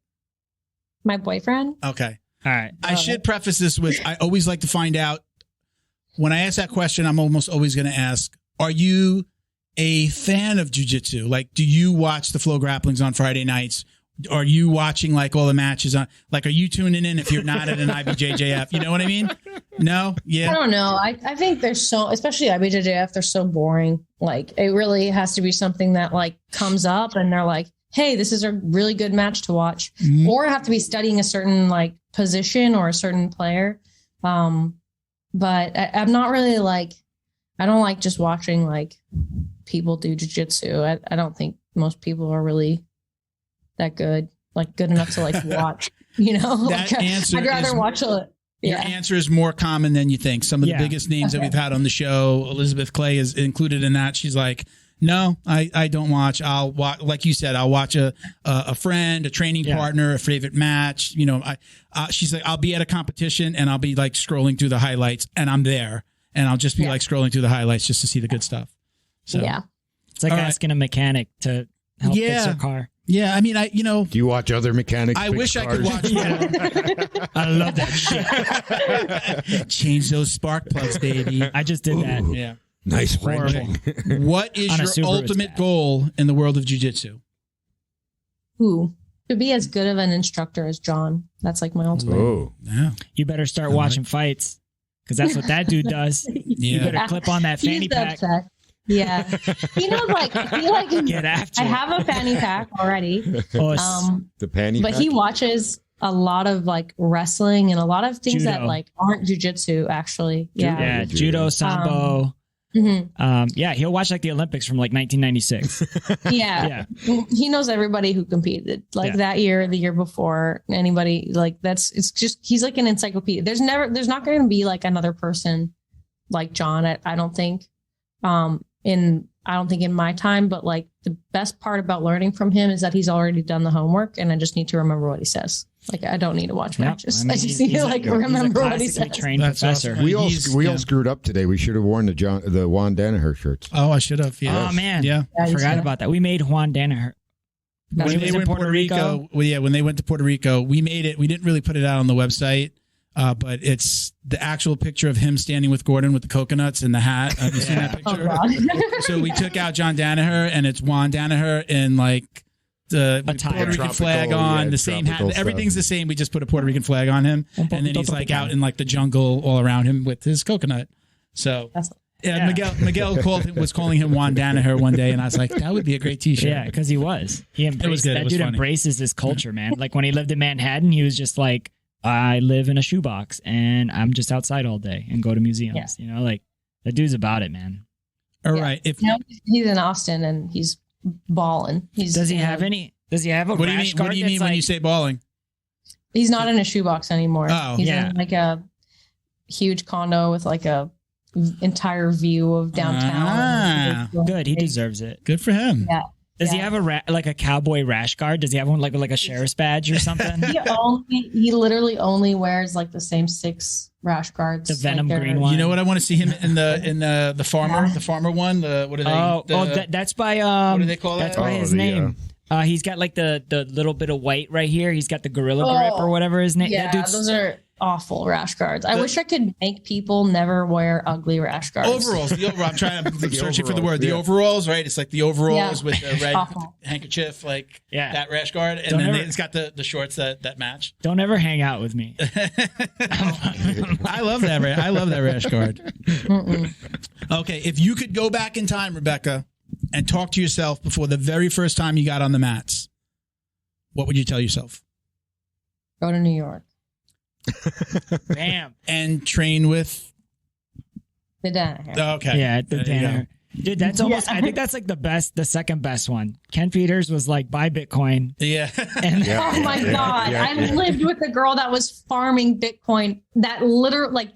My boyfriend. Okay. All right. I should preface this with, I always like to find out, when I ask that question, I'm almost always going to ask, are you a fan of jiu-jitsu? Like, do you watch the Flow Grapplings on Friday nights? Are you watching like all the matches on? Like, are you tuning in if you're not at an IBJJF? You know what I mean? No? Yeah. I don't know. I think they're so, especially IBJJF, they're so boring. Like, it really has to be something that like comes up and they're like, hey, this is a really good match to watch. Mm-hmm. Or have to be studying a certain like position or a certain player. But I'm not really like, I don't like just watching like people do jiu-jitsu. I don't think most people are really that good. like good enough to like watch, you know, That like, answer I'd rather is- watch a, Your answer is more common than you think. Some of the biggest names that we've had on the show, Elizabeth Clay is included in that. She's like, no, I don't watch. I'll watch, like you said, I'll watch a friend, a training partner, a favorite match. You know, she's like, I'll be at a competition and I'll be like scrolling through the highlights and I'm there and I'll just be like scrolling through the highlights just to see the good stuff. So it's like asking a mechanic to help fix your car. Yeah, I mean, Do you watch other mechanics? I wish I could watch. I love that shit. Change those spark plugs, baby. I just did that. Yeah. Nice Horrible. wrenching. What is On a your Subaru, it's ultimate bad. goal in the world of jiu-jitsu? Ooh, to be as good of an instructor as John. That's like my ultimate. Oh, Yeah. You better start watching fights because that's what that dude does. You Yeah. better clip on that fanny He's pack. upset. Yeah, he knows. Like, Get after I it. have a fanny pack already. the panty But pack? he watches a lot of like wrestling and a lot of things that Judo. like aren't jujitsu. Actually, Yeah, judo, sambo. Mhm. Yeah, he'll watch like the Olympics from like 1996. Yeah. He knows everybody who competed like that year, the year before, anybody like it's just, he's like an encyclopedia. There's not going to be like another person like John. I don't think, in my time, but like the best part about learning from him is that he's already done the homework and I just need to remember what he says. Like, I don't need to watch matches. I just need to like remember what he says. Trained That's professor. awesome. We all Yeah. screwed up today. We should have worn the Juan Danaher shirts. Oh, I should have. Yeah. Oh man, Yeah. I forgot about that. We made Juan Danaher. When he they was went in to Puerto Rico, when they went to Puerto Rico, we made it. We didn't really put it out on the website, but it's the actual picture of him standing with Gordon with the coconuts and the hat. Have you seen that Oh, picture? God. So we took out John Danaher, and it's Juan Danaher in like the Attire. Puerto Rican Tropical, flag on, yeah, the same hat. tropical stuff. Everything's the same. We just put a Puerto Rican flag on him, and then he's like out in like the jungle all around him with his coconut. So Yeah. Miguel was calling him Juan Danaher one day, and I was like, that would be a great T-shirt. Yeah, because he was. He embraced good. It that was dude. funny. Embraces this culture, man. Like when he lived in Manhattan, he was just like, I live in a shoebox and I'm just outside all day and go to museums. Yeah. You know, like that dude's about it, man. All right. If He's in Austin and he's balling. Does he have any? Does he have a what do you rash mean? guard What do you that's mean when like- you say balling? He's not in a shoebox anymore. Oh. He's Yeah. in like a huge condo with like a entire view of downtown. Ah. Good. He deserves it. Good for him. Yeah. Does he have like a cowboy rash guard? Does he have one like with like a sheriff's badge or something? He literally only wears like the same 6 rash guards. The Venom like green one. You know what? I want to see him in the farmer one. What are they? That's by what do they call that's that? by his name. He's got like the little bit of white right here. He's got the gorilla grip or whatever his name. Yeah, That dude's- those are awful rash guards. I wish I could make people never wear ugly rash guards. Overalls. The overall. I'm trying to searching for the overalls, word. The yeah. overalls, right? It's like the overalls with the red Awful. handkerchief, like Yeah. that rash guard, and Don't then ever- it's got the shorts that match. Don't ever hang out with me. I love that. I love that rash guard. Okay, if you could go back in time, Rebecca, and talk to yourself before the very first time you got on the mats, what would you tell yourself? Go to New York. Bam. And train with. The Danaher. Okay. Yeah, the There you go. Danaher. Dude, that's almost. I think that's like the second best one. Ken Peters was like, buy Bitcoin. Yeah. And Oh my God. I lived with a girl that was farming Bitcoin that literally like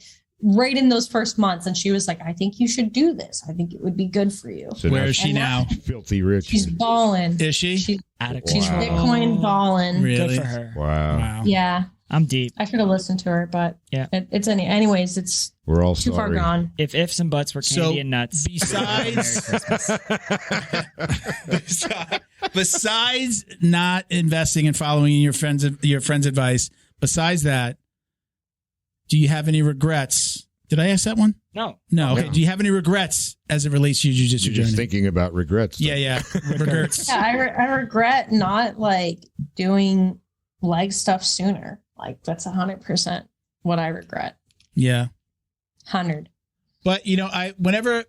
right in those first months. And she was like, I think you should do this. I think it would be good for you. So Where now is she now? filthy rich. She's balling. Is she? She's out of she's control. Bitcoin balling. Really? Good for her. Wow. Wow. Yeah. I'm deep. I should have listened to her, but Yeah. it's anyways, it's We're all too far sorry. gone. If ifs and buts were candy and nuts. Besides not investing and following your friend's advice, besides that, do you have any regrets? Did I ask that one? No. No. Okay. No. Do you have any regrets as it relates to your jiu-jitsu You're journey? just thinking about regrets. Yeah. Regrets. Yeah, I regret not like doing leg stuff sooner. Like that's 100% what I regret. Yeah. 100. But whenever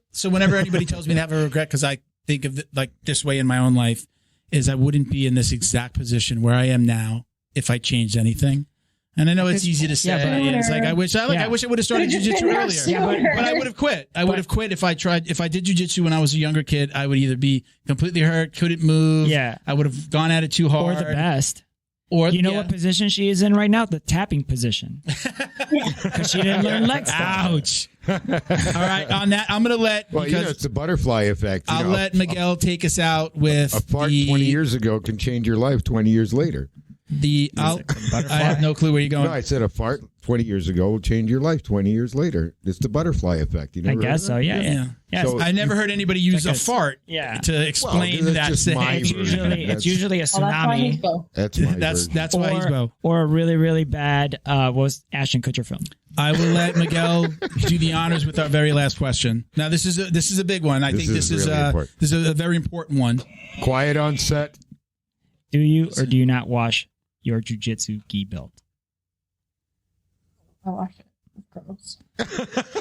anybody tells me to have a regret, because I think of it like this way in my own life, is I wouldn't be in this exact position where I am now if I changed anything. And I know it's easy to say. Yeah, but- and it's like I wish I would have started jiu-jitsu earlier. Yeah, But I would have quit. I would have quit if I did jiu-jitsu when I was a younger kid. I would either be completely hurt, couldn't move. Yeah. I would have gone at it too hard. Or the best. Or you know what position she is in right now? The tapping position. Because she didn't learn leg stuff. Ouch. All right, on that, I'm going to let... Well, it's the butterfly effect. I'll let Miguel take us out with a fart 20 years ago can change your life 20 years later. I have no clue where you're going. No, I said a fart 20 years ago will change your life 20 years later. It's the butterfly effect. You never I guess so, yeah. So, I never heard anybody use a fart to explain that saying. It's usually a tsunami. That's my that's why he's Bo. Or a really, really bad was Ashton Kutcher film. I will let Miguel do the honors with our very last question. Now, this is a big one. I think this is a very important one. Quiet on set. Do you or do you not wash your jiu-jitsu gi belt? I wash it. Gross.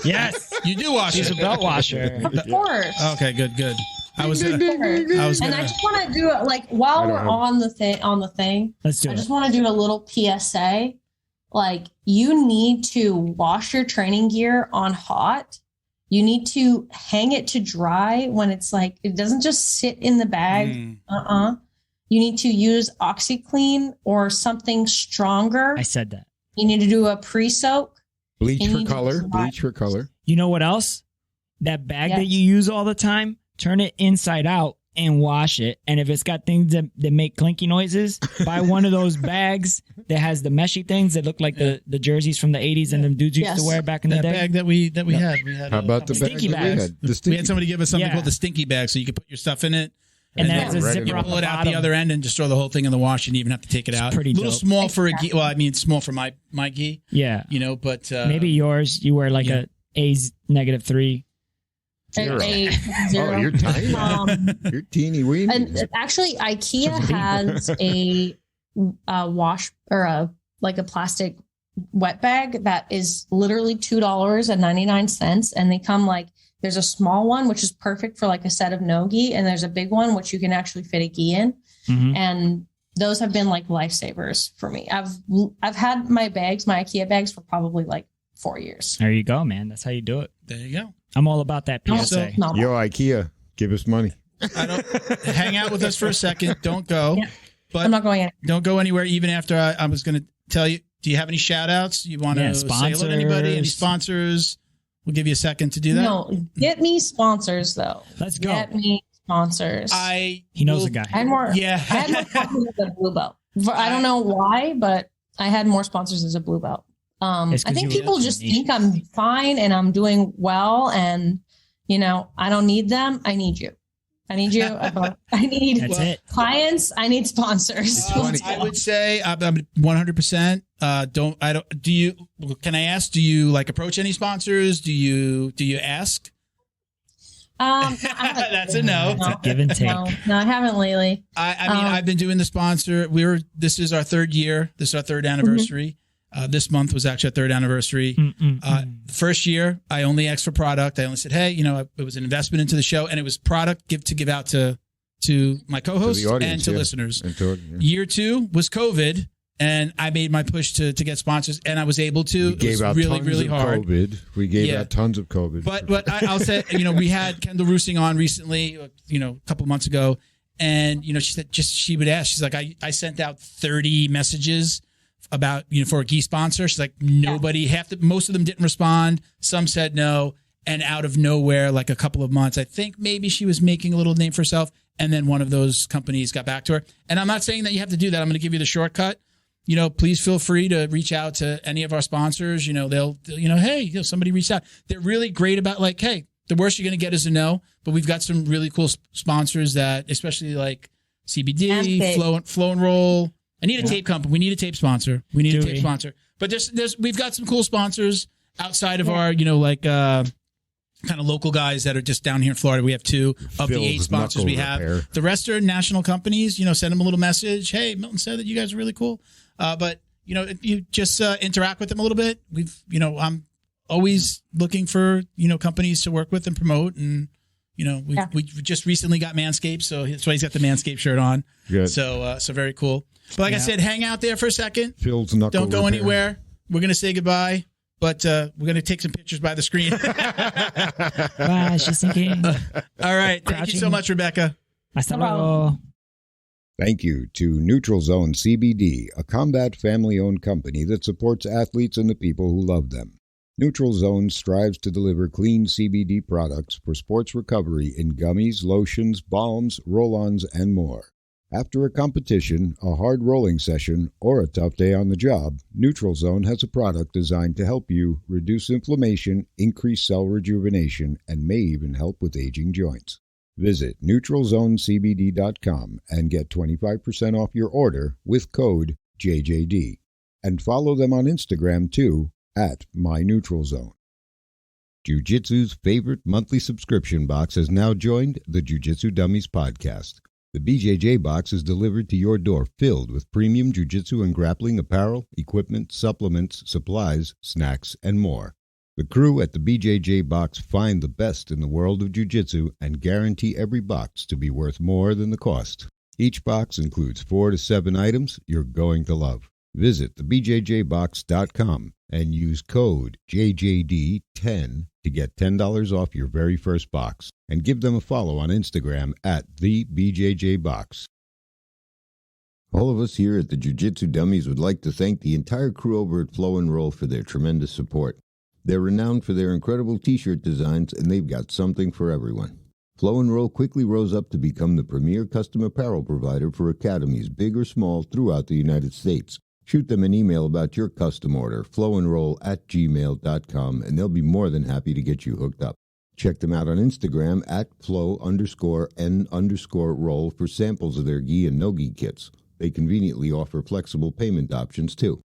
Yes, you do wash it. She's a belt washer. Of course. Okay, good. I was and I just want to do it like while we're on the thing. Let's do it. I just want to do a little PSA. Like, you need to wash your training gear on hot. You need to hang it to dry when it's like, it doesn't just sit in the bag. You need to use OxyClean or something stronger. I said that. You need to do a pre-soak. Bleach for color. You know what else? That bag that you use all the time, turn it inside out and wash it. And if it's got things that make clinky noises, buy one of those bags that has the meshy things that look like the jerseys from the 80s and them dudes used to wear back in the day. Bag that we had. How about the stinky bags? We had somebody give us something called the stinky bag, so you could put your stuff in it. And then it's a zipper. Pull it out the other end and just throw the whole thing in the wash. You didn't even have to take it out. Pretty a little dope. small for a gi. Well, I mean, it's small for my gi. Yeah. You know, but maybe yours, you wear like a -3. Zero. Zero. Oh, you're tiny. You're teeny weeny. And actually, IKEA has a wash or a plastic wet bag that is literally $2.99, and they come like, there's a small one which is perfect for like a set of no gi, and there's a big one which you can actually fit a gi in, and those have been like lifesavers for me. I've had my IKEA bags for probably like 4 years. There you go, man. That's how you do it. There you go. I'm all about that PSA. Yo, IKEA, give us money. Hang out with us for a second. Don't go. Yeah. But I'm not going anywhere. Don't go anywhere. Even after I was going to tell you. Do you have any shout outs? You want to say hello to anybody? Any sponsors? We'll give you a second to do that. No, get me sponsors though. Let's go. Get me sponsors. He knows a guy. I had more sponsors as a blue belt. I don't know why, but I had more sponsors as a blue belt. I think people just think I'm fine and I'm doing well, and I don't need them. I need you. I need you. I need clients. I need sponsors. I would say I'm 100%. Can I ask, do you like approach any sponsors? Do you ask? That's a no. Give and take. No, I haven't lately. I mean, I've been doing the sponsor. This is our third year. This is our third anniversary. This month was actually our third anniversary. First year, I only asked for product. I only said, hey, it was an investment into the show, and it was product to give out to my co-hosts and to listeners. Year 2 was COVID, and I made my push to get sponsors, and I was able to. We gave out really, tons really of hard. COVID. We gave out tons of COVID. But I'll say, we had Kendall Roosing on recently, a couple of months ago, and she said she would ask. She's like, I sent out 30 messages about for a gi sponsor. She's like, nobody, most of them didn't respond. Some said no, and out of nowhere, like a couple of months, I think maybe she was making a little name for herself, and then one of those companies got back to her. And I'm not saying that you have to do that. I'm going to give you the shortcut. Please feel free to reach out to any of our sponsors. They'll hey, somebody reached out. They're really great about like, hey, the worst you're going to get is a no, but we've got some really cool sponsors that, especially like CBD, Flow and Roll. I need a tape company. We need a tape sponsor. But we've got some cool sponsors outside of our, kind of local guys that are just down here in Florida. We have 2 of the 8 sponsors we have. The rest are national companies. Send them a little message. Hey, Milton said that you guys are really cool. But if you just interact with them a little bit, I'm always looking for companies to work with and promote. And we just recently got MANSCAPED, so that's why he's got the MANSCAPED shirt on. Good. So very cool. But like I said, hang out there for a second. Phil's knuckle Don't go repair. anywhere. We're going to say goodbye, but we're going to take some pictures by the screen. Bye, she's thinking. All right. Thank you so much, Rebecca. Hasta luego. Thank you to Zone CBD, a combat family-owned company that supports athletes and the people who love them. Zone strives to deliver clean CBD products for sports recovery in gummies, lotions, balms, roll-ons, and more. After a competition, a hard rolling session, or a tough day on the job, Zone has a product designed to help you reduce inflammation, increase cell rejuvenation, and may even help with aging joints. Visit NeutralZoneCBD.com and get 25% off your order with code JJD. And follow them on Instagram too, at MyNeutralZone. Jiu-Jitsu's favorite monthly subscription box has now joined the Jiu Jitsu Dummies Podcast. The BJJ Box is delivered to your door filled with premium jiu-jitsu and grappling apparel, equipment, supplements, supplies, snacks, and more. The crew at the BJJ Box find the best in the world of jiu-jitsu and guarantee every box to be worth more than the cost. Each box includes 4 to 7 items you're going to love. Visit thebjjbox.com and use code JJD10 to get $10 off your very first box. And give them a follow on Instagram at thebjjbox. All of us here at the Jiu-Jitsu Dummies would like to thank the entire crew over at Flow and Roll for their tremendous support. They're renowned for their incredible t-shirt designs, and they've got something for everyone. Flow and Roll quickly rose up to become the premier custom apparel provider for academies, big or small, throughout the United States. Shoot them an email about your custom order, flowandroll@gmail.com, and they'll be more than happy to get you hooked up. Check them out on Instagram at flow_n_roll for samples of their gi and no-gi kits. They conveniently offer flexible payment options, too.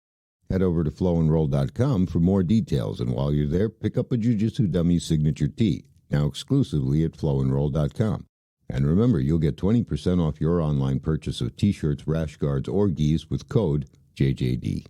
Head over to flowandroll.com for more details, and while you're there, pick up a Jiu-Jitsu Dummies signature tee, now exclusively at flowandroll.com. And remember, you'll get 20% off your online purchase of t-shirts, rash guards, or gis with code JJD.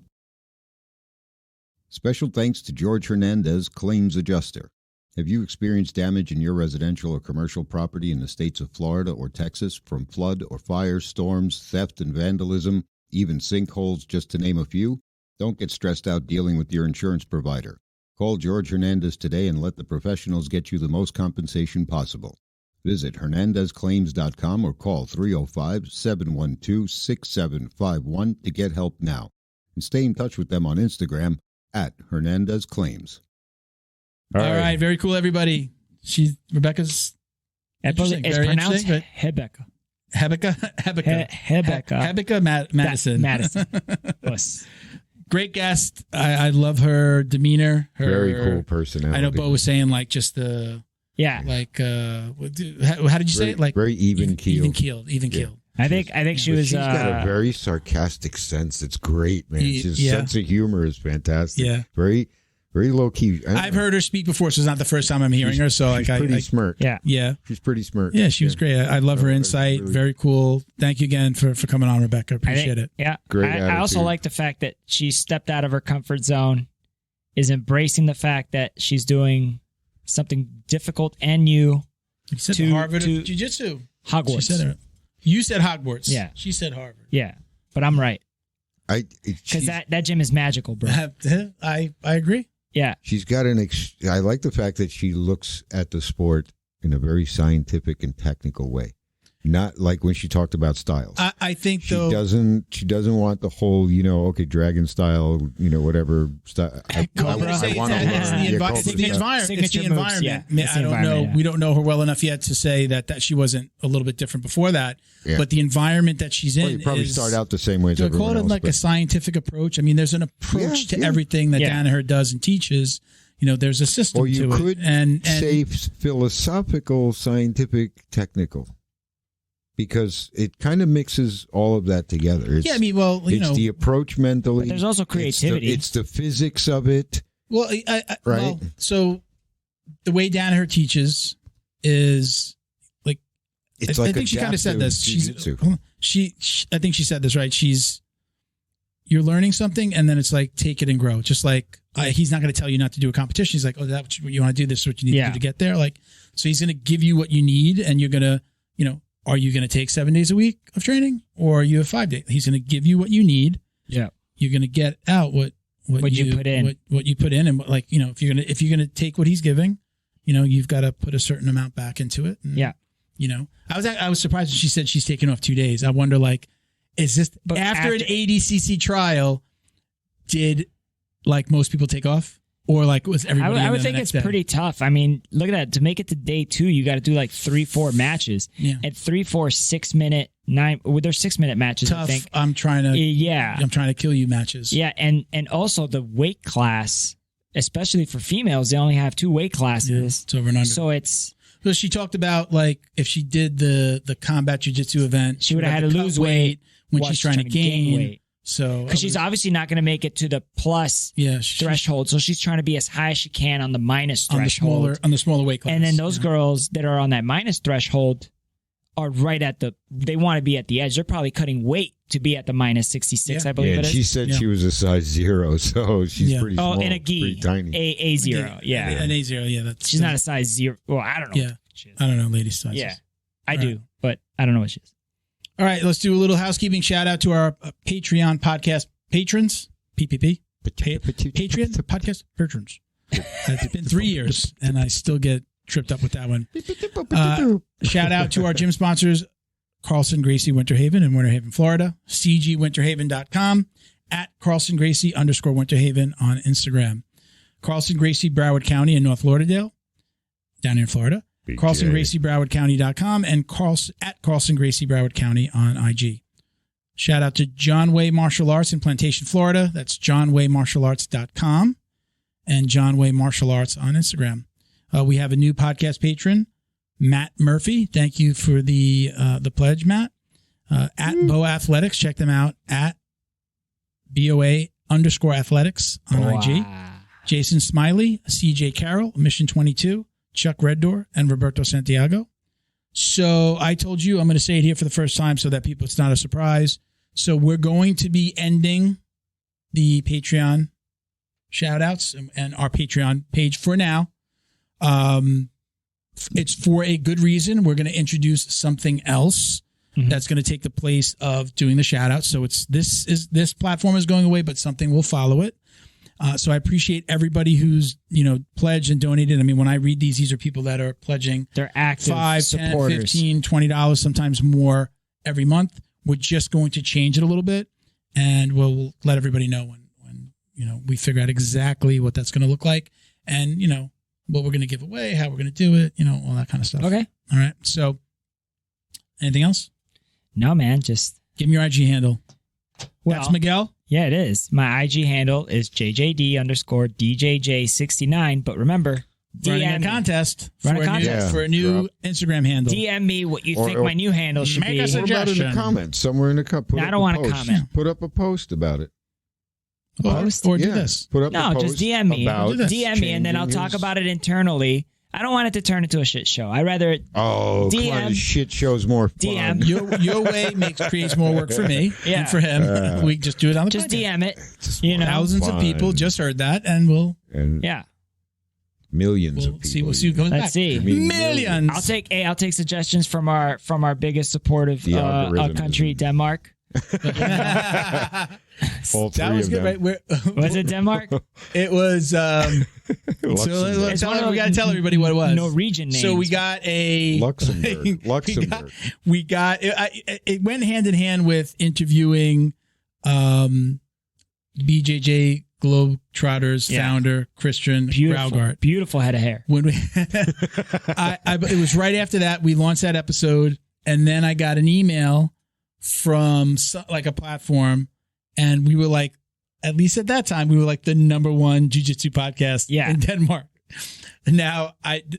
Special thanks to George Hernandez, Claims Adjuster. Have you experienced damage in your residential or commercial property in the states of Florida or Texas from flood or fire, storms, theft and vandalism, even sinkholes, just to name a few? Don't get stressed out dealing with your insurance provider. Call George Hernandez today and let the professionals get you the most compensation possible. Visit HernandezClaims.com or call 305-712-6751 to get help now. And stay in touch with them on Instagram at Hernandez Claims. All right. Very cool, everybody. Rebecca's it's pronounced Hebecca. Hebecca Mattison. Mattison. Yes. Great guest. I love her demeanor. Very cool personality. I know Bo was saying like just the how did you say it? Like very even keeled. Even keeled. I think she's got a very sarcastic sense. It's great, man. She's sense of humor is fantastic. Yeah. Very low key. I've heard her speak before, so it's not the first time I'm hearing her. So she's pretty smart. Yeah. She's pretty smart. Yeah, she was great. I love her insight. Really, very cool. Thank you again for coming on, Rebecca. Appreciate it. Yeah. Great. I also like the fact that she stepped out of her comfort zone, is embracing the fact that she's doing something difficult and new. You said Harvard of Jiu-Jitsu. Hogwarts. She said it. You said Hogwarts. Yeah. She said Harvard. Yeah, but I'm right. Because that gym is magical, bro. I agree. Yeah. She's got I like the fact that she looks at the sport in a very scientific and technical way. Not like when she talked about styles. I think she doesn't want the whole, dragon style, whatever style. I want the environment. Yeah, I don't know. Yeah. We don't know her well enough yet to say that she wasn't a little bit different before that. Yeah. But the environment that she's in, you probably start out the same way as everyone else. Call it like a scientific approach. I mean, there's an approach to everything that Danaher does and teaches. There's a system to it. Or you could say philosophical, scientific, technical. Because it kind of mixes all of that together. It's the approach mentally. But there's also creativity. It's the physics of it. Well, right. So the way Danaher teaches is like, I think she kind of said this. I think she said this, right? You're learning something, and then it's like, take it and grow. Just like he's not going to tell you not to do a competition. He's like, oh, that's what you want to do. This is what you need to do to get there. Like, so he's going to give you what you need, and you're going to, are you going to take 7 days a week of training, or are you have 5 days? He's going to give you what you need. Yeah. You're going to get out what you put in, what you put in. And if you're going to take what he's giving, you've got to put a certain amount back into it. And, You know, I was surprised when she said she's taking off 2 days. I wonder, like, is this after an ADCC trial? Did like most people take off, or like was everybody? I would think it's pretty tough. I mean, look at that. To make it to day 2, you got to do like 3-4 matches. Yeah. At 3-4 6-minute 9. Well, there's 6-minute matches. Tough. I think. I'm trying to kill you matches. Yeah, and also the weight class, especially for females, they only have 2 weight classes. Yeah, it's over and under. So it's. So she talked about like if she did the combat jiu-jitsu event, she would have had to lose weight when she's trying to gain weight. So because she's obviously not going to make it to the plus threshold, so she's trying to be as high as she can on the minus threshold, on the smaller weight class. And then those girls that are on that minus threshold are right at they want to be at the edge. They're probably cutting weight to be at the minus 66, I believe it is. She said she was a size 0, so she's pretty small. And a gi, pretty tiny. A 0, an A0, yeah. She's not a size 0. Well, I don't know. Yeah, I don't know ladies' sizes. Yeah, I do, but I don't know what she is. All right, let's do a little housekeeping shout out to our Patreon podcast patrons, PPP, Patreon podcast patrons. It's been 3 years, and I still get tripped up with that one. Shout out to our gym sponsors, Carlson Gracie Winter Haven in Winter Haven, Florida, cgwinterhaven.com, at Carlson Gracie _Winter Haven on Instagram, Carlson Gracie Broward County in North Lauderdale, down here in Florida. Carlson Gracie BrowardCounty.com and at Carlson Gracie Broward County on IG. Shout out to John Way Martial Arts in Plantation, Florida. That's johnwaymartialarts.com and John Way Martial Arts on Instagram. We have a new podcast patron, Matt Murphy. Thank you for the pledge, Matt. At Boa Athletics, check them out at BOA_athletics on IG. Jason Smiley, CJ Carroll, Mission 22. Chuck Reddoor and Roberto Santiago. So I told you, I'm going to say it here for the first time so that it's not a surprise. So we're going to be ending the Patreon shout outs and our Patreon page for now. It's for a good reason. We're going to introduce something else that's going to take the place of doing the shout outs. So this platform is going away, but something will follow it. So I appreciate everybody who's, pledged and donated. I mean, when I read these are people that are pledging. They're active $5, supporters. $10, $15, $20, sometimes more every month. We're just going to change it a little bit, and we'll let everybody know when we figure out exactly what that's going to look like, and what we're going to give away, how we're going to do it, all that kind of stuff. Okay. All right. So, anything else? No, man. Just give me your IG handle. That's Miguel. Yeah, it is. My IG handle is JJD_DJJ69. But remember, running a contest for a new Instagram handle. DM me what you think my new handle should be. What about in the comments? Somewhere in the comments. I don't want to comment. Put up a post about it. Post? Or do this. Put up a post just DM me. DM me, and then I'll talk about it internally. I don't want it to turn into a shit show. I rather DM. Shit show's more fun. DM. Your way creates more work for me and for him. We just do it on the just podcast. DM it. Thousands of people just heard that, and millions of people. We'll see who comes back. Let's see. Millions. I'll take suggestions from our biggest supportive country, Denmark. All three that was of good, them. right? Was it Denmark? It was. So we got to tell everybody what it was. Norwegian names. So we got a Luxembourg. We got it went hand in hand with interviewing BJJ Globetrotters founder Christian Graugart. Beautiful head of hair. When we, it was right after that we launched that episode, and then I got an email from like a platform, and we were like, at least at that time, we were like the #1 jiu-jitsu podcast in Denmark. Now,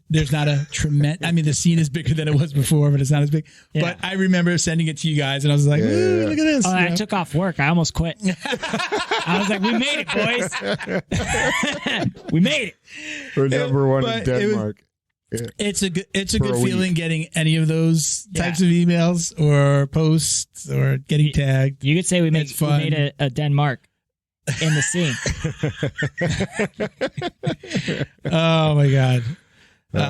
there's not a tremendous. I mean, the scene is bigger than it was before, but it's not as big. Yeah. But I remember sending it to you guys, and I was like, look at this. I took off work. I almost quit. I was like, we made it, boys. We made it. We're #1 in Denmark. It's a good feeling getting any of those types of emails or posts or getting tagged. You could say we made a Denmark in the scene. Oh my God.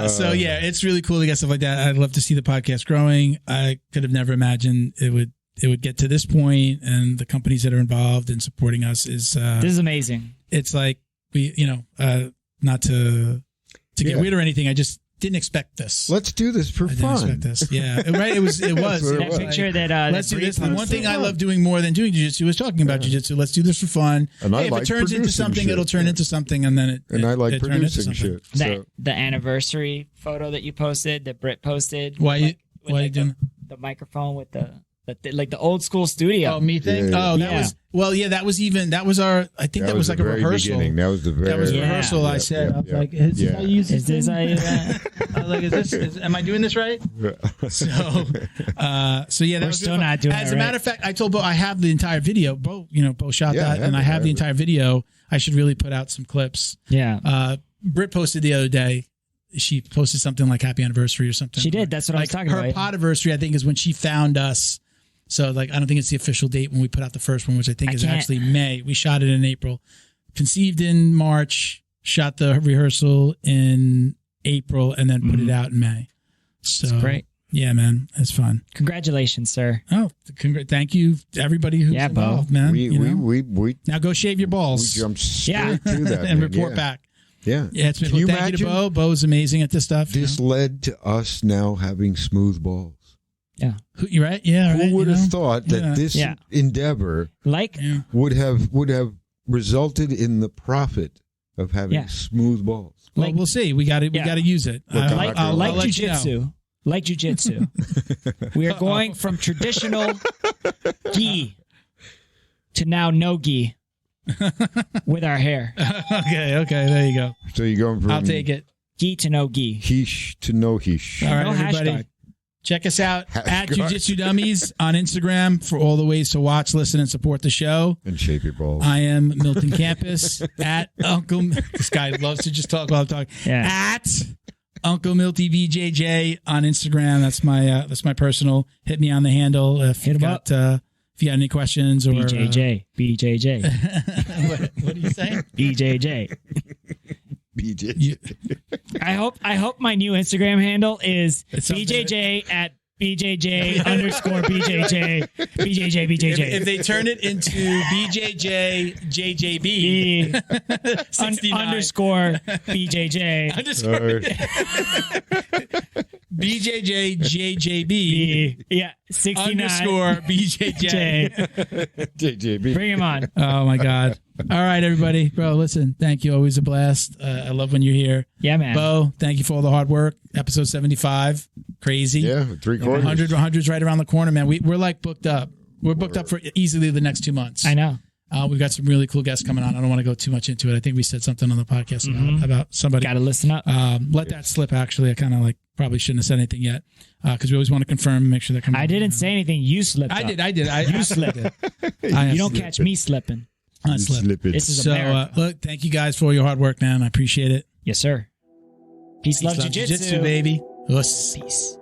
So it's really cool to get stuff like that. I'd love to see the podcast growing. I could have never imagined it would get to this point, and the companies that are involved in supporting us is this is amazing. It's like we, not to get weird or anything. didn't expect this. Let's do this for I fun. didn't expect this. Yeah, right. It was. what it That was. picture that Let's do this. The one thing I love doing more than doing jiu-jitsu is talking about jiu-jitsu. Let's do this for fun. And I if like it turns into producing something, shit. it'll turn into something, and then I like it turned into producing something. shit. So, the anniversary photo that you posted, that Britt posted. Why you with doing the microphone with the old school studio? Oh, me thing. Yeah. Oh, that Yeah. was that was our. I think that was like the a very rehearsal. beginning. That was the very. That was a Yeah. rehearsal. I said, I was like, is this how you use Is this thing? how you? I was like, am I doing this right? So yeah, that We're was still good fun. not doing As it a right. matter of fact, I told Bo I have the entire video. Bo shot Yeah, that, and I have the entire video. I should really put out some clips. Yeah. Britt posted the other day. She posted something like "Happy Anniversary" or something. She did. That's what I was talking her about. Her podiversary, I think, is when she found us. So I don't think it's the official date when we put out the first one, which I think is actually May. We shot it in April, conceived in March, shot the rehearsal in April, and then put it out in May. So That's great. Yeah, man, it's fun. Congratulations, sir. Oh, thank you to everybody who's Yeah, Bo. involved, man. We Now go shave your balls. jumped straight Yeah. to that and man. report Yeah. back. Yeah. Yeah, it's been Can you thank you to imagine? Bo. Bo's amazing at this stuff. This led to us now having smooth balls. Yeah. You right? Yeah, right. Who would you have know? thought that Yeah. this Yeah. endeavor Like, Yeah. would have resulted in the profit of having Yeah. smooth balls? Well, Like- we'll see. We got to Yeah. use it. Look, I'm like, not gonna like lie. let you know. jujitsu. Like jujitsu. We are going from traditional gi to now no gi with our hair. Okay, there you go. So you're going from I'll take it. Gi to no gi. Heesh to no heesh. All right, No everybody. hashtag. Check us out at Hashtag. Jiu-Jitsu Dummies on Instagram for all the ways to watch, listen, and support the show. And shape your balls. I am Milton Campus at Uncle. This guy loves to just talk while I'm talking. Yeah. At Uncle Milty BJJ on Instagram. That's my personal. Hit me on the handle if Hit you him got if you got any questions or BJJ. BJJ. what are you saying? BJJ. BJ. I hope my new Instagram handle is It's something BJJ at BJJ _BJJ. BJJ. If they turn it into BJJ JJB underscore BJJ. BJJ JJB Yeah, 69 underscore BJJ. JJB. Bring him on. Oh my God. All right, everybody. Bro, listen, thank you. Always a blast. I love when you're here. Yeah, man. Bo, thank you for all the hard work. Episode 75. Crazy. Yeah, 3/4. 100's right around the corner, man. We're like booked up. We're booked up for easily the next 2 months. I know. We've got some really cool guests coming on. I don't want to go too much into it. I think we said something on the podcast about somebody. Got to listen up. Let that slip, actually. I kind of probably shouldn't have said anything yet because we always want to confirm and make sure they're coming. I didn't say anything. You slipped I up. did. You slipped. I You don't catch me slipping. I slipped. This is So, America. look, thank you guys for all your hard work, man. I appreciate it. Yes, sir. Peace, love, Love jiu-jitsu. jiu-jitsu, baby. Us. Peace.